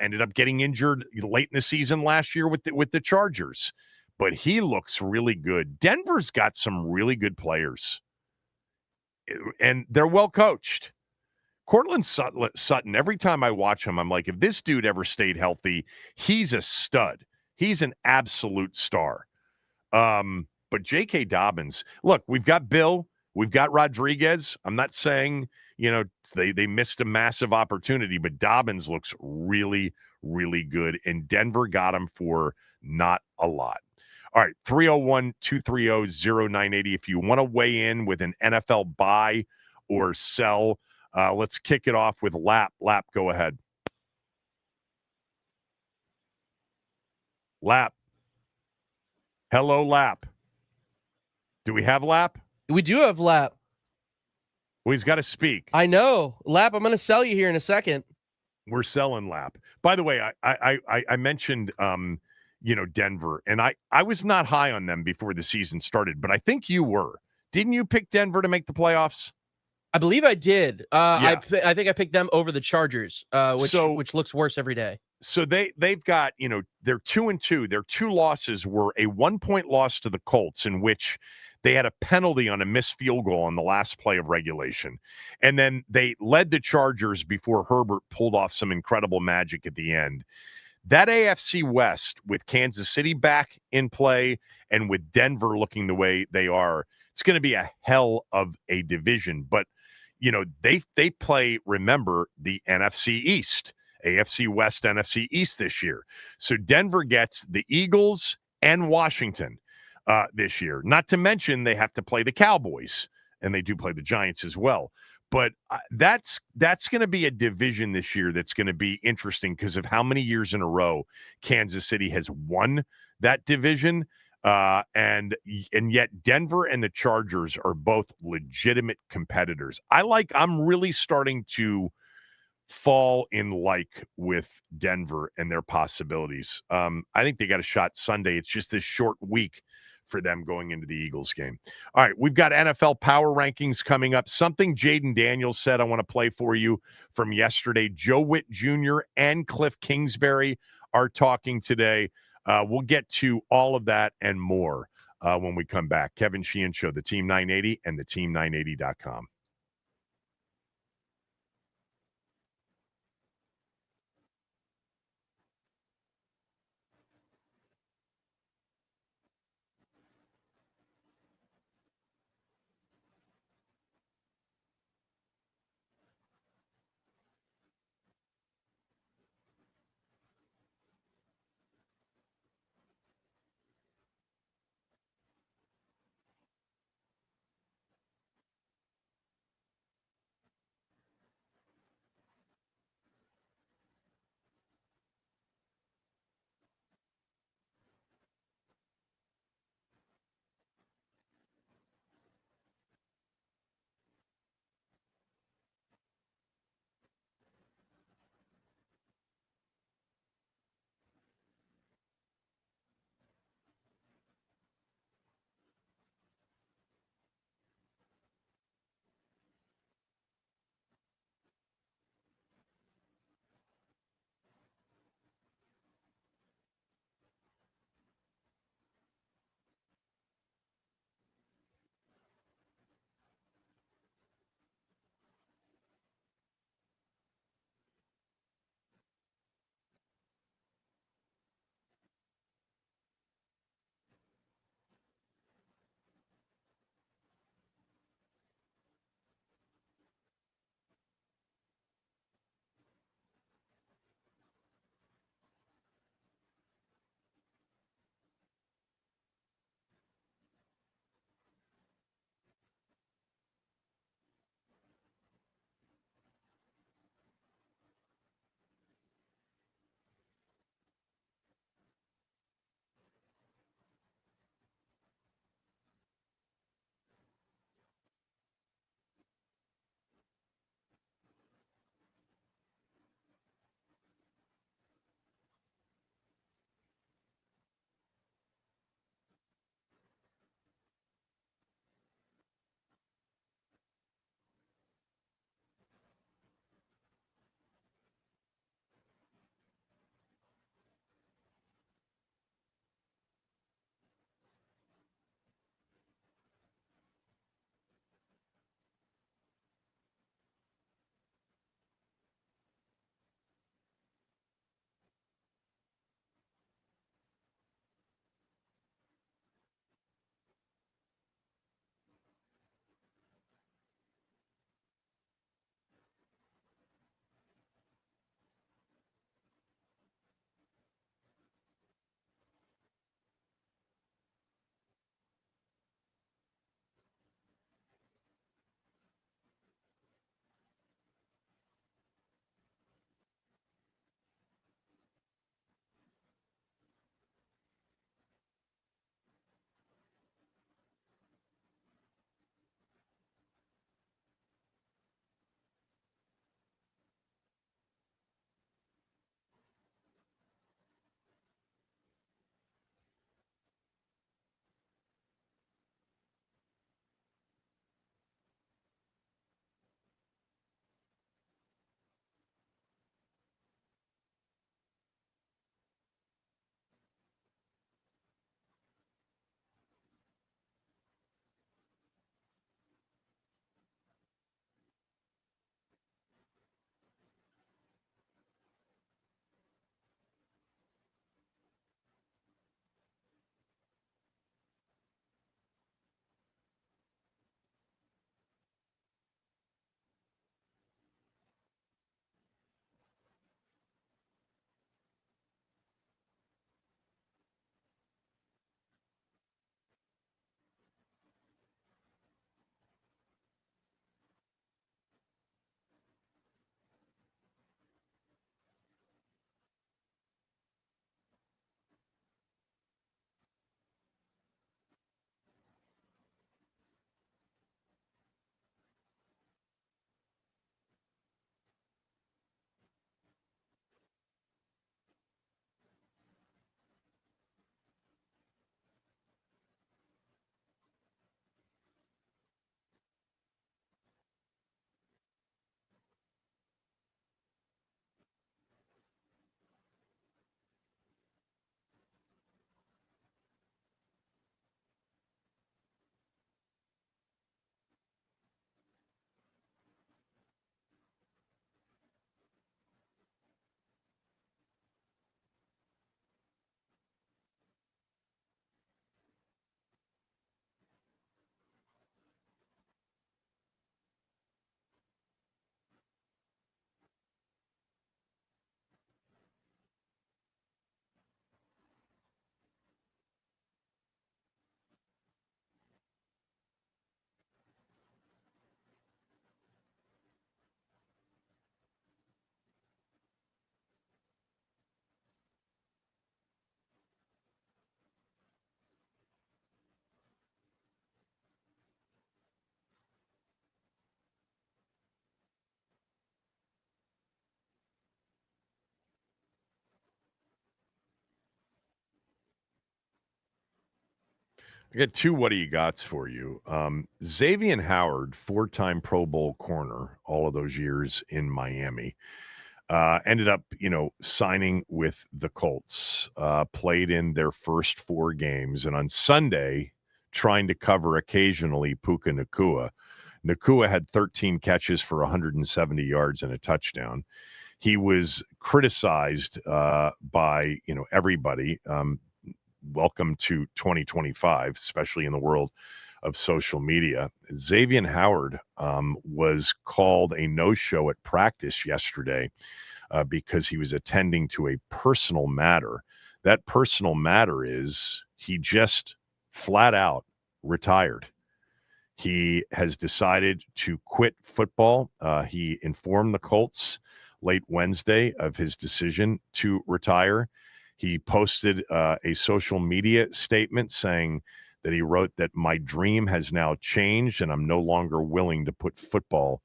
S3: ended up getting injured late in the season last year with the Chargers. But he looks really good. Denver's got some really good players, and they're well coached. Cortland Sutton, every time I watch him, I'm like, if this dude ever stayed healthy, he's a stud. He's an absolute star. But J.K. Dobbins, look, we've got Bill, we've got Rodriguez. I'm not saying, they missed a massive opportunity, but Dobbins looks really, really good. And Denver got him for not a lot. All right, 301-230-0980. If you want to weigh in with an NFL buy or sell, let's kick it off with Lap. Lap, go ahead. Lap. Hello, Lap. Do we have Lap?
S5: We do have Lap.
S3: Well, he's got to speak.
S5: I know. Lap, I'm going to sell you here in a second.
S3: We're selling Lap. By the way, I mentioned Denver, and I was not high on them before the season started, but I think you were. Didn't you pick Denver to make the playoffs?
S5: I believe I did. I think I picked them over the Chargers, which looks worse every day.
S3: So they've got, they're 2-2. Their 2 losses were a 1-point loss to the Colts, in which they had a penalty on a missed field goal on the last play of regulation. And then they led the Chargers before Herbert pulled off some incredible magic at the end. That AFC West, with Kansas City back in play and with Denver looking the way they are, it's going to be a hell of a division. But, they play, remember, the NFC East. AFC West, NFC East this year. So Denver gets the Eagles and Washington this year. Not to mention they have to play the Cowboys, and they do play the Giants as well. But that's going to be a division this year that's going to be interesting because of how many years in a row Kansas City has won that division. And yet Denver and the Chargers are both legitimate competitors. I'm really starting to fall in like with Denver and their possibilities. I think they got a shot Sunday. It's just this short week for them going into the Eagles game. All right, we've got NFL power rankings coming up. Something Jayden Daniels said I want to play for you from yesterday. Joe Witt Jr. and Cliff Kingsbury are talking today. We'll get to all of that and more when we come back. Kevin Sheehan Show, the Team 980 and the team980.com. I got two what do you gots for you. Xavier Howard, 4-time Pro Bowl corner, all of those years in Miami, ended up, signing with the Colts, played in their first 4 games, and on Sunday, trying to cover occasionally Puka Nacua. Nacua had 13 catches for 170 yards and a touchdown. He was criticized by, everybody. Welcome to 2025, especially in the world of social media. Xavier Howard was called a no-show at practice yesterday because he was attending to a personal matter. That personal matter is he just flat out retired. He has decided to quit football. He informed the Colts late Wednesday of his decision to retire. He posted a social media statement saying that he wrote that my dream has now changed and I'm no longer willing to put football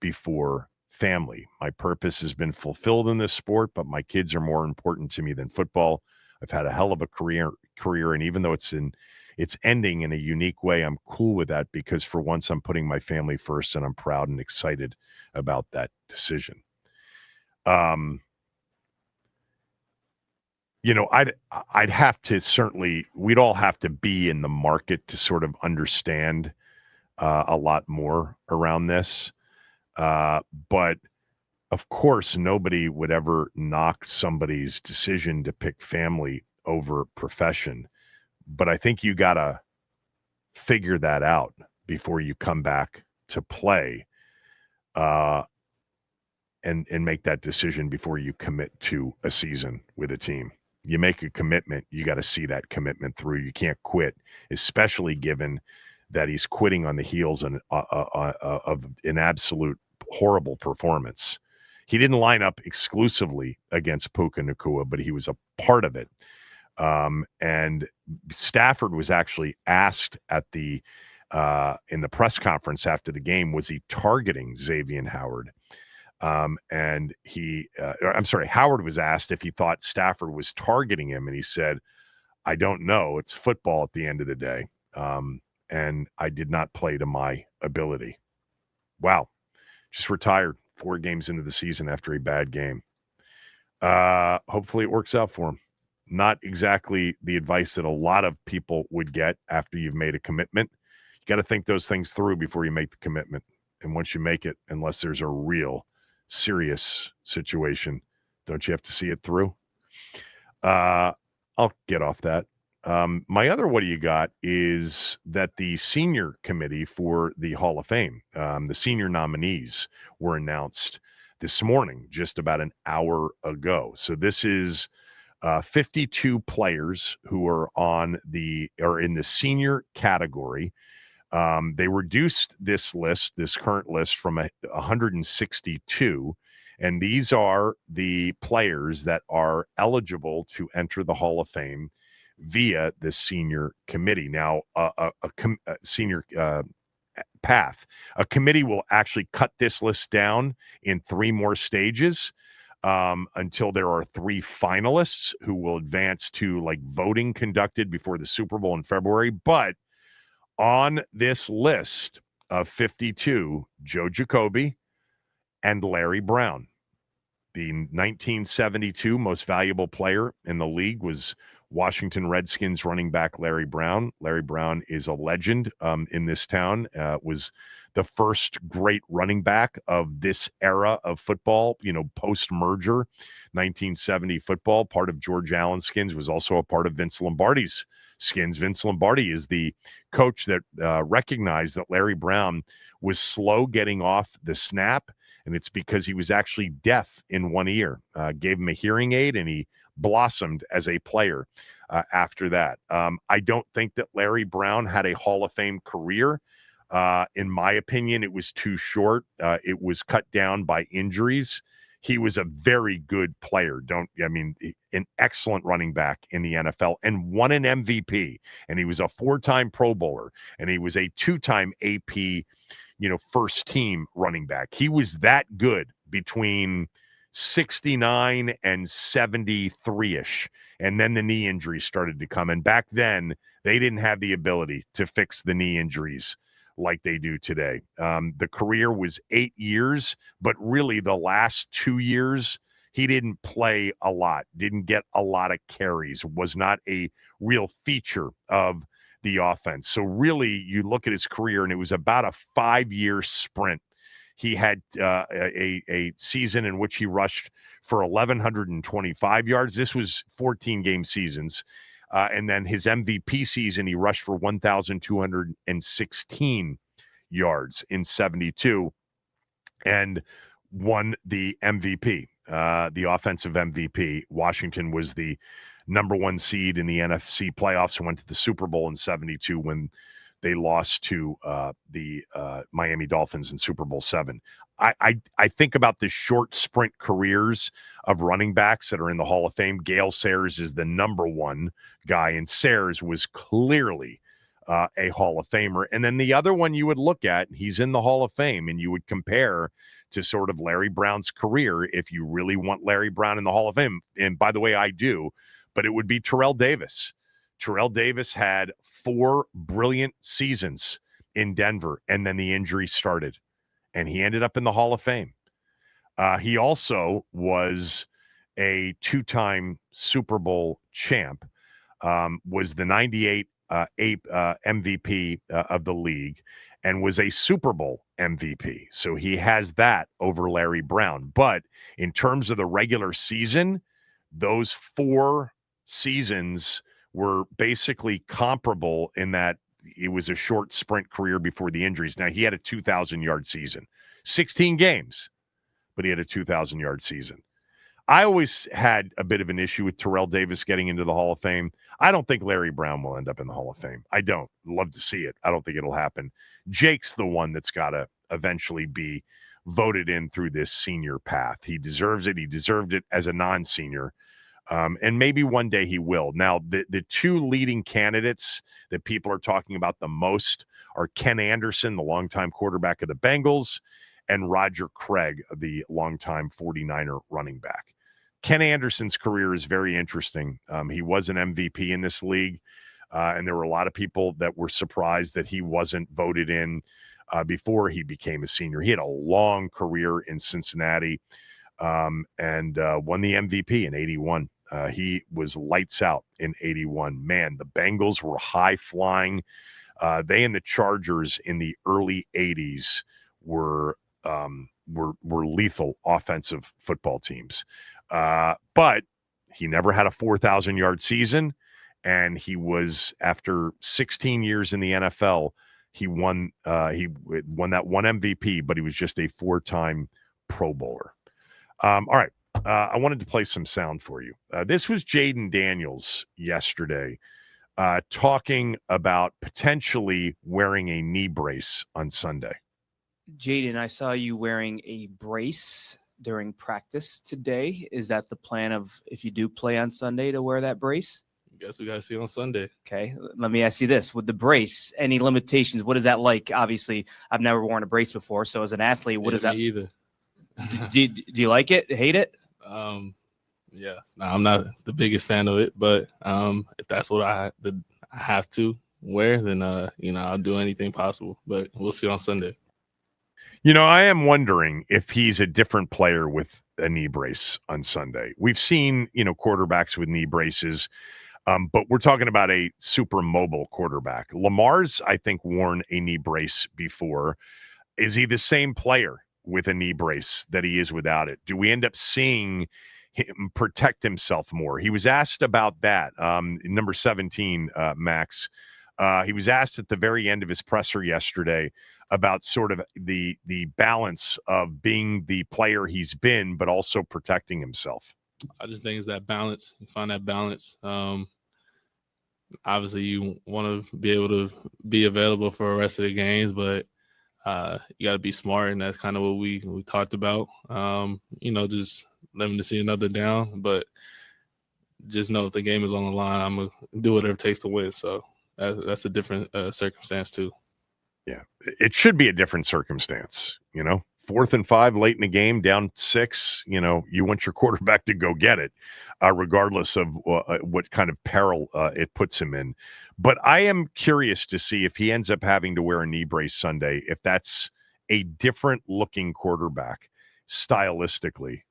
S3: before family. My purpose has been fulfilled in this sport, but my kids are more important to me than football. I've had a hell of a career, and even though it's ending in a unique way, I'm cool with that because for once I'm putting my family first and I'm proud and excited about that decision. I'd have to we'd all have to be in the market to sort of understand a lot more around this. But of course, nobody would ever knock somebody's decision to pick family over profession. But I think you got to figure that out before you come back to play and make that decision before you commit to a season with a team. You make a commitment, you got to see that commitment through. You can't quit, especially given that he's quitting on the heels of an absolute horrible performance. He didn't line up exclusively against Puka Nacua, but he was a part of it. And Stafford was actually asked at in the press conference after the game, was he targeting Xavier Howard? And Howard was asked if he thought Stafford was targeting him, and he said, I don't know. It's football at the end of the day. And I did not play to my ability. Wow. Just retired 4 games into the season after a bad game. Hopefully it works out for him. Not exactly the advice that a lot of people would get after you've made a commitment. You got to think those things through before you make the commitment. And once you make it, unless there's a real serious situation, don't you have to see it through? I'll get off that. My other what do you got is that the senior committee for the Hall of Fame, the senior nominees were announced this morning, just about an hour ago. So this is 52 players who are in the senior category. They reduced this current list from 162, and these are the players that are eligible to enter the Hall of Fame via the senior committee. Now, a senior path. A committee will actually cut this list down in 3 more stages until there are 3 finalists who will advance to voting conducted before the Super Bowl in February. But on this list of 52, Joe Jacoby and Larry Brown. The 1972 most valuable player in the league was Washington Redskins running back Larry Brown. Larry Brown is a legend in this town, was the first great running back of this era of football, post-merger, 1970 football. Part of George Allen's Skins, was also a part of Vince Lombardi's Skins. Vince Lombardi is the coach that recognized that Larry Brown was slow getting off the snap, and it's because he was actually deaf in one ear. Gave him a hearing aid, and he blossomed as a player after that. I don't think that Larry Brown had a Hall of Fame career. In my opinion, it was too short. It was cut down by injuries. He was a very good player. An excellent running back in the NFL and won an MVP. And he was a 4-time Pro Bowler, and he was a 2-time AP, first team running back. He was that good between 69 and 73-ish. And then the knee injuries started to come. And back then, they didn't have the ability to fix the knee injuries like they do today. The career was 8 years, but really the last 2 years, he didn't play a lot, didn't get a lot of carries, was not a real feature of the offense. So really, you look at his career, and it was about a 5-year sprint. He had a season in which he rushed for 1,125 yards. This was 14-game seasons. And then his MVP season, he rushed for 1,216 yards in 72 and won the MVP, the offensive MVP. Washington was the number 1 seed in the NFC playoffs and went to the Super Bowl in 72 when they lost to the Miami Dolphins in Super Bowl 7. I think about the short sprint careers of running backs that are in the Hall of Fame. Gale Sayers is the number 1 guy, and Sayers was clearly a Hall of Famer. And then the other one you would look at, he's in the Hall of Fame, and you would compare to sort of Larry Brown's career if you really want Larry Brown in the Hall of Fame. And by the way, I do, but it would be Terrell Davis. Terrell Davis had 4 brilliant seasons in Denver, and then the injury started, and he ended up in the Hall of Fame. He also was a 2-time Super Bowl champ, was the 98 MVP of the league, and was a Super Bowl MVP. So he has that over Larry Brown. But in terms of the regular season, those 4 seasons were basically comparable in that it was a short sprint career before the injuries. Now, he had a 2,000-yard season, 16 games, but he had a 2,000-yard season. I always had a bit of an issue with Terrell Davis getting into the Hall of Fame. I don't think Larry Brown will end up in the Hall of Fame. I don't. Love to see it. I don't think it'll happen. Jake's the one that's got to eventually be voted in through this senior path. He deserves it. He deserved it as a non-senior. And maybe one day he will. Now, the 2 leading candidates that people are talking about the most are Ken Anderson, the longtime quarterback of the Bengals, and Roger Craig, the longtime 49er running back. Ken Anderson's career is very interesting. He was an MVP in this league, and there were a lot of people that were surprised that he wasn't voted in before he became a senior. He had a long career in Cincinnati and won the MVP in 81. He was lights out in 81. Man, the Bengals were high flying. They and the Chargers in the early 80s were lethal offensive football teams. But he never had a 4,000-yard season, and he was, after 16 years in the NFL, he won that 1 MVP, but he was just a 4-time Pro Bowler. All right. I wanted to play some sound for you. This was Jayden Daniels yesterday talking about potentially wearing a knee brace on Sunday.
S11: Jayden, I saw you wearing a brace during practice today. Is that the plan of, if you do play on Sunday, to wear that brace?
S2: Guess we got to see on Sunday.
S11: Okay. Let me ask you this. With the brace, any limitations? What is that like? Obviously, I've never worn a brace before. So as an athlete, what is that?
S2: Me either.
S11: do you like it? Hate it?
S2: Yeah. No, I'm not the biggest fan of it, but if that's what I have to wear, then I'll do anything possible. But we'll see on Sunday.
S3: I am wondering if he's a different player with a knee brace on Sunday. We've seen, quarterbacks with knee braces, but we're talking about a super mobile quarterback. Lamar's, I think, worn a knee brace before. Is he the same player with a knee brace that he is without it? Do we end up seeing him protect himself more? He was asked about that. Number 17, Max. He was asked at the very end of his presser yesterday about sort of the balance of being the player he's been, but also protecting himself.
S2: I just think it's that balance. You find that balance. Obviously, you want to be able to be available for the rest of the games, but you got to be smart, and that's kind of what we talked about. Just living to see another down, but just know if the game is on the line, I'm going to do whatever it takes to win. So that's a different circumstance too.
S3: Yeah, it should be a different circumstance, 4th and 5 late in the game, down 6, you want your quarterback to go get it, regardless of what kind of peril it puts him in. But I am curious to see if he ends up having to wear a knee brace Sunday, if that's a different looking quarterback stylistically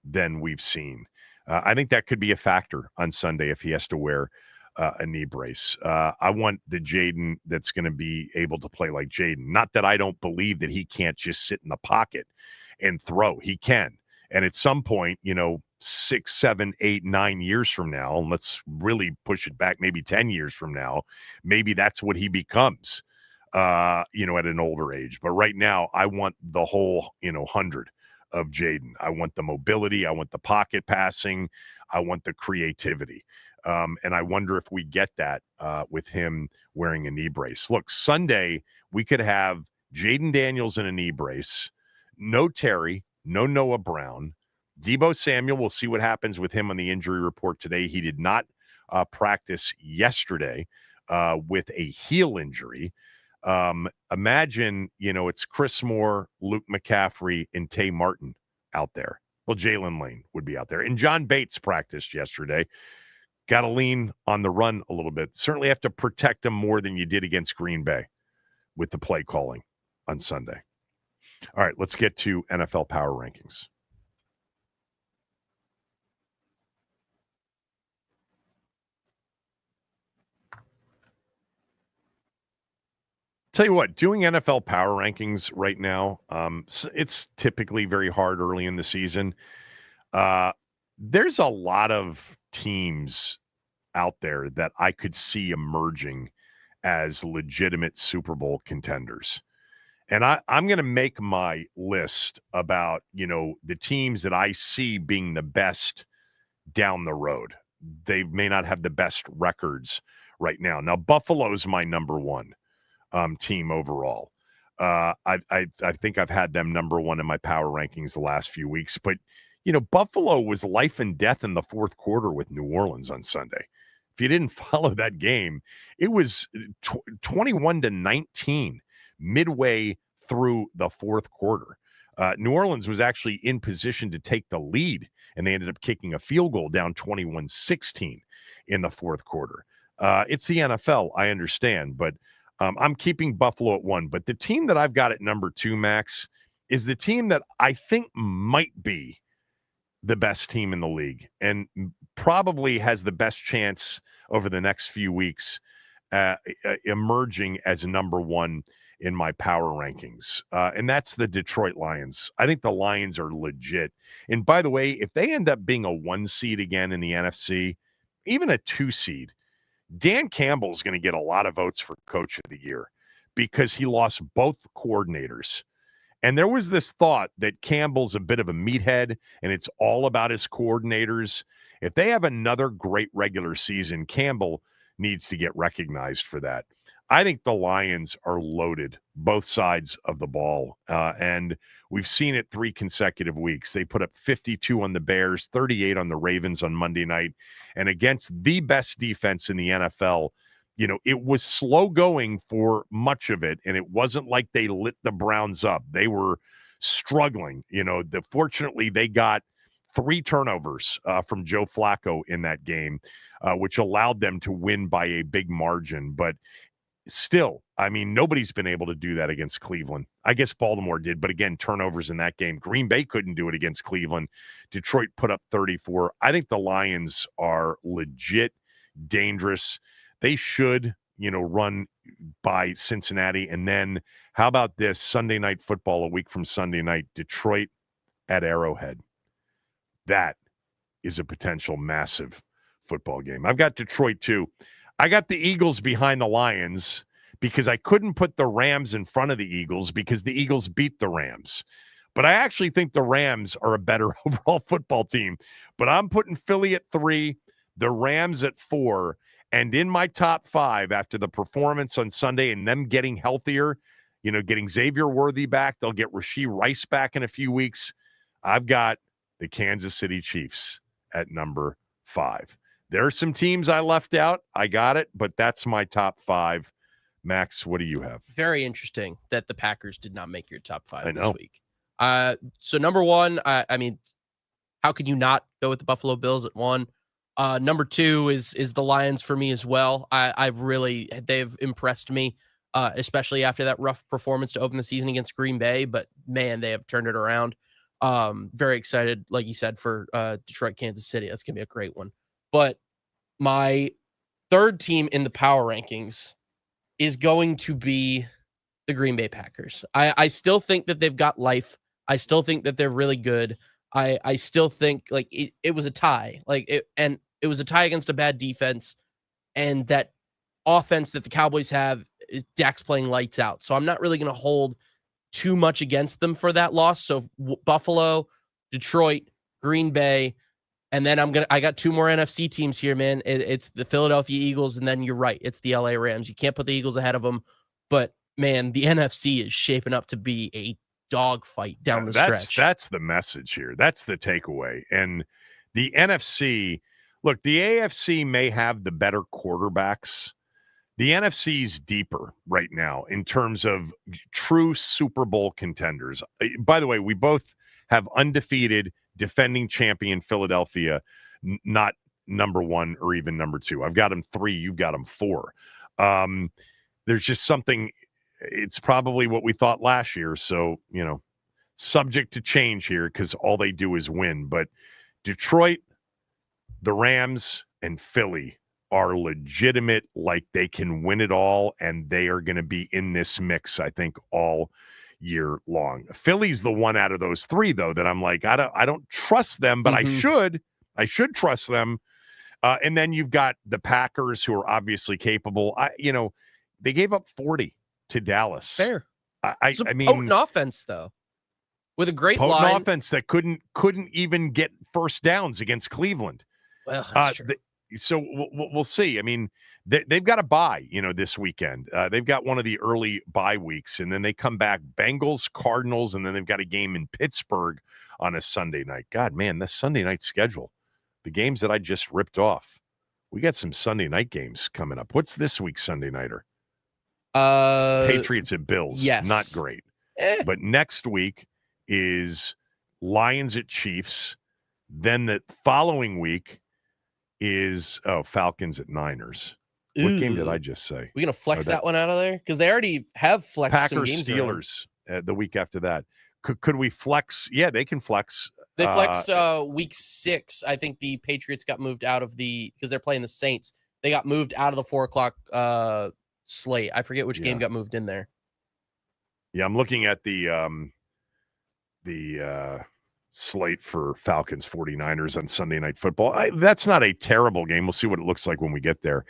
S3: than we've seen. I think that could be a factor on Sunday if he has to wear a knee brace. I want the Jayden that's going to be able to play like Jayden. Not that I don't believe that he can't just sit in the pocket and throw. He can. And at some point, 6, 7, 8, 9 years from now, and let's really push it back maybe 10 years from now, maybe that's what he becomes, at an older age. But right now, I want the whole, 100 of Jayden. I want the mobility. I want the pocket passing. I want the creativity. And I wonder if we get that with him wearing a knee brace. Look, Sunday, we could have Jayden Daniels in a knee brace, no Terry, no Noah Brown, Deebo Samuel. We'll see what happens with him on the injury report today. He did not practice yesterday with a heel injury. Imagine, it's Chris Moore, Luke McCaffrey, and Tay Martin out there. Well, Jalen Lane would be out there. And John Bates practiced yesterday. Got to lean on the run a little bit. Certainly have to protect them more than you did against Green Bay with the play calling on Sunday. All right, let's get to NFL Power Rankings. Tell you what, doing NFL Power Rankings right now, it's typically very hard early in the season. There's a lot of teams out there that I could see emerging as legitimate Super Bowl contenders. And I'm going to make my list about, the teams that I see being the best down the road. They may not have the best records right now. Now, Buffalo's my number one team overall. I think I've had them number one in my power rankings the last few weeks. But, Buffalo was life and death in the fourth quarter with New Orleans on Sunday. If you didn't follow that game, it was 21-19 midway through the fourth quarter. New Orleans was actually in position to take the lead, and they ended up kicking a field goal down 21-16 in the fourth quarter. It's the NFL, I understand, but I'm keeping Buffalo at 1. But the team that I've got at number 2, Max, is the team that I think might be the best team in the league and probably has the best chance over the next few weeks emerging as number 1 in my power rankings. And that's the Detroit Lions. I think the Lions are legit. And by the way, if they end up being a 1 seed again in the NFC, even a 2 seed, Dan Campbell's going to get a lot of votes for Coach of the Year because he lost both coordinators. And there was this thought that Campbell's a bit of a meathead and it's all about his coordinators. If they have another great regular season, Campbell needs to get recognized for that. I think the Lions are loaded, both sides of the ball. And we've seen it 3 consecutive weeks. They put up 52 on the Bears, 38 on the Ravens on Monday night. And against the best defense in the NFL, it was slow going for much of it. And it wasn't like they lit the Browns up. They were struggling. Fortunately, they got 3 turnovers from Joe Flacco in that game, which allowed them to win by a big margin. But still, nobody's been able to do that against Cleveland. I guess Baltimore did, but again, turnovers in that game. Green Bay couldn't do it against Cleveland. Detroit put up 34. I think the Lions are legit dangerous. They should, run by Cincinnati. And then how about this Sunday Night Football a week from Sunday night, Detroit at Arrowhead. That is a potential massive football game. I've got Detroit too. I got the Eagles behind the Lions because I couldn't put the Rams in front of the Eagles because the Eagles beat the Rams. But I actually think the Rams are a better overall football team. But I'm putting Philly at 3, the Rams at 4, and in my top 5 after the performance on Sunday and them getting healthier, getting Xavier Worthy back, they'll get Rashee Rice back in a few weeks. I've got the Kansas City Chiefs at number 5. There are some teams I left out. I got it, but that's my top 5 Max, what do you have?
S5: Very interesting that the Packers did not make your top 5
S3: I know.
S5: this week. So number one, I mean, how could you not go with the Buffalo Bills at 1? Number 2 is the Lions for me as well. They've impressed me, especially after that rough performance to open the season against Green Bay. But man, they have turned it around. Very excited, like you said, for Detroit, Kansas City. That's gonna be a great one. But my third team in the power rankings is going to be the Green Bay Packers. I still think that they've got life. I still think that they're really good. I still think like it was a tie, and it was a tie against a bad defense, and that offense that the Cowboys have, Dak's playing lights out. So I'm not really going to hold too much against them for that loss. So Buffalo, Detroit, Green Bay, and then I got 2 more NFC teams here, man. It's the Philadelphia Eagles, and then you're right, it's the LA Rams. You can't put the Eagles ahead of them, but man, the NFC is shaping up to be a dogfight down the stretch.
S3: That's the message here. That's the takeaway. And the NFC, look, the AFC may have the better quarterbacks. The NFC's deeper right now in terms of true Super Bowl contenders. By the way, we both have undefeated defending champion Philadelphia, not number 1 or even number 2. I've got them 3. You've got them 4. There's just something. It's probably what we thought last year. So, subject to change here because all they do is win. But Detroit, the Rams, and Philly are legitimate, like they can win it all, and they are going to be in this mix, I think, all year long. Philly's the one out of those 3, though, that I'm like, I don't trust them, but I should trust them. And then you've got the Packers, who are obviously capable. They gave up 40 to Dallas.
S5: Fair.
S3: I mean,
S5: potent offense though, with a great
S3: potent
S5: line.
S3: offense that couldn't even get first downs against Cleveland.
S5: Well, that's true.
S3: So we'll see. I mean, they've got a bye, this weekend. They've got one of the early bye weeks, and then they come back Bengals, Cardinals, and then they've got a game in Pittsburgh on a Sunday night. God, man, this Sunday night schedule, the games that I just ripped off. We got some Sunday night games coming up. What's this week's Sunday nighter? Patriots at Bills.
S5: Yes.
S3: Not great. But next week is Lions at Chiefs. Then the following week is Falcons at Niners. What game did I just say?
S5: We're gonna flex that one out of there because they already have flexed
S3: Packers
S5: some games.
S3: Steelers the week after that. Could we flex? Yeah, they can flex.
S5: They flexed week 6. I think the Patriots got moved out of because they're playing the Saints. They got moved out of the 4:00 slate. I forget which game got moved in there.
S3: Yeah, I'm looking at the slate for Falcons 49ers on Sunday Night Football. That's not a terrible game. We'll see what it looks like when we get there.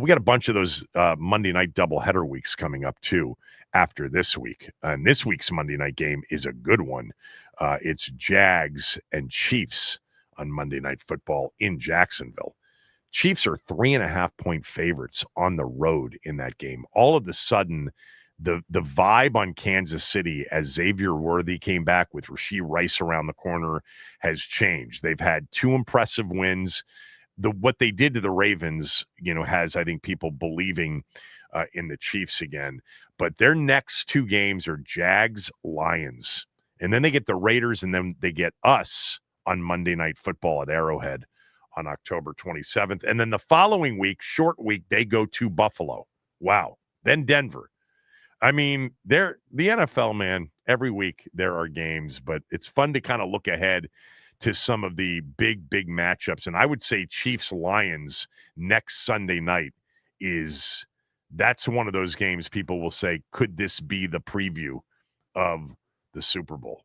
S3: We got a bunch of those Monday night doubleheader weeks coming up too after this week. And this week's Monday night game is a good one. It's Jags and Chiefs on Monday Night Football in Jacksonville. Chiefs are 3.5-point favorites on the road in that game. All of a sudden, the vibe on Kansas City as Xavier Worthy came back with Rashee Rice around the corner has changed. They've had 2 impressive wins. What they did to the Ravens, has, I think, people believing in the Chiefs again. But their next 2 games are Jags, Lions. And then they get the Raiders, and then they get us on Monday Night Football at Arrowhead on October 27th. And then the following week, short week, they go to Buffalo. Wow. Then Denver. I mean, the NFL, man, every week there are games, but it's fun to kind of look ahead to some of the big matchups. And I would say Chiefs-Lions next Sunday night that's one of those games people will say, could this be the preview of the Super Bowl?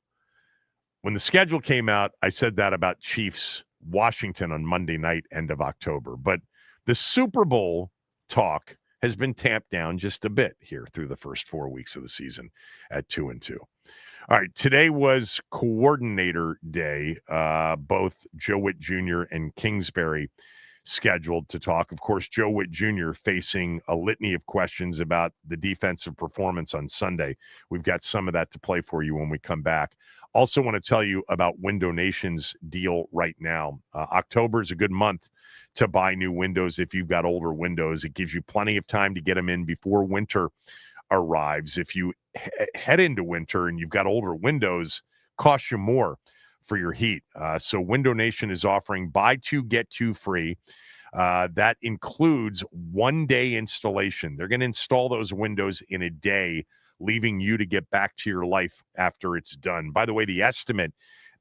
S3: When the schedule came out, I said that about Chiefs-Washington on Monday night, end of October. But the Super Bowl talk has been tamped down just a bit here through the first 4 weeks of the season at 2-2. All right, today was Coordinator Day. Both Joe Witt Jr. and Kingsbury scheduled to talk. Of course, Joe Witt Jr. facing a litany of questions about the defensive performance on Sunday. We've got some of that to play for you when we come back. Also want to tell you about Window Nation's deal right now. October is a good month to buy new windows if you've got older windows. It gives you plenty of time to get them in before winter arrives. If you head into winter and you've got older windows, costs you more for your heat. So Window Nation is offering buy two, get two free. That includes 1-day installation. They're going to install those windows in a day, leaving you to get back to your life after it's done. By the way, the estimate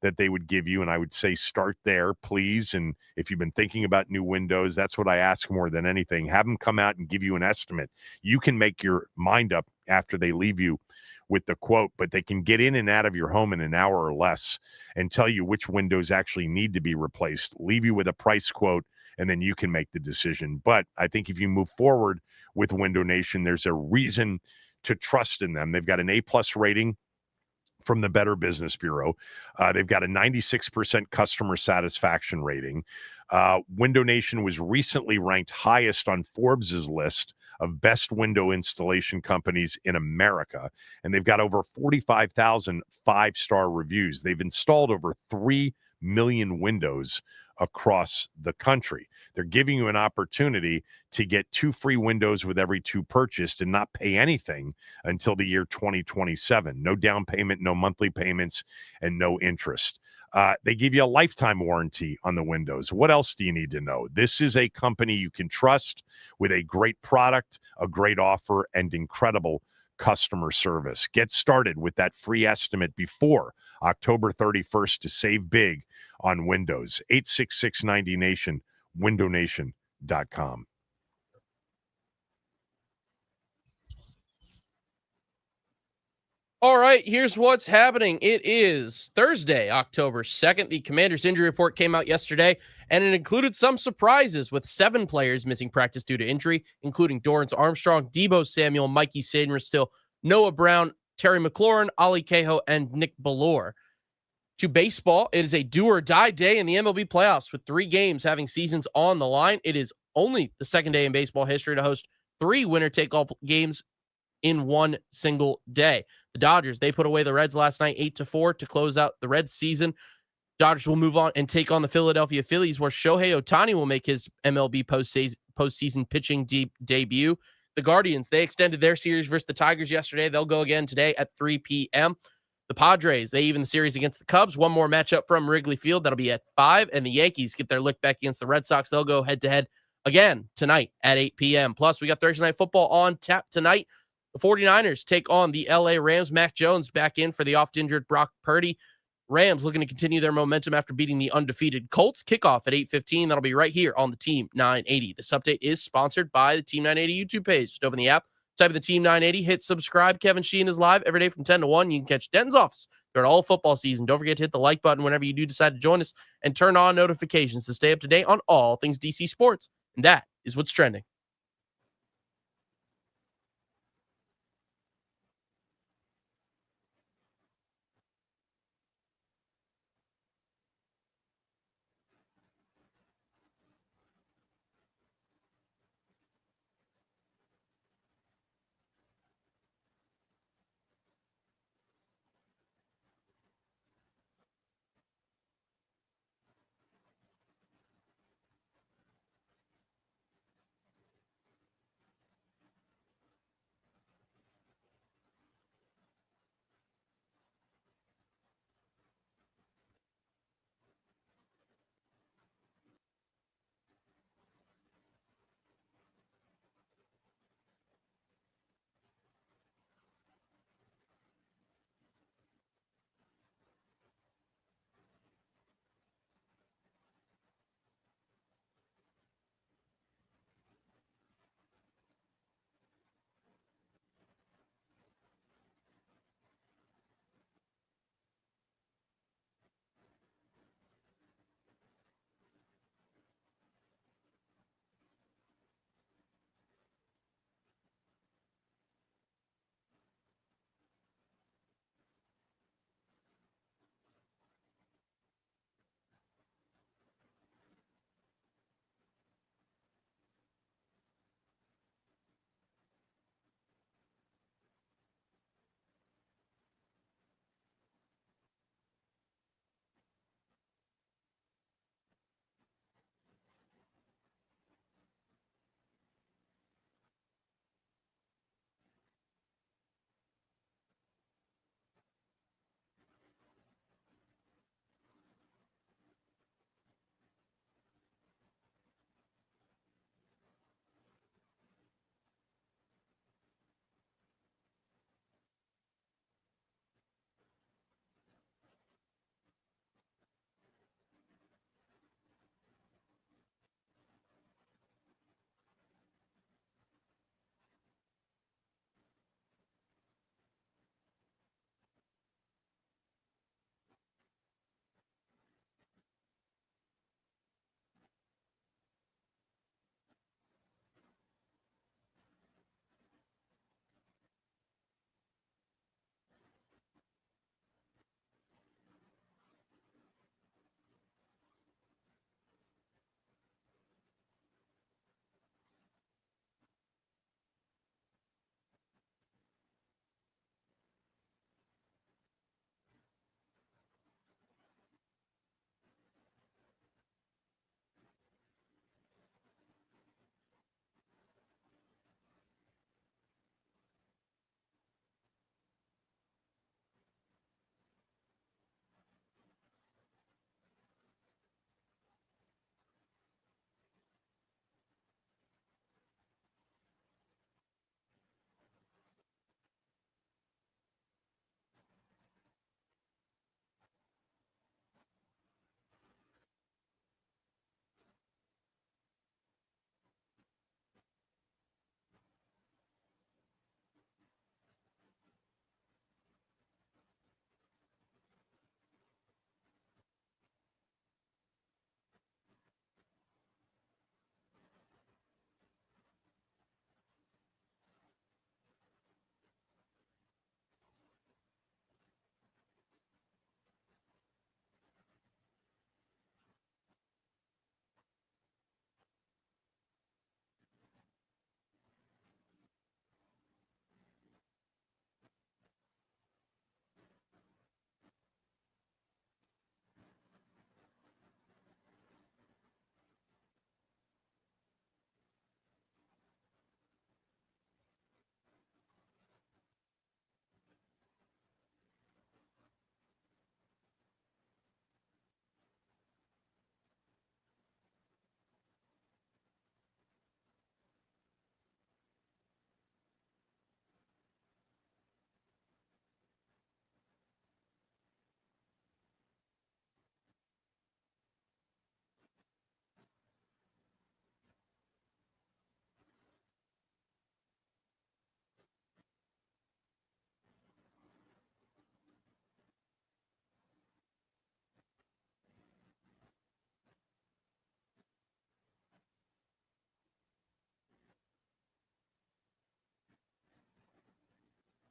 S3: that they would give you, and I would say start there, please. And if you've been thinking about new windows, that's what I ask more than anything. Have them come out and give you an estimate. You can make your mind up after they leave you with the quote, but they can get in and out of your home in an hour or less and tell you which windows actually need to be replaced, leave you with a price quote, and then you can make the decision. But I think if you move forward with Window Nation, there's a reason to trust in them. They've got an A+ rating from the Better Business Bureau. They've got a 96% customer satisfaction rating. Window Nation was recently ranked highest on Forbes's list of best window installation companies in America. And they've got over 45,000 five-star reviews. They've installed over 3 million windows across the country. They're giving you an opportunity to get 2 free windows with every 2 purchased and not pay anything until the year 2027. No down payment, no monthly payments, and no interest. They give you a lifetime warranty on the windows. What else do you need to know? This is a company you can trust with a great product, a great offer, and incredible customer service. Get started with that free estimate before October 31st to save big on Windows. 866-90-NATION, windownation.com.
S5: All right, here's what's happening. It is Thursday, October 2nd. The Commanders injury report came out yesterday, and it included some surprises with 7 players missing practice due to injury, including Dorrance Armstrong, Debo Samuel, Mikey Sainristil, Noah Brown, Terry McLaurin, Ali Cahoe, and Nick Ballore. To baseball, it is a do-or-die day in the MLB playoffs with 3 games having seasons on the line. It is only the second day in baseball history to host 3 winner-take-all games in one single day. The Dodgers, they put away the Reds last night 8-4 to close out the Reds season. Dodgers will move on and take on the Philadelphia Phillies, where Shohei Ohtani will make his MLB postseason pitching debut. The Guardians, they extended their series versus the Tigers yesterday. They'll go again today at 3 p.m. The Padres, they even the series against the Cubs. One more matchup from Wrigley Field. That'll be at 5. And the Yankees get their look back against the Red Sox. They'll go head-to-head again tonight at 8 p.m. Plus, we got Thursday Night Football on tap tonight. The 49ers take on the LA Rams. Mac Jones back in for the oft-injured Brock Purdy. Rams looking to continue their momentum after beating the undefeated Colts. Kickoff at 8:15. That'll be right here on the Team 980. This update is sponsored by the Team 980 YouTube page. Just open the app, type in the Team 980, hit subscribe. Kevin Sheehan is live every day from 10 to 1. You can catch Denton's office during all football season. Don't forget to hit the like button whenever you do decide to join us and turn on notifications to stay up to date on all things DC sports. And that is what's trending.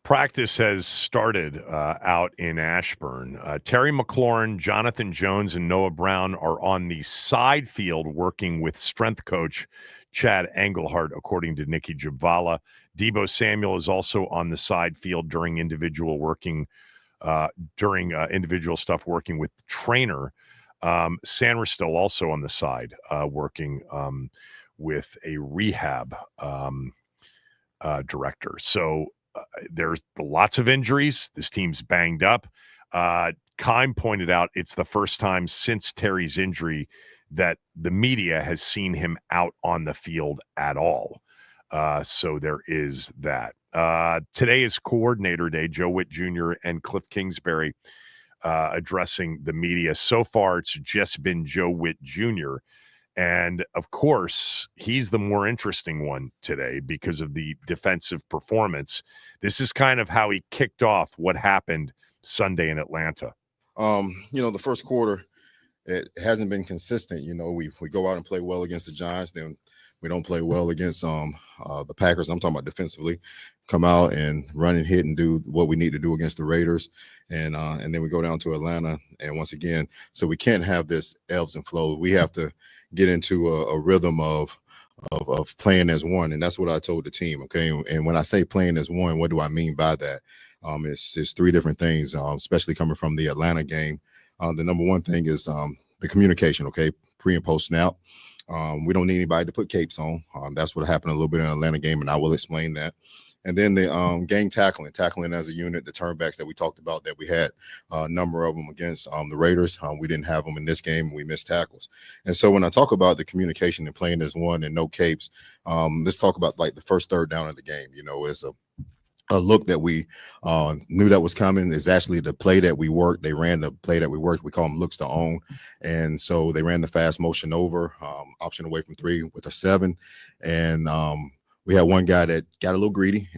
S3: Practice has started out in Ashburn. Terry McLaurin, Jonathan Jones, and Noah Brown are on the side field working with strength coach Chad Engelhardt, according to Nikki Javala. Debo Samuel is also on the side field during individual stuff working with the trainer. Sandra still also on the side working with a rehab director. So there's lots of injuries. This team's banged up. Keim pointed out it's the first time since Terry's injury that the media has seen him out on the field at all. So there is that. Today is coordinator day. Joe Witt Jr. and Cliff Kingsbury addressing the media. So far, it's just been Joe Witt Jr., and of course, he's the more interesting one today because of the defensive performance. This is kind of how he kicked off what happened Sunday in Atlanta.
S12: The first quarter, it hasn't been consistent. We go out and play well against the Giants, then we don't play well against the Packers. I'm talking about defensively. Come out and run and hit and do what we need to do against the Raiders, and then we go down to Atlanta, and once again, so we can't have this ebbs and flows. We have to get into a rhythm of playing as one, and that's what I told the team. Okay, and when I say playing as one, what do I mean by that? It's three different things, especially coming from the Atlanta game. The number one thing is the communication. Okay, pre and post snap. We don't need anybody to put capes on. That's what happened a little bit in the Atlanta game, and I will explain that. And then the gang tackling as a unit, the turnbacks that we talked about, that we had a number of them against the Raiders. We didn't have them in this game. We missed tackles. And so when I talk about the communication and playing as one and no capes, let's talk about like the first third down of the game. It's a look that we knew that was coming. Is actually the play that we worked. They ran the play that we worked. We call them looks to own. And so they ran the fast motion over, option away from 3 with a 7. And we had one guy that got a little greedy,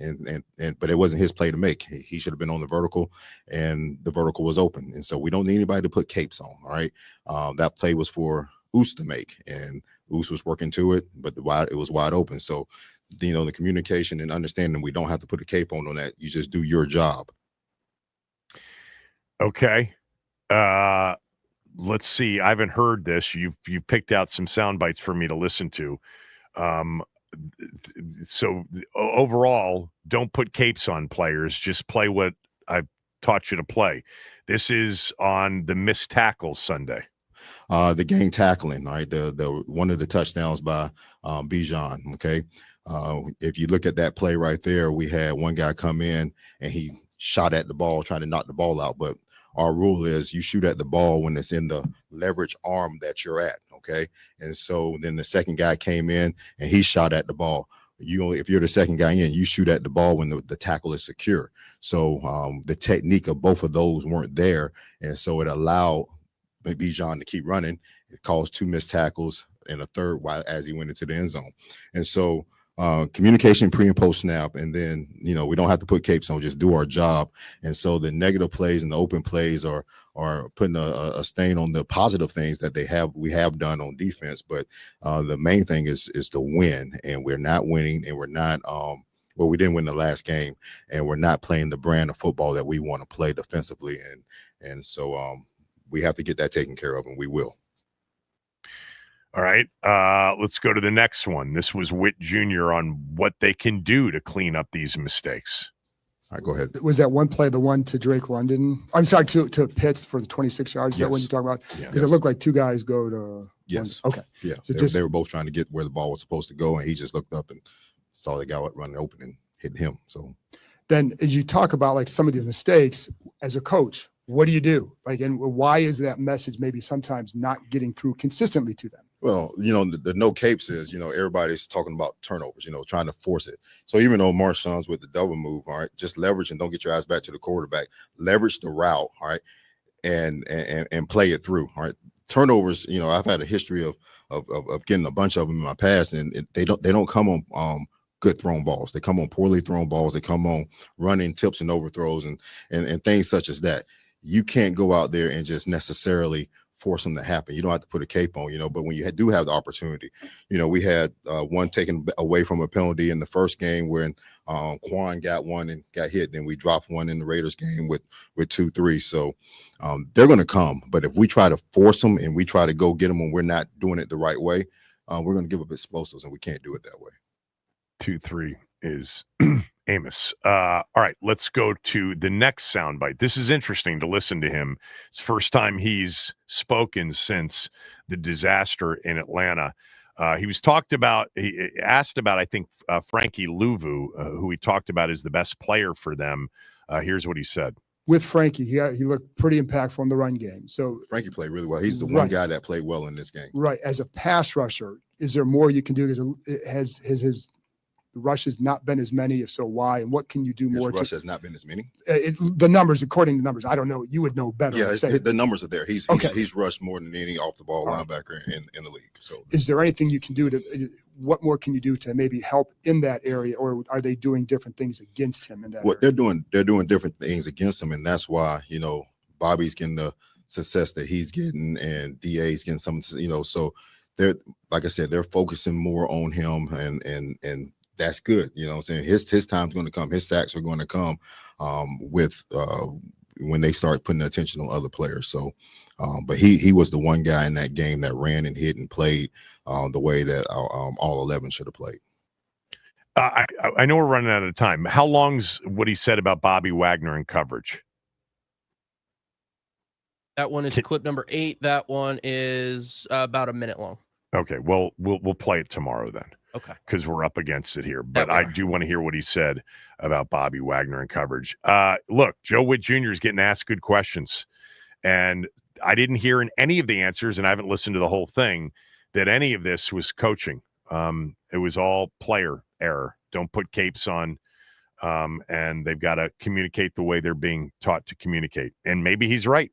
S12: but it wasn't his play to make. He should have been on the vertical, and the vertical was open. And so we don't need anybody to put capes on, all right? That play was for Oos to make, and Oos was working to it, but it was wide open. So, the communication and understanding, we don't have to put a cape on that. You just do your job. Okay.
S3: Let's see. I haven't heard this. You've picked out some sound bites for me to listen to. So overall, don't put capes on players. Just play what I've taught you to play. This is on the missed tackles Sunday.
S12: The gang tackling, all right. The one of the touchdowns by Bijan. Okay. If you look at that play right there, we had one guy come in and he shot at the ball, trying to knock the ball out. But our rule is you shoot at the ball when it's in the leverage arm that you're at. Okay. And so then the second guy came in and he shot at the ball. If you're the second guy in, you shoot at the ball when the tackle is secure. So the technique of both of those weren't there. And so it allowed Bijan to keep running. It caused 2 missed tackles and a third as he went into the end zone. And so communication pre and post snap, and then we don't have to put capes on, just do our job. And so the negative plays and the open plays are putting a stain on the positive things that we have done on defense. But the main thing is to win, and we're not winning, and we're not we didn't win the last game, and we're not playing the brand of football that we want to play defensively, and so we have to get that taken care of, and we will.
S3: All right, let's go to the next one. This was Witt Jr. on what they can do to clean up these mistakes.
S12: All right, go ahead.
S1: Was that one play the one to Drake London? I'm sorry, to Pitts for the 26 yards? Is that what you're talking about? Because it looked like 2 guys go to
S12: Yes.
S1: London. Okay.
S12: Yeah,
S1: So
S12: they were both trying to get where the ball was supposed to go, and he just looked up and saw the guy running open and hit him. So
S1: then as you talk about like some of the mistakes as a coach, what do you do? Like, and why is that message maybe sometimes not getting through consistently to them?
S12: Well, the no capes is, everybody's talking about turnovers, trying to force it. So even though Marshawn's with the double move, all right, just leverage and don't get your eyes back to the quarterback. Leverage the route, all right, and play it through, all right. Turnovers, I've had a history of getting a bunch of them in my past, and they don't come on good thrown balls. They come on poorly thrown balls. They come on running tips and overthrows and things such as that. You can't go out there and just necessarily force them to happen. You don't have to put a cape on, but when you do have the opportunity, we had one taken away from a penalty in the first game when Quan got one and got hit. Then we dropped one in the Raiders game with 2-3. So they're going to come. But if we try to force them and we try to go get them when we're not doing it the right way, we're going to give up explosives, and we can't do it that way.
S3: 2-3 is Amos. All right, let's go to the next soundbite. This is interesting to listen to him. It's the first time he's spoken since the disaster in Atlanta. He asked about, I think, Frankie Louvu, who he talked about as the best player for them. Here's what he said.
S1: With Frankie, he looked pretty impactful in the run game. So
S12: Frankie played really well. He's the one guy that played well in this game.
S1: Right. As a pass rusher, is there more you can do? Has his rushes not been as many? If so, why? And what can you do more?
S12: His rush has not been as many.
S1: The numbers, according to the numbers, I don't know. You would know better.
S12: Yeah, the numbers are there. He's rushed more than any off the ball linebacker in the league. So,
S1: is there anything you can do what more can you do to maybe help in that area, or are they doing different things against him in that?
S12: What they're doing different things against him, and that's why Bobby's getting the success that he's getting, and DA's getting some. So they're, like I said, they're focusing more on him, and that's good. You know what I'm saying? His time's going to come. His sacks are going to come when they start putting attention on other players. So, but he was the one guy in that game that ran and hit and played the way that all 11 should have played.
S3: I know we're running out of time. How long's what he said about Bobby Wagner in coverage?
S5: That one is clip number 8. That one is about a minute long.
S3: Okay, well, we'll play it tomorrow then.
S5: Okay.
S3: Because we're up against it here. But I do want to hear what he said about Bobby Wagner in coverage. Look, Joe Witt Jr. is getting asked good questions. And I didn't hear in any of the answers, and I haven't listened to the whole thing, that any of this was coaching. It was all player error. Don't put capes on. And they've got to communicate the way they're being taught to communicate. And maybe he's right.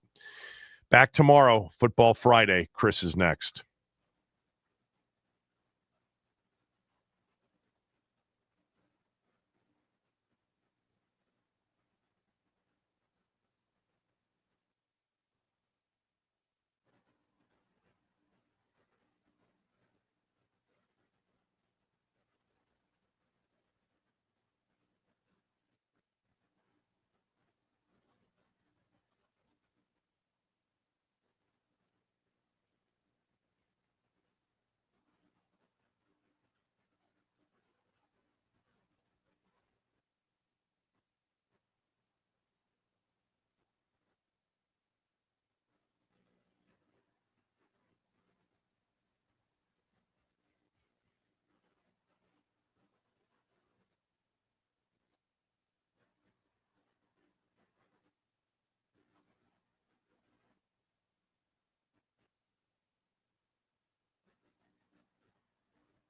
S3: Back tomorrow, Football Friday. Chris is next.